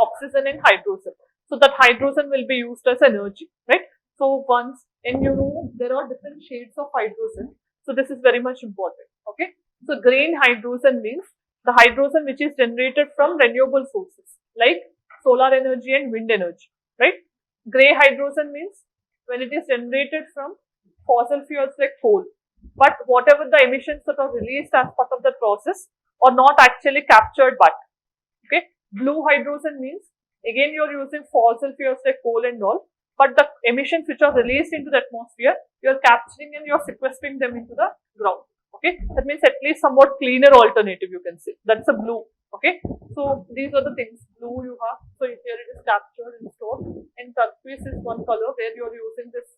oxygen and hydrogen. So that hydrogen will be used as energy, right? So once, and you know, there are different shades of hydrogen. So this is very much important. Okay. So green hydrogen means the hydrogen which is generated from renewable sources like solar energy and wind energy, right? Grey hydrogen means when it is generated from fossil fuels like coal. But whatever the emissions that are released as part of the process or not actually captured but. Okay, blue hydrogen means again you are using fossil fuels like coal and all, but the emissions which are released into the atmosphere, you are capturing and you are sequestering them into the ground. Okay, that means at least somewhat cleaner alternative you can say. That's a blue. Okay, so these are the things. Blue you have, so here it is captured and stored, and turquoise is one color where you are using this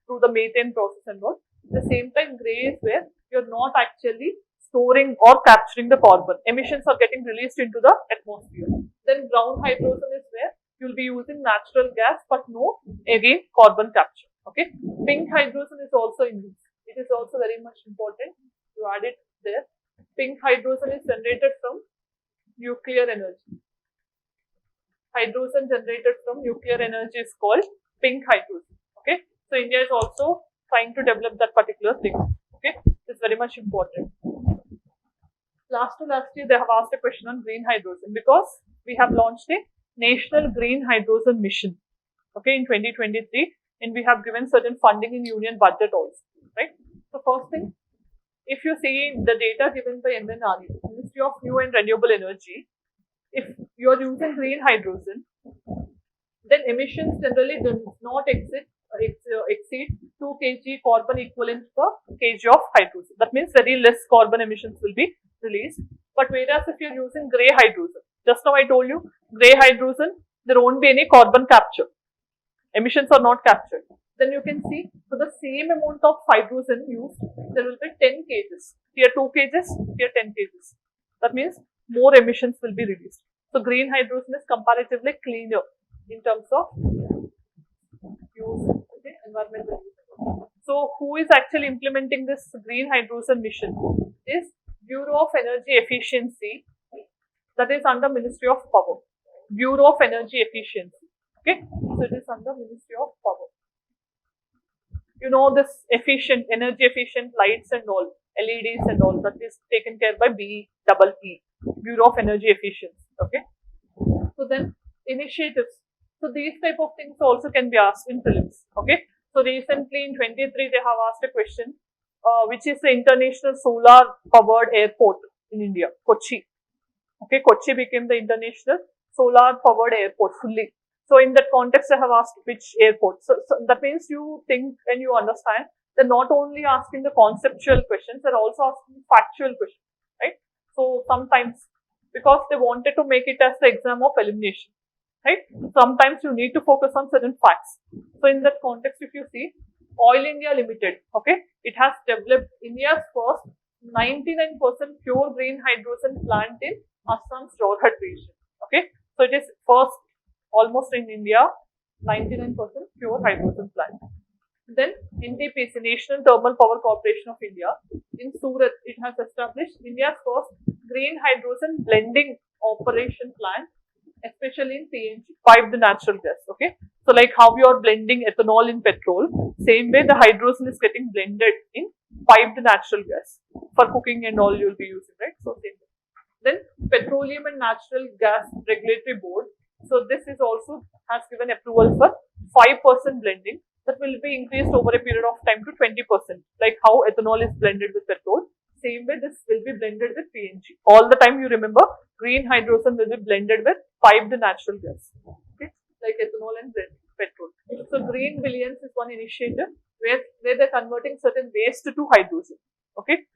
through the methane process and all. At the same time, gray is where you're not actually storing or capturing the carbon. Emissions are getting released into the atmosphere. Then brown hydrogen is where you'll be using natural gas but no, again, carbon capture. Okay. Pink hydrogen is also in use. It is also very much important. You add it there. Pink hydrogen is generated from nuclear energy. Hydrogen generated from nuclear energy is called pink hydrogen. Okay. So India is also trying to develop that particular thing. Okay. It's very much important. Last year, they have asked a question on green hydrogen because we have launched a national green hydrogen mission. Okay, in 2023, and we have given certain funding in union budget also. Right. So first thing, if you see the data given by MNRE, Ministry of New and Renewable Energy, if you are using green hydrogen, then emissions generally do not exceed 2 kg carbon equivalent per kg of hydrogen. That means very less carbon emissions will be released. But whereas if you are using grey hydrogen, just now I told you, grey hydrogen, there won't be any carbon capture. Emissions are not captured. Then you can see, for the same amount of hydrogen used, there will be 10 kgs. Here 2 kgs, here 10 kgs. That means more emissions will be released. So green hydrogen is comparatively cleaner in terms of use, okay, environmental use. So who is actually implementing this green hydrogen mission is Bureau of Energy Efficiency, that is under Ministry of Power. Bureau of Energy Efficiency. Okay, so it is under Ministry of Power. You know this energy efficient lights and all, LEDs and all, that is taken care by BEE, Bureau of Energy Efficiency. Okay, so then initiatives. So these type of things also can be asked in prelims. Okay, so recently in 23 they have asked a question, which is the international solar powered airport in India, Kochi. Okay, Kochi became the international solar powered airport fully. So in that context, I have asked which airport. So that means you think and you understand they're not only asking the conceptual questions, they're also asking factual questions, right? So sometimes, because they wanted to make it as the exam of elimination, right? Sometimes you need to focus on certain facts. So in that context, if you see, Oil India Limited, okay, it has developed India's first 99% pure green hydrogen plant in Assam's Jorhat region. Okay, so it is first almost in India, 99% pure hydrogen plant. Then NTPC, National Thermal Power Corporation of India, in Surat, it has established India's first green hydrogen blending operation plant, especially in PNG, piped natural gas. Okay, so like how you are blending ethanol in petrol, same way the hydrogen is getting blended in piped natural gas for cooking and all you will be using, right? So same way. Then Petroleum and Natural Gas Regulatory Board. So this is also has given approval for 5% blending that will be increased over a period of time to 20%. Like how ethanol is blended with petrol, same way this will be blended with PNG. All the time you remember, green hydrogen will be blended with piped natural gas, okay, like ethanol and petrol. So Green Billions is one initiative where they're converting certain waste to hydrogen. Okay,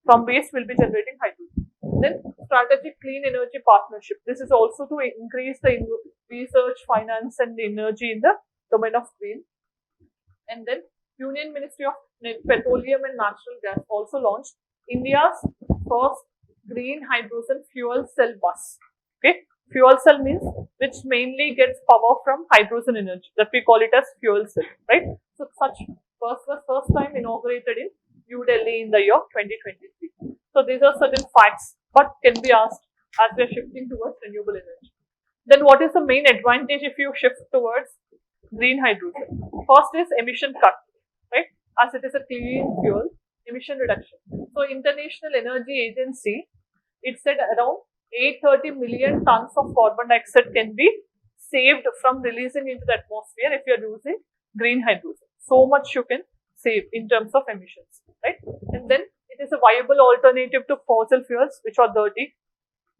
from waste will be generating hydrogen. Then Strategic Clean Energy Partnership. This is also to increase the research, finance and energy in the domain of green. And then Union Ministry of Petroleum and Natural Gas also launched India's first green hydrogen fuel cell bus. Okay, fuel cell means which mainly gets power from hydrogen energy, that we call it as fuel cell, right? So such bus was first time inaugurated in New Delhi in the year 2023. So these are certain facts, but can be asked as we are shifting towards renewable energy. Then what is the main advantage if you shift towards green hydrogen? First is emission cut, right? As it is a clean fuel, emission reduction. So International Energy Agency, it said around 830 million tons of carbon dioxide can be saved from releasing into the atmosphere if you are using green hydrogen. So much you can save in terms of emissions, right? And then it It is a viable alternative to fossil fuels, which are dirty.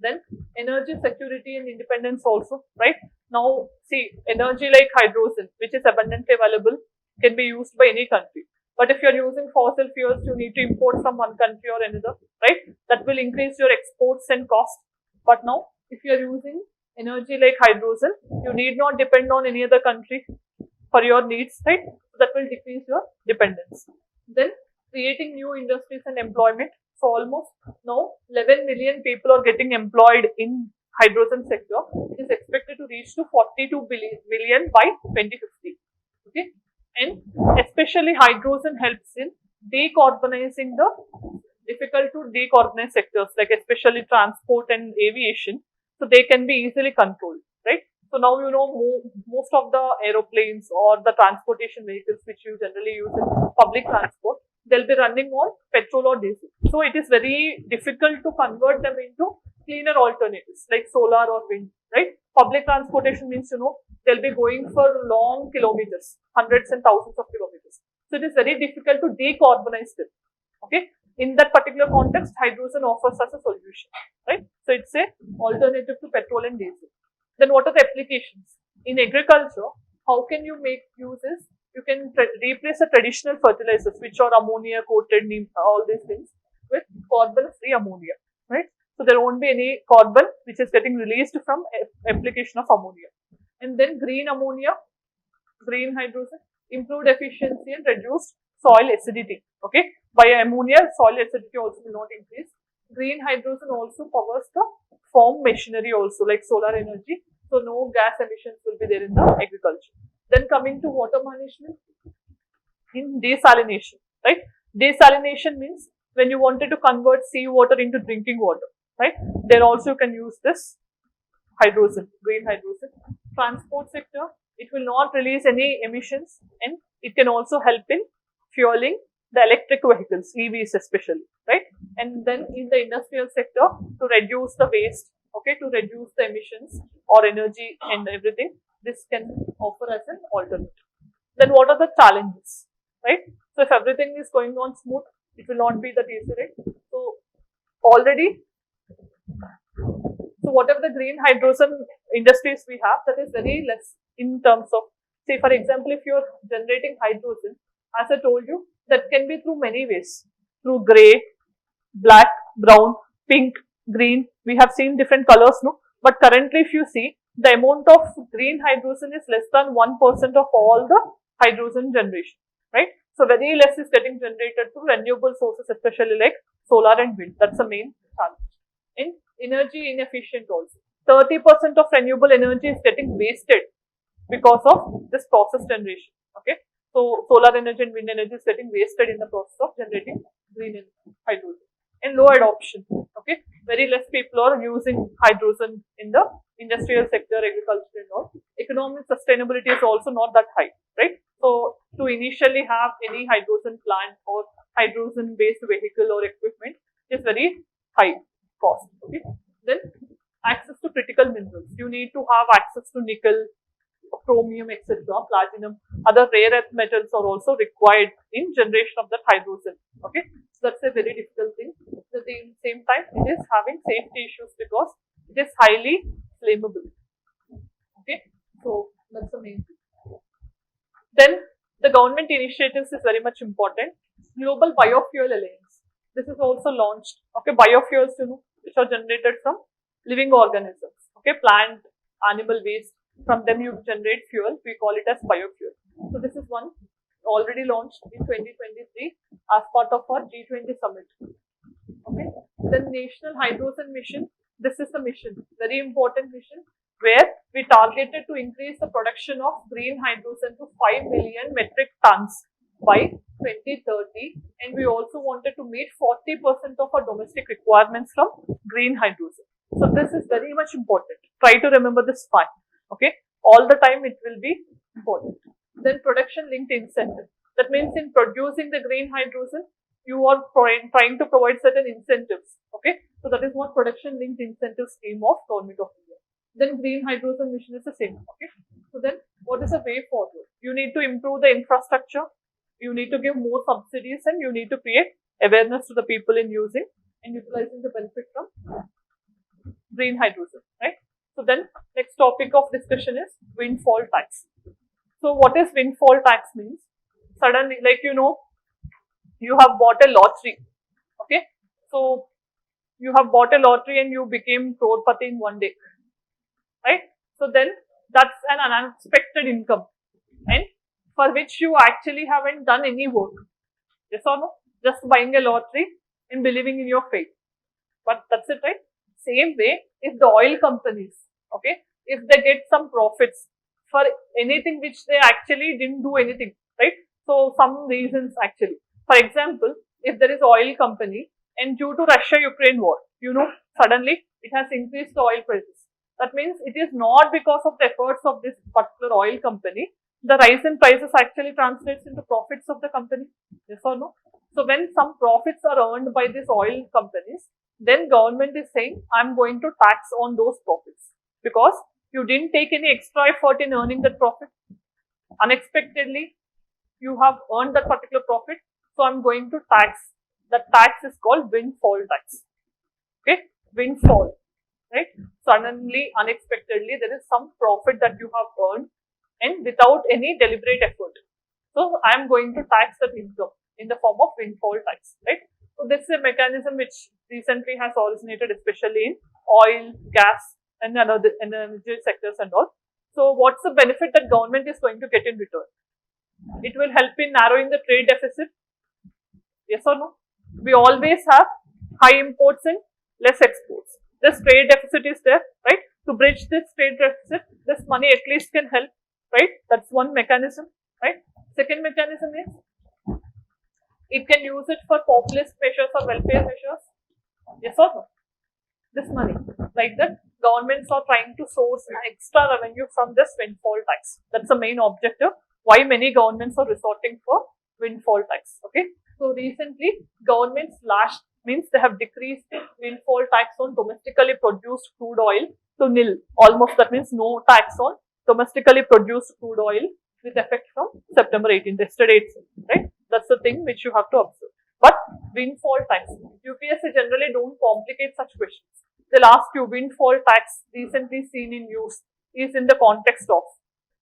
Then energy security and independence also, right? Now, see, energy like hydrogen, which is abundantly available, can be used by any country. But if you're using fossil fuels, you need to import from one country or another, right? That will increase your exports and cost. But now, if you're using energy like hydrogen, you need not depend on any other country for your needs, right? That will decrease your dependence. Then creating new industries and employment. So almost now 11 million people are getting employed in hydrogen sector. It is expected to reach to 42 million by 2050. Okay, and especially hydrogen helps in decarbonizing the difficult to decarbonize sectors like especially transport and aviation. So they can be easily controlled, right? So now you know most of the aeroplanes or the transportation vehicles which you generally use in public transport, they'll be running on petrol or diesel. So it is very difficult to convert them into cleaner alternatives like solar or wind, right? Public transportation means, they'll be going for long kilometers, hundreds and thousands of kilometers. So it is very difficult to decarbonize them. Okay. In that particular context, hydrogen offers us a solution, right? So it's a alternative to petrol and diesel. Then what are the applications? In agriculture, how can you make uses? You can replace the traditional fertilizers, which are ammonia coated, all these things, with carbon-free ammonia, right? So there won't be any carbon which is getting released from application of ammonia. And then green ammonia, green hydrogen, improved efficiency and reduced soil acidity. Okay, by ammonia, soil acidity also will not increase. Green hydrogen also powers the farm machinery also, like solar energy. So no gas emissions will be there in the agriculture. Then coming to water management, in desalination, right? Desalination means when you wanted to convert seawater into drinking water, right? There also you can use this hydrogen, green hydrogen. Transport sector, it will not release any emissions and it can also help in fueling the electric vehicles, EVs especially, right? And then in the industrial sector, to reduce the waste, okay, to reduce the emissions or energy and everything, this can offer as an alternative. Then what are the challenges, right? So if everything is going on smooth, it will not be that easy, right? So already, so whatever the green hydrogen industries we have, that is very less in terms of, say for example, if you're generating hydrogen, as I told you, that can be through many ways, through grey, black, brown, pink, green. We have seen different colors, no? But currently if you see, the amount of green hydrogen is less than 1% of all the hydrogen generation, right? So very less is getting generated through renewable sources, especially like solar and wind. That's the main challenge. And energy inefficient also. 30% of renewable energy is getting wasted because of this process generation. Okay. So solar energy and wind energy is getting wasted in the process of generating green hydrogen. And low adoption. Okay. Very less people are using hydrogen in the industrial sector, agriculture and all. Economic sustainability is also not that high, right? So to initially have any hydrogen plant or hydrogen based vehicle or equipment is very high cost. Okay. Then access to critical minerals. You need to have access to nickel, chromium, etc., platinum. Other rare earth metals are also required in generation of that hydrogen. Okay, so that's a very difficult thing. At the same time, it is having safety issues because it is highly flammable. Okay, so that's the main thing. Then the government initiatives is very much important. Global Biofuel Alliance. This is also launched. Okay, biofuels, which are generated from living organisms. Okay, plant, animal waste. From them you generate fuel. We call it as biofuel. So this is one already launched in 2023 as part of our G20 summit. Okay. Then National Hydrogen Mission. This is the mission, very important mission, where we targeted to increase the production of green hydrogen to 5 million metric tons by 2030, and we also wanted to meet 40% of our domestic requirements from green hydrogen. So this is very much important. Try to remember this fact. Okay, all the time it will be important. Then production linked incentive. That means in producing the green hydrogen, you are trying to provide certain incentives. Okay, so that is what production linked incentive scheme of Government of India. Then green hydrogen mission is the same. Okay, so then what is the way forward? You need to improve the infrastructure. You need to give more subsidies and you need to create awareness to the people in using and utilizing the benefit from green hydrogen, right? So then next topic of discussion is windfall tax. So what is windfall tax means? Suddenly, like you have bought a lottery, okay? So you have bought a lottery and you became crorepati in one day, right? So then that's an unexpected income, and for which you actually haven't done any work. Yes or no? Just buying a lottery and believing in your fate. But that's it, right? Same way, if the oil companies, okay, if they get some profits for anything which they actually didn't do anything, right? So some reasons actually. For example, if there is oil company and due to Russia-Ukraine war, suddenly it has increased the oil prices. That means it is not because of the efforts of this particular oil company. The rise in prices actually translates into profits of the company. Yes or no? So when some profits are earned by these oil companies, then government is saying, I'm going to tax on those profits because you didn't take any extra effort in earning that profit. Unexpectedly, you have earned that particular profit. So I'm going to tax. The tax is called windfall tax. Okay, windfall, right? Suddenly, unexpectedly, there is some profit that you have earned and without any deliberate effort. So I'm going to tax that income in the form of windfall tax, right? So this is a mechanism which recently has originated, especially in oil, gas, and another energy sectors and all. So what's the benefit that government is going to get in return? It will help in narrowing the trade deficit. Yes or no? We always have high imports and less exports. This trade deficit is there, right? To bridge this trade deficit, this money at least can help, right? That's one mechanism, right? Second mechanism is it can use it for populist measures or welfare measures. Yes or no? This money, like that, governments are trying to source extra revenue from this windfall tax. That's the main objective. Why many governments are resorting for windfall tax. Okay. So recently, governments slashed, means they have decreased windfall tax on domestically produced crude oil to nil. Almost, that means no tax on domestically produced crude oil with effect from September 18th, yesterday itself, right? That's the thing which you have to observe. But windfall tax, UPSC generally don't complicate such questions. They'll ask you windfall tax recently seen in use is in the context of.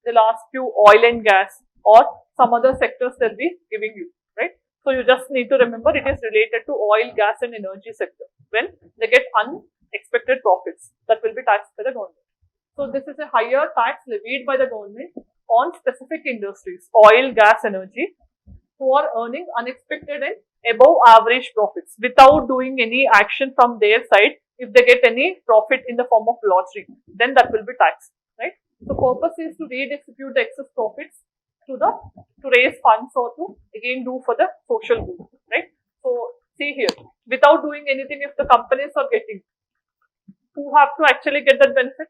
They'll ask you oil and gas or some other sectors they'll be giving you, right? So you just need to remember it is related to oil, gas and energy sector. When they get unexpected profits, that will be taxed by the government. So this is a higher tax levied by the government on specific industries, oil, gas, energy, who are earning unexpected and above average profits without doing any action from their side. If they get any profit in the form of lottery, then that will be taxed, right? So purpose is to redistribute the excess profits to raise funds or to again do for the social good, right? So see here, without doing anything, if the companies are getting, who have to actually get that benefit?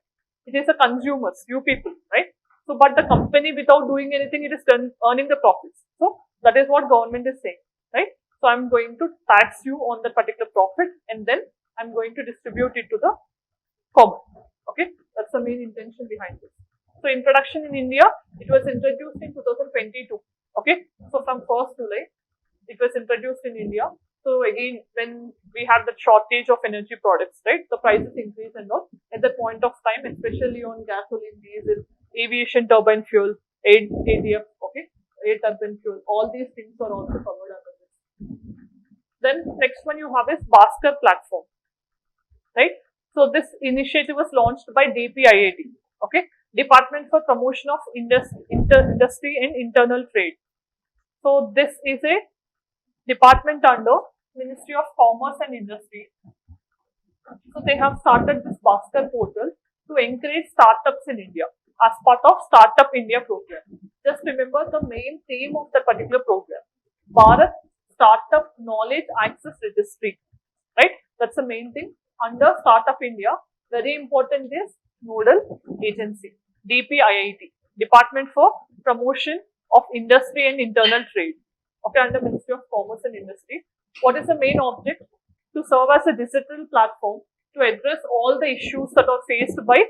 It is the consumers, you people, right? So, but the company without doing anything, it is earning the profits. So that is what government is saying, right? So I'm going to tax you on the particular profit and then I'm going to distribute it to the common. Okay, that's the main intention behind this. So introduction in India, it was introduced in 2022. Okay, so from 1st July, it was introduced in India. So again, when we had the shortage of energy products, right, the prices increase and all. At that point of time, especially on gasoline, diesel, aviation turbine fuel, ATF, okay, air turbine fuel, all these things are also covered under this. Then next one you have is Bhaskar platform, right? So this initiative was launched by DPIIT, okay, Department for Promotion of Industry and Internal Trade. So this is a department under Ministry of Commerce and Industry. So they have started this Bhaskar portal to encourage startups in India as part of Startup India program. Just remember the main theme of the particular program, Bharat Startup Knowledge Access Registry, right? That's the main thing. Under Startup India, very important is nodal agency, DPIIT, Department for Promotion of Industry and Internal Trade, okay, under Ministry of Commerce and Industry. What is the main object? To serve as a digital platform to address all the issues that are faced by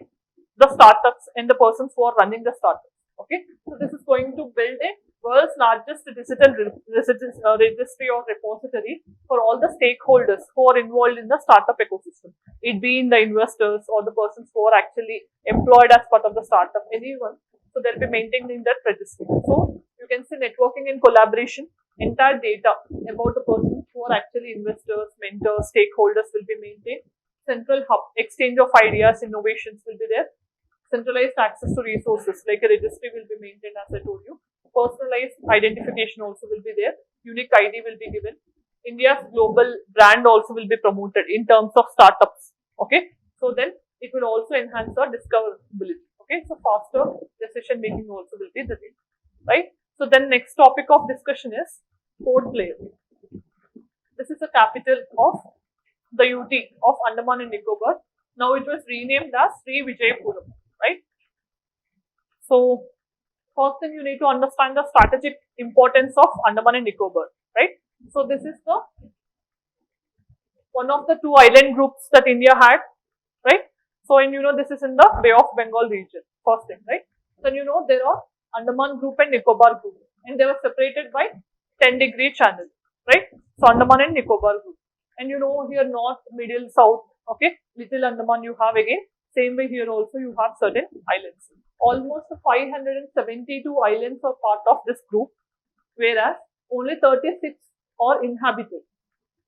the startups and the persons who are running the startups. Okay, so this is going to build a world's largest registry or repository for all the stakeholders who are involved in the startup ecosystem. It being the investors or the persons who are actually employed as part of the startup, anyone. So they'll be maintained in that registry. So you can see networking and collaboration, entire data about the persons who are actually investors, mentors, stakeholders will be maintained. Central hub, exchange of ideas, innovations will be there. Centralized access to resources like a registry will be maintained, as I told you. Personalized identification also will be there. Unique ID will be given. India's global brand also will be promoted in terms of startups. Okay, so then it will also enhance our discoverability. Okay, so faster decision making also will be the thing, right? So then next topic of discussion is Port Blair. This is the capital of the UT of Andaman and Nicobar. Now it was renamed as Sri Vijayapuram, right? So first thing you need to understand the strategic importance of Andaman and Nicobar, right? So this is the one of the two island groups that India had, right? So and this is in the Bay of Bengal region, first thing, right? Then there are Andaman group and Nicobar group, and they were separated by 10-degree channel, right? So Andaman and Nicobar group, and here north, middle, south, okay, little Andaman you have again. Same way here also you have certain islands. Almost 572 islands are part of this group, whereas only 36 are inhabited.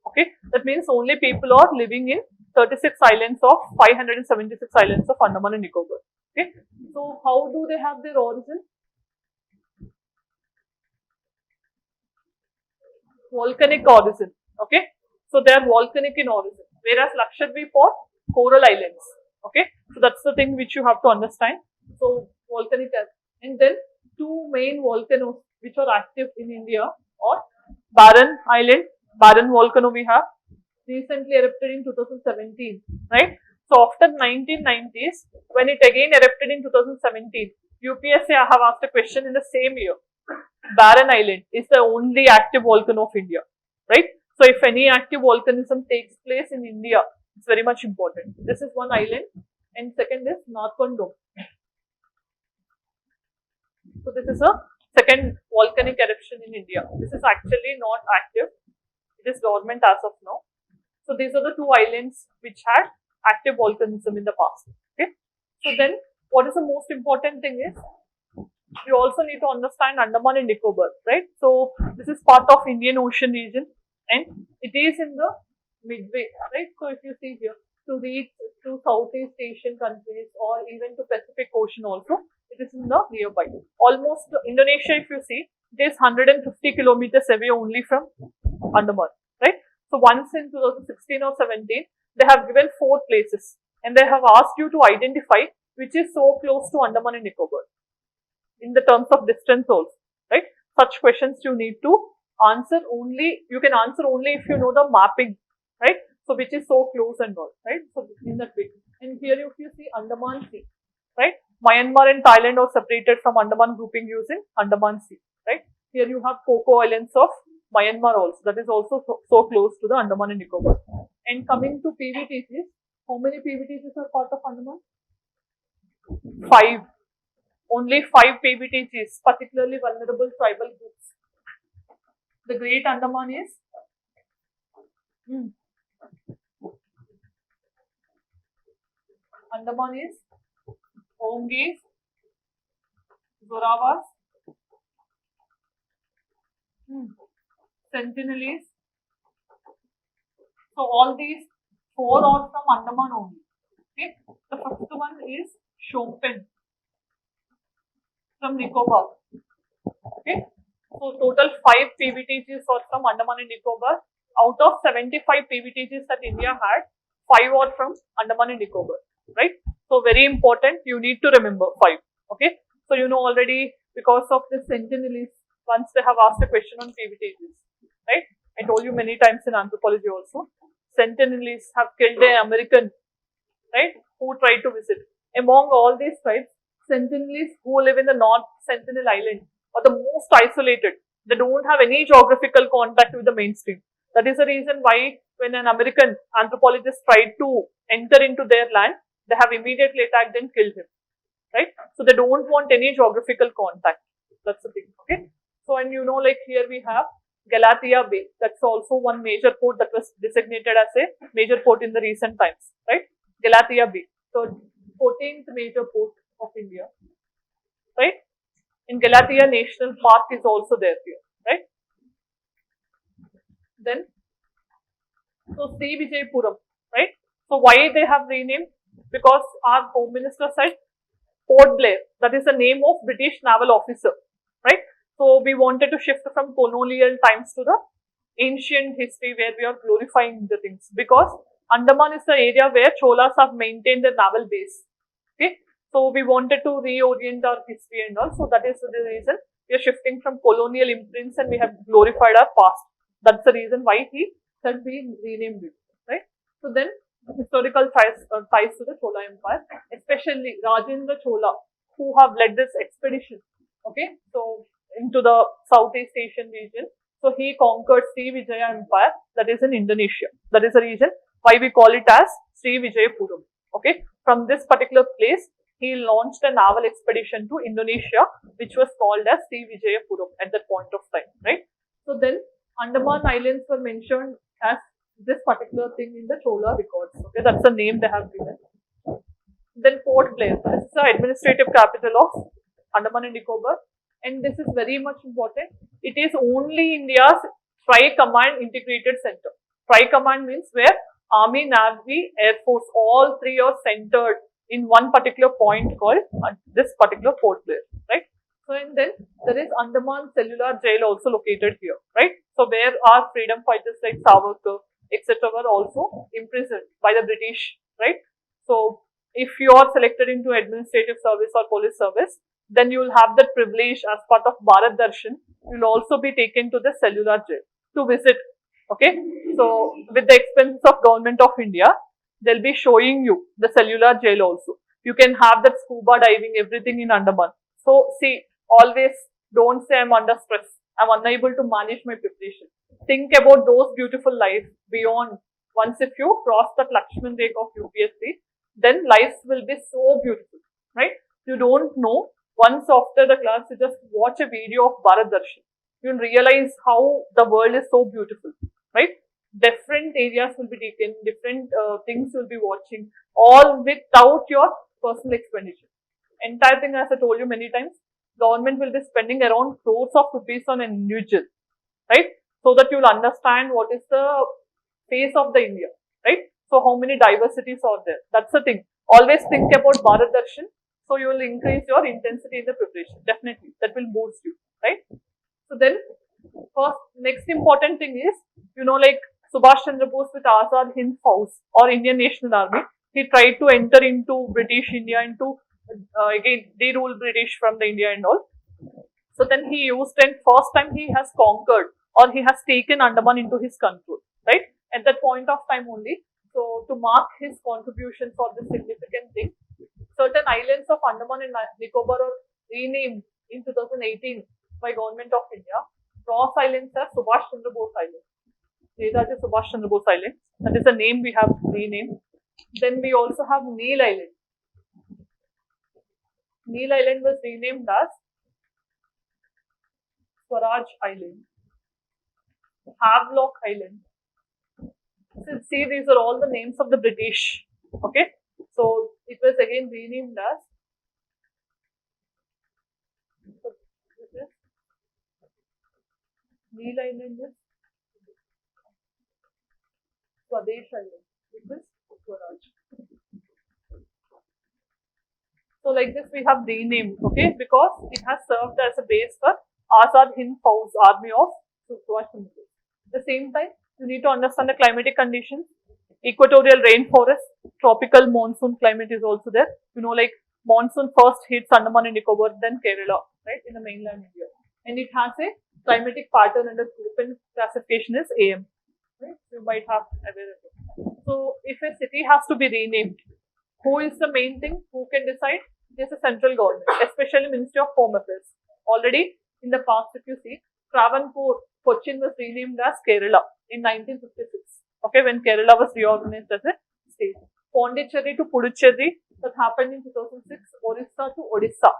Okay, that means only people are living in 36 islands of 576 islands of Andaman and Nicobar. Okay, so how do they have their origin? Volcanic origin. Okay, so they are volcanic in origin, whereas Lakshadweep are coral islands. Okay, so that's the thing which you have to understand. So volcanic, and then two main volcanoes which are active in India are Barren Island, Barren volcano we have recently erupted in 2017, right? So after 1990s, when it again erupted in 2017, UPSC I have asked a question in the same year. Barren Island is the only active volcano of India, right? So if any active volcanism takes place in India, it's very much important. This is one island, and second is Northern Dome. So this is a second volcanic eruption in India. This is actually not active. It is dormant as of now. So these are the two islands which had active volcanism in the past. Okay. So then what is the most important thing is you also need to understand Andaman and Nicobar, right? So this is part of Indian Ocean region and it is in the midway, right? So if you see here, to reach to Southeast Asian countries or even to Pacific Ocean also, it is in the nearby. Almost Indonesia, if you see, it is 150 kilometers away only from Andaman, right? So once in 2016 or 17, they have given 4 places and they have asked you to identify which is so close to Andaman and Nicobar in the terms of distance also, right? Such questions you need to answer only, you can answer only if you know the mapping, right? So which is so close and all, right? So in that way. And here if you see Andaman Sea, right? Myanmar and Thailand are separated from Andaman grouping using Andaman Sea, right? Here you have Coco Islands of Myanmar also, that is also so close to the Andaman and Nicobar. And coming to PVTCs, how many PVTCs are part of Andaman? 5. Only 5 PVTCs, particularly vulnerable tribal groups. The Great Andaman is Andaman is Ongis, Zorawas, Sentinelese. So all these 4 are from Andaman only. Okay. The first one is Shompen from Nicobar. Okay. So total 5 PVTGs are from Andaman and Nicobar. Out of 75 PVTGs that India had, 5 are from Andaman and Nicobar. Right. So very important, you need to remember 5. Okay. So you know already because of the Sentinelese, once they have asked a question on PVTGs. Right. I told you many times in anthropology also. Sentinelese have killed an American, right, who tried to visit. Among all these tribes, Sentinelese who live in the North Sentinel Island are the most isolated. They don't have any geographical contact with the mainstream. That is the reason why when an American anthropologist tried to enter into their land, they have immediately attacked and killed him. Right? So they don't want any geographical contact. That's the thing. Okay. So, and you know, like here we have Galatia Bay. That's also one major port that was designated as a major port in the recent times, right? Galatia Bay. So, 14th major port of India, right? In Galatia National Park is also there here, right? Then, so Srivijayapuram, right? So, why they have renamed? Because our Home Minister said Port Blair, that is the name of British naval officer, right? So we wanted to shift from colonial times to the ancient history where we are glorifying the things, because Andaman is the area where Cholas have maintained their naval base. Okay, so we wanted to reorient our history and all. So that is the reason we are shifting from colonial imprints and we have glorified our past. That's the reason why he said we renamed it, right? So then historical ties to the Chola Empire, especially Rajendra Chola, who have led this expedition, okay, so into the Southeast Asian region. So he conquered Srivijaya Empire, that is in Indonesia. That is the reason why we call it as Srivijayapuram. Okay, from this particular place, he launched a naval expedition to Indonesia, which was called as Srivijayapuram at that point of time, right? So then Andaman Islands were mentioned as this particular thing in the Chola records. Okay, that's the name they have given. Then Port Blair, this is the administrative capital of Andaman and Nicobar, and this is very much important. It is only India's tri-command integrated center. Tri-command means where Army, Navy, Air Force, all three are centered in one particular point called this particular Port Blair, right? So, and then there is Andaman Cellular Jail also located here, right? So, where our freedom fighters like Savarkar, etc. were also imprisoned by the British, right? So, if you are selected into administrative service or police service, then you will have that privilege as part of Bharat Darshan. You will also be taken to the cellular jail to visit. Okay, so with the expense of Government of India, they'll be showing you the cellular jail also. You can have that scuba diving, everything in Andaman. So see, always don't say I'm under stress. I'm unable to manage my preparation. Think about those beautiful lives beyond. Once if you cross that Lakshman Rekha of UPSC, then lives will be so beautiful, right? You don't know. Once after the class, you just watch a video of Bharat Darshan. You'll realize how the world is so beautiful, right? Different areas will be taken, different things you'll be watching, all without your personal expenditure. Entire thing, as I told you many times, government will be spending around crores of rupees on an individual, right? So that you'll understand what is the face of the India, right? So how many diversities are there? That's the thing. Always think about Bharat Darshan. So you will increase your intensity in the preparation. Definitely, that will boost you, right? So then, first, next important thing is, you know, like Subhash Chandra Bose with Azad Hind Fauj or Indian National Army, he tried to enter into British India, into again de-rule British from the India and all. So then he used, and first time he has conquered or he has taken Andaman into his control, right? At that point of time only. So to mark his contribution for this significant thing, certain islands of Andaman and Nicobar are renamed in 2018 by Government of India. Ross Islands are Subhash Chandra Bose Islands. These are the Subhash Chandra Bose Islands. That is the name we have renamed. Then we also have Neil Island. Neil Island was renamed as Swaraj Island. Havelock Island. So see, these are all the names of the British. Okay. So it was again renamed as, so this is Neil Island is Swadesh Island. This is Swaraj. So like this we have renamed, okay, because it has served as a base for Azad Hind Fauj army of Subhash Chandra Bose. At the same time, you need to understand the climatic conditions. Equatorial rainforest, tropical monsoon climate is also there. You know, like monsoon first hits Andaman and Nicobar, then Kerala, right, in the mainland India. And it has a climatic pattern and the Köppen classification is AM. Right? You might have aware of it. So, if a city has to be renamed, who is the main thing? Who can decide? It is the central government, especially Ministry of Home Affairs. Already in the past, if you see, Travancore, Cochin was renamed as Kerala in 1956. Okay, when Kerala was reorganized as a state. Pondicherry to Puducherry, that happened in 2006. Orissa to Odisha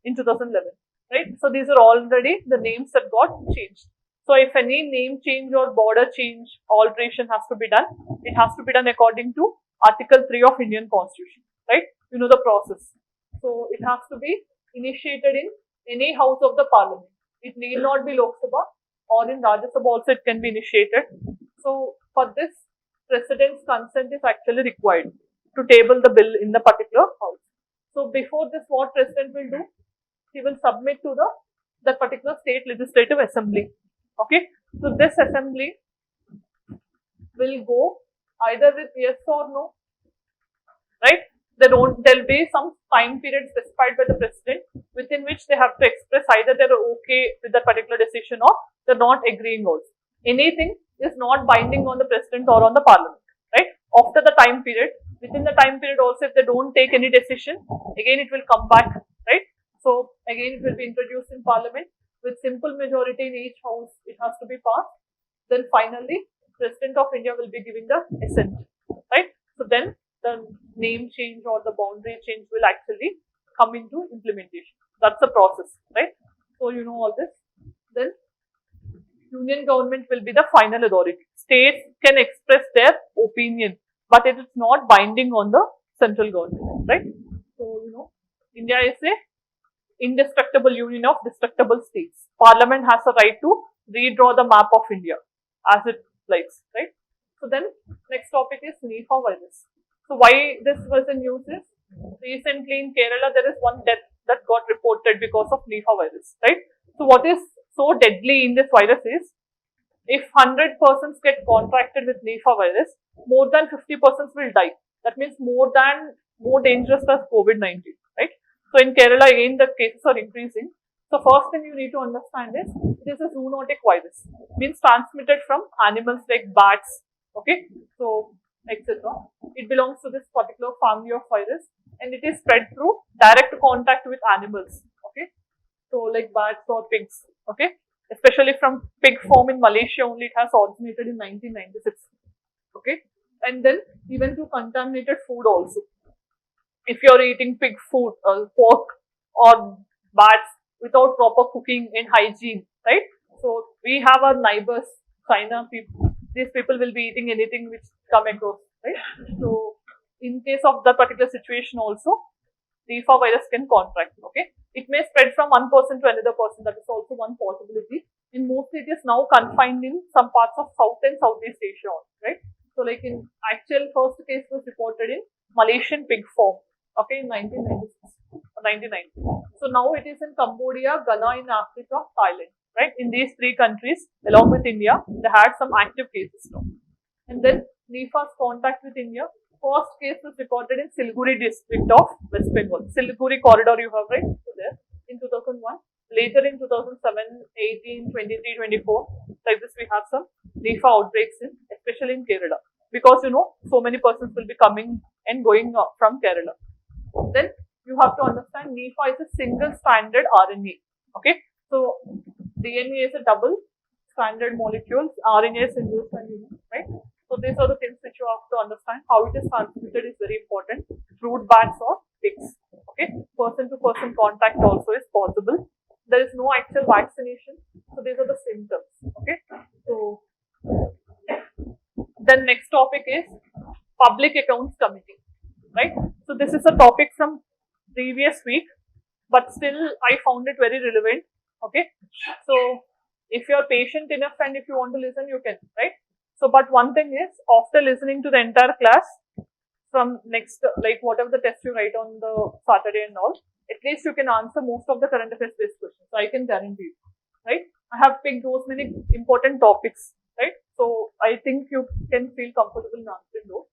in 2011. Right? So these are already the names that got changed. So if any name change or border change, alteration has to be done, it has to be done according to Article 3 of Indian Constitution, right? You know the process. So it has to be initiated in any house of the parliament. It need not be Lok Sabha, or in Rajya Sabha also it can be initiated. So for this, president's consent is actually required to table the bill in the particular house. So before this, what president will do? He will submit to the particular state legislative assembly. Okay, so this assembly will go either with yes or no, right? There'll be some time period specified by the president within which they have to express either they're okay with that particular decision or they're not agreeing also. Anything is not binding on the president or on the parliament, right? After the time period, within the time period also, if they don't take any decision, again it will come back, right? So again it will be introduced in parliament with simple majority in each house. It has to be passed. Then finally, President of India will be giving the assent, right? So then the name change or the boundary change will actually come into implementation. That's the process, right? So you know all this. Then union government will be the final authority. States can express their opinion, but it is not binding on the central government, right? So you know, India is a indestructible union of destructible states. Parliament has a right to redraw the map of India as it likes, right? So then next topic is Nipah virus. So why this was in news is recently in Kerala there is one death that got reported because of Nipah virus, right? So what is so deadly in this virus is if 100 persons get contracted with Nipah virus, more than 50 persons will die. That means more dangerous than COVID-19, right? So in Kerala again the cases are increasing. So first thing you need to understand is it is a zoonotic virus, means transmitted from animals like bats, okay, so etc. It belongs to this particular family of virus and it is spread through direct contact with animals, okay, so like bats or pigs, okay, especially from pig farm in Malaysia only it has originated in 1996, okay, and then even through contaminated food also. If you're eating pig food, pork or bats without proper cooking and hygiene, right? So we have our neighbors, China people. These people will be eating anything which come across, right? So in case of that particular situation also, Nipah virus can contract, okay? It may spread from one person to another person. That is also one possibility. In mostly it is now confined in some parts of South and Southeast Asia, right? So like in actual first case was reported in Malaysian pig farm, okay, in 1996 or 1990. So now it is in Cambodia, Ghana in Africa, Thailand, right? In these three countries, along with India, they had some active cases now. And then Nipah's contact with India. First case was recorded in Siliguri district of West Bengal. Siliguri corridor you have, right? So there in 2001. Later in 2007, 18, 23, 24, like this we have some Nipah outbreaks in, especially in Kerala. Because you know, so many persons will be coming and going from Kerala. Then you have to understand Nipah is a single stranded RNA. Okay, so DNA is a double stranded molecule, RNA is single stranded, right? So these are the things which you have to understand. How it is transmitted is very important. Fruit bats or pigs. Okay, person to person contact also is possible. There is no actual vaccination. So these are the symptoms. Okay, so then next topic is Public Accounts Committee, right? So this is a topic from previous week, but still I found it very relevant. Okay, so if you are patient enough and if you want to listen, you can, right? So, but one thing is, after listening to the entire class, from next, like whatever the test you write on the Saturday and all, at least you can answer most of the current affairs based questions. So I can guarantee you, right? I have picked those many important topics, right? So I think you can feel comfortable in answering those,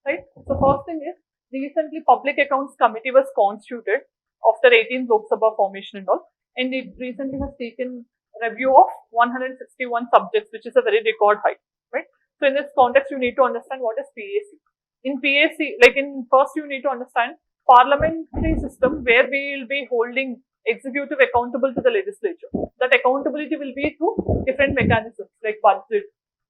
right? So first thing is, recently Public Accounts Committee was constituted after 18th Lok Sabha formation and all, and it recently has taken review of 161 subjects, which is a very record high, right? So in this context, you need to understand what is PAC. In PAC, like in first, you need to understand parliamentary system where we will be holding executive accountable to the legislature. That accountability will be through different mechanisms like budget,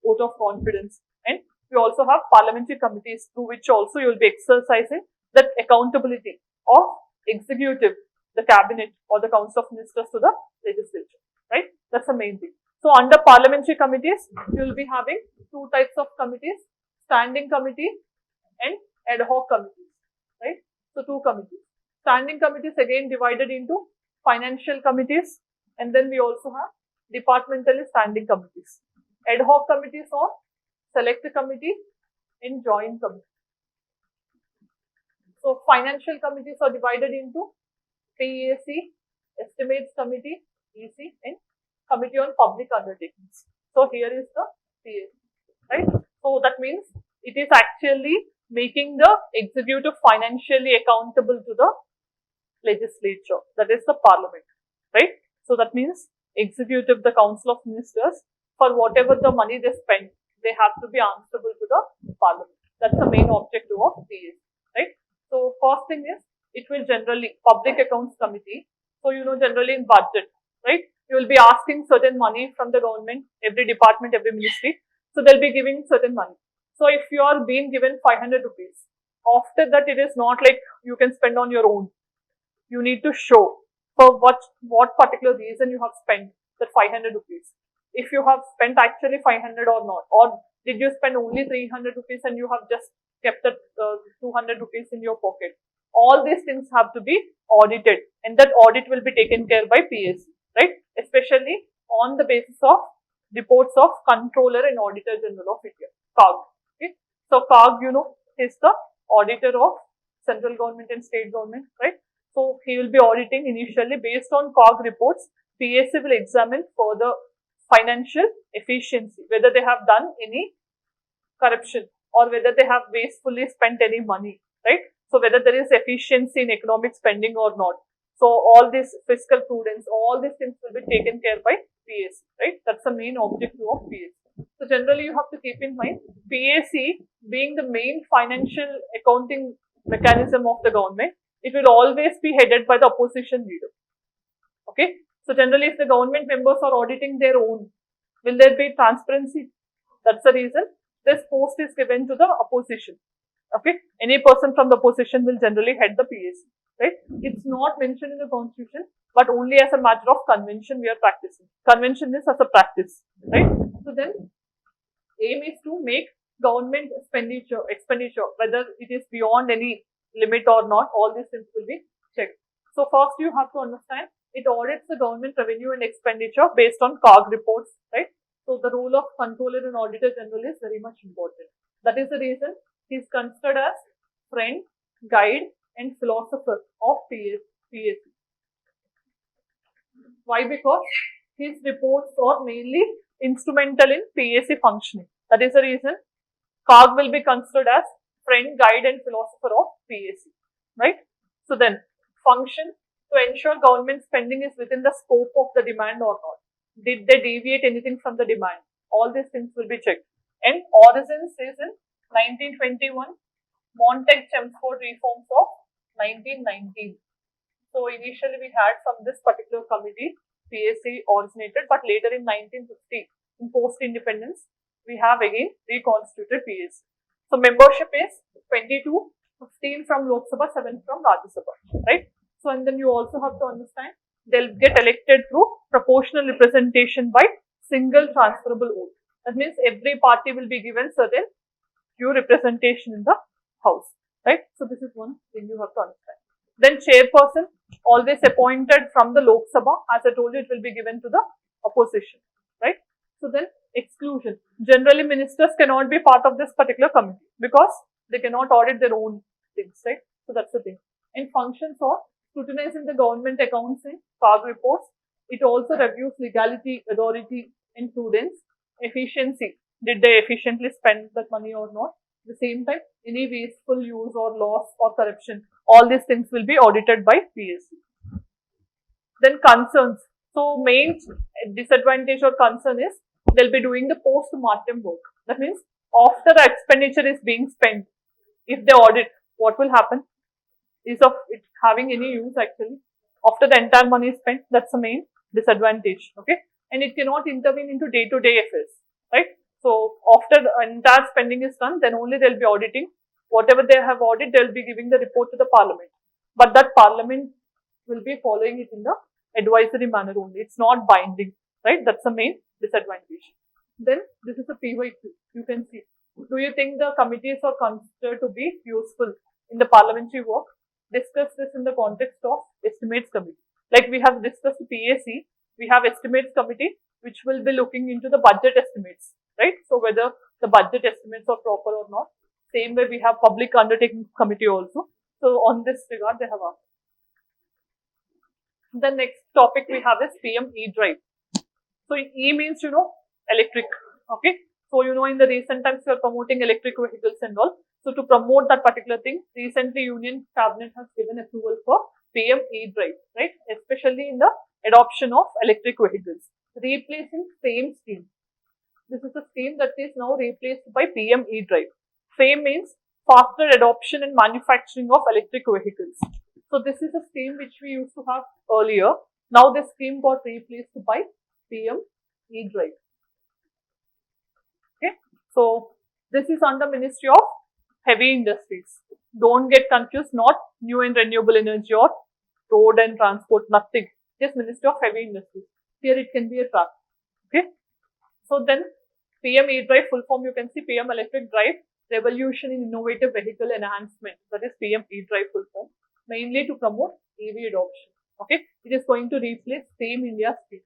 vote of confidence, and we also have parliamentary committees through which also you will be exercising that accountability of executive the cabinet or the council of ministers to the legislature, right? That's the main thing. So under parliamentary committees, you will be having two types of committees, standing committee and ad hoc committees, right? So two committees. Standing committees again divided into financial committees, and then we also have departmentally standing committees. Ad hoc committees or select committee and joint committee. So financial committees are divided into PAC, Estimates Committee, EC, and Committee on Public Undertakings. So here is the PAC, right? So that means it is actually making the executive financially accountable to the legislature, that is the parliament, right? So that means executive, the council of ministers, for whatever the money they spend, they have to be answerable to the parliament. That's the main objective of PAC, right? So first thing is, it will generally, public accounts committee. So generally in budget, right? You will be asking certain money from the government, every department, every ministry. So they'll be giving certain money. So if you are being given 500 rupees, after that it is not like you can spend on your own. You need to show for what particular reason you have spent that 500 rupees. If you have spent actually 500 or not, or did you spend only 300 rupees and you have just kept that 200 rupees in your pocket. All these things have to be audited, and that audit will be taken care by PAC, right? Especially on the basis of reports of Controller and Auditor General of India, CAG. Okay? So CAG, is the auditor of central government and state government, right? So he will be auditing initially based on CAG reports. PAC will examine further financial efficiency, whether they have done any corruption or whether they have wastefully spent any money, right? So whether there is efficiency in economic spending or not. So all this fiscal prudence, all these things will be taken care by PAC, right? That's the main objective of PAC. So generally you have to keep in mind, PAC being the main financial accounting mechanism of the government, it will always be headed by the opposition leader. Okay. So generally if the government members are auditing their own, will there be transparency? That's the reason this post is given to the opposition. Okay. Any person from the opposition will generally head the PAC, right? It's not mentioned in the constitution, but only as a matter of convention we are practicing. Convention is as a practice, right? So then aim is to make government expenditure, whether it is beyond any limit or not, all these things will be checked. So first you have to understand, it audits the government revenue and expenditure based on CAG reports, right? So the role of Controller and Auditor General is very much important. That is the reason he is considered as friend, guide and philosopher of PAC. Why? Because his reports are mainly instrumental in PAC functioning. That is the reason CAG will be considered as friend, guide and philosopher of PAC, right? So then function to ensure government spending is within the scope of the demand or not. Did they deviate anything from the demand? All these things will be checked. And origins is in 1921, Montague-Chelmsford reforms of 1919. So initially we had from this particular committee, PAC originated, but later in 1950, in post-independence, we have again reconstituted PAC. So membership is 22, 15 from Lok Sabha, 7 from Rajya Sabha, right? So and then you also have to understand, they'll get elected through proportional representation by single transferable vote. That means every party will be given certain due representation in the house, right? So this is one thing you have to understand. Then chairperson, always appointed from the Lok Sabha. As I told you, it will be given to the opposition, right? So then exclusion. Generally, ministers cannot be part of this particular committee because they cannot audit their own things, right? So that's the thing. And functions of scrutinizing the government accounts and CAG reports. It also reviews legality, authority, and prudence, efficiency. Did they efficiently spend that money or not? At the same time, any wasteful use or loss or corruption, all these things will be audited by PAC. Then concerns. So main disadvantage or concern is they'll be doing the post-mortem work. That means after the expenditure is being spent, if they audit, what will happen? Is of it having any use actually? After the entire money is spent, that's the main disadvantage. Okay, and it cannot intervene into day-to-day affairs, right? So after the entire spending is done, then only they'll be auditing. Whatever they have audited, they'll be giving the report to the parliament. But that parliament will be following it in the advisory manner only. It's not binding, right? That's the main disadvantage. Then this is a PYQ. You can see. Do you think the committees are considered to be useful in the parliamentary work? Discuss this in the context of estimates committee. Like we have discussed PAC, we have estimates committee which will be looking into the budget estimates, right? So whether the budget estimates are proper or not. Same way we have public undertaking committee also. So on this regard they have asked. The next topic we have is PM E-drive. So E means, electric. Okay. So, in the recent times we are promoting electric vehicles and all. So to promote that particular thing, recently Union Cabinet has given approval for PM E-drive, right? Especially in the adoption of electric vehicles, replacing FAME scheme. This is a scheme that is now replaced by PM E-drive. FAME means faster adoption and manufacturing of electric vehicles. So this is a scheme which we used to have earlier. Now this scheme got replaced by PM E-drive. Okay. So this is under Ministry of Heavy Industries. Don't get confused, not new and renewable energy or road and transport, nothing. Just Ministry of Heavy Industries. Here it can be a truck. Okay. So then PM E-drive, full form you can see PM Electric Drive, Revolution in Innovative Vehicle Enhancement. That is PM E-drive full form. Mainly to promote EV adoption. Okay. It is going to replace FAME India scheme.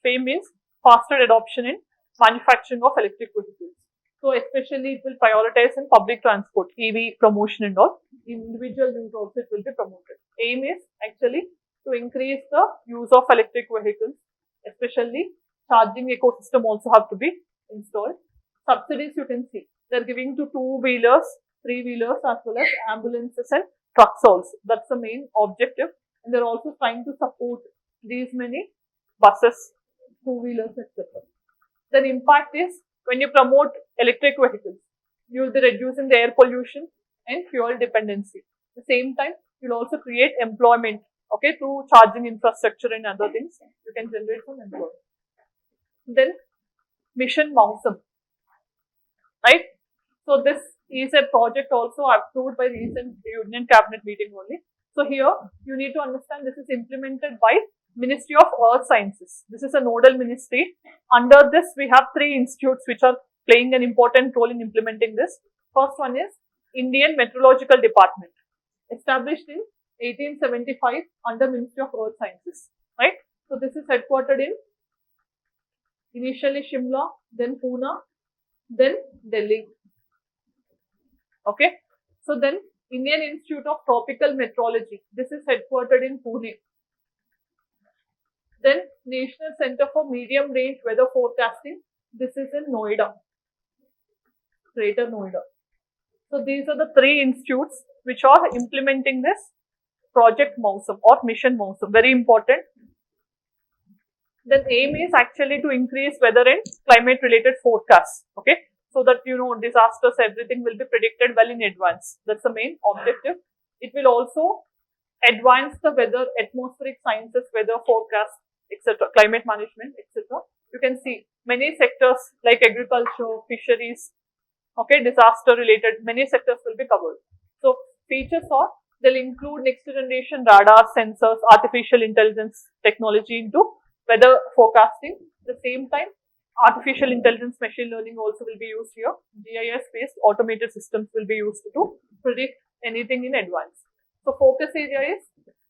FAME means faster adoption in manufacturing of electric vehicles. So especially it will prioritize in public transport, EV promotion and all. Individual use also it will be promoted. Aim is actually to increase the use of electric vehicles, especially charging ecosystem also have to be installed. Subsidies you can see, they are giving to two-wheelers, three-wheelers as well as ambulances and trucks also. That's the main objective. And they're also trying to support these many buses, two-wheelers, etc. The impact is when you promote electric vehicles, you will be reducing the air pollution and fuel dependency. At the same time, you'll also create employment, okay, through charging infrastructure and other things. You can generate some employment. Then, Mission Mausam, right? So this is a project also approved by recent Union Cabinet meeting only. So here, you need to understand this is implemented by Ministry of Earth Sciences. This is a nodal ministry. Under this, we have three institutes which are playing an important role in implementing this. First one is Indian Meteorological Department, established in 1875 under Ministry of Earth Sciences, right? So this is headquartered in initially Shimla, then Pune, then Delhi. Okay. So then Indian Institute of Tropical Meteorology. This is headquartered in Pune. Then National Center for Medium Range Weather Forecasting. This is in Noida, Greater Noida. So these are the three institutes which are implementing this Project Mausam or Mission Mausam. Very important. Then aim is actually to increase weather and climate related forecasts. Okay. So that disasters, everything will be predicted well in advance. That's the main objective. It will also advance the weather, atmospheric sciences, weather forecast, etc., climate management, etc. You can see many sectors like agriculture, fisheries, okay, disaster related, many sectors will be covered. So features are, they'll include next generation radar, sensors, artificial intelligence technology into weather forecasting. At the same time, artificial intelligence, machine learning also will be used here. GIS-based automated systems will be used to predict anything in advance. So focus area is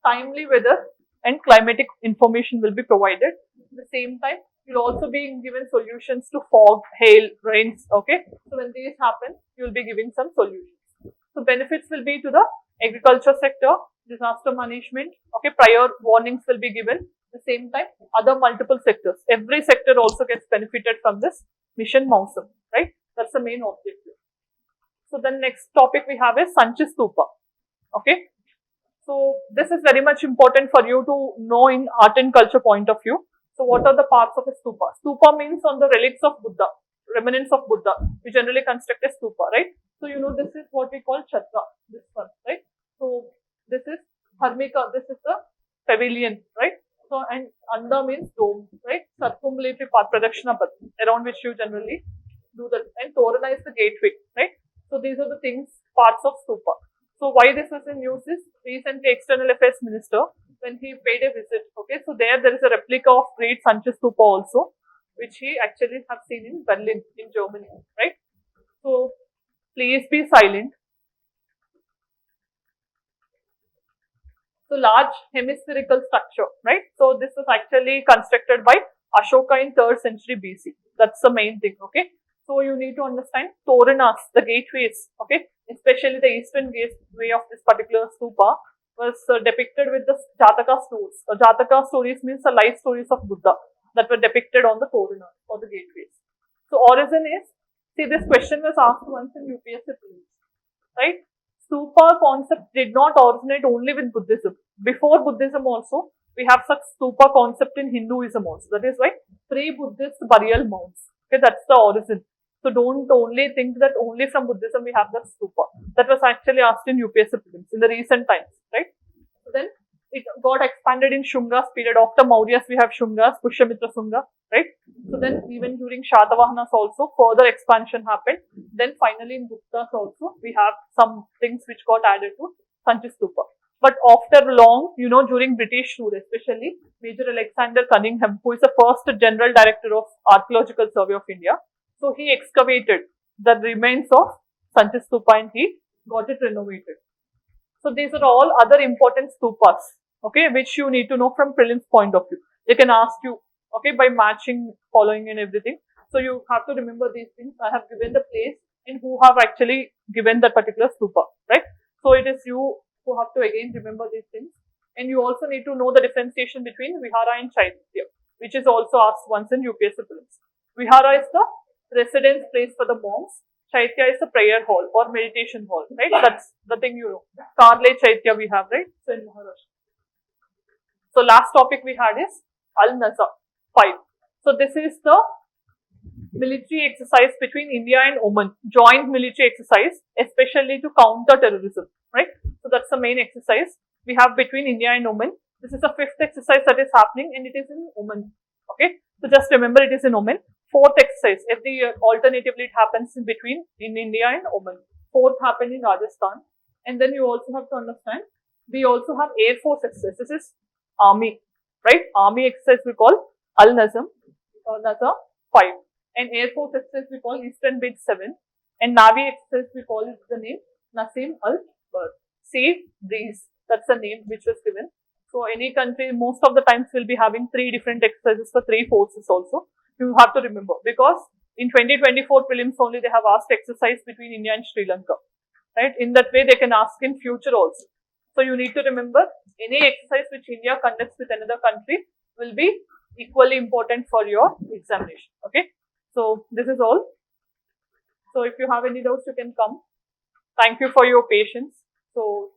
timely weather and climatic information will be provided. At the same time, you'll also be given solutions to fog, hail, rains. Okay. So when these happen, you'll be giving some solutions. So benefits will be to the agriculture sector, disaster management. Okay. Prior warnings will be given. At the same time, other multiple sectors. Every sector also gets benefited from this Mission Mausam, right? That's the main objective. So the next topic we have is Sanchi Stupa. Okay. So this is very much important for you to know in art and culture point of view. So what are the parts of a stupa? Stupa means on the relics of Buddha, remnants of Buddha. We generally construct a stupa, right? So this is what we call chhatra, this one, right? So this is Harmika, this is the pavilion, right? So and Anda means dome, right? Circumambulatory path, Pradakshina path, around which you generally do that, and Torana is the gateway, right? So these are the things, parts of stupa. So why this was in use is recently External Affairs Minister when he paid a visit. Okay, so there is a replica of great Sanchi Stupa also, which he actually have seen in Berlin, in Germany, right? So please be silent. So large hemispherical structure, right? So this was actually constructed by Ashoka in 3rd century BC. That's the main thing, okay? So you need to understand Toranas, the gateways, okay? Especially the eastern gateway of this particular stupa was depicted with the Jataka stories. Jataka stories means the life stories of Buddha that were depicted on the Toranas or the gateways. So origin is, see, this question was asked once in UPSC prelims, right? Stupa concept did not originate only with Buddhism. Before Buddhism also, we have such stupa concept in Hinduism also. That is why pre-Buddhist burial mounds. Okay, that's the origin. So don't only think that only from Buddhism we have that stupa. That was actually asked in UPSC prelims in the recent times, right? So then it got expanded in Shunga's period. After Mauryas, we have Shungas, Pushyamitra Shunga, right? So then even during Shatavahanas also, further expansion happened. Then finally in Guptas also, we have some things which got added to Sanchi Stupa. But after long, during British rule, especially Major Alexander Cunningham, who is the first General Director of Archaeological Survey of India, so he excavated the remains of Sanchi Stupa and he got it renovated. So these are all other important stupas, okay, which you need to know from prelims point of view. They can ask you, okay, by matching, following and everything. So you have to remember these things. I have given the place and who have actually given that particular stupa, right? So it is you who have to again remember these things. And you also need to know the differentiation between Vihara and Chaitya, which is also asked once in UPSC prelims. Vihara is the residence place for the monks. Chaitya is the prayer hall or meditation hall, right? That's the thing you know. Karle Chaitya we have, right? So in Maharashtra. So last topic we had is Al-Nazar 5. So this is the military exercise between India and Oman, joint military exercise, especially to counter terrorism, right? So that's the main exercise we have between India and Oman. This is the 5th exercise that is happening and it is in Oman, okay? So just remember it is in Oman. 4th exercise, every year alternatively it happens in between in India and Oman. 4th happened in Rajasthan. And then you also have to understand, we also have Air Force exercise. This is Army, right? Army exercise we call Al-Nazar 5. And Air Force exercise we call Eastern Bid 7. And Navy exercise we call it the name Nasim Al-Bar. Sea Breeze, that's the name which was given. So any country, most of the times will be having 3 different exercises for 3 forces also. You have to remember because in 2024 prelims only they have asked exercise between India and Sri Lanka, right? In that way they can ask in future also. So you need to remember any exercise which India conducts with another country will be equally important for your examination, okay? So this is all. So if you have any doubts you can come. Thank you for your patience. So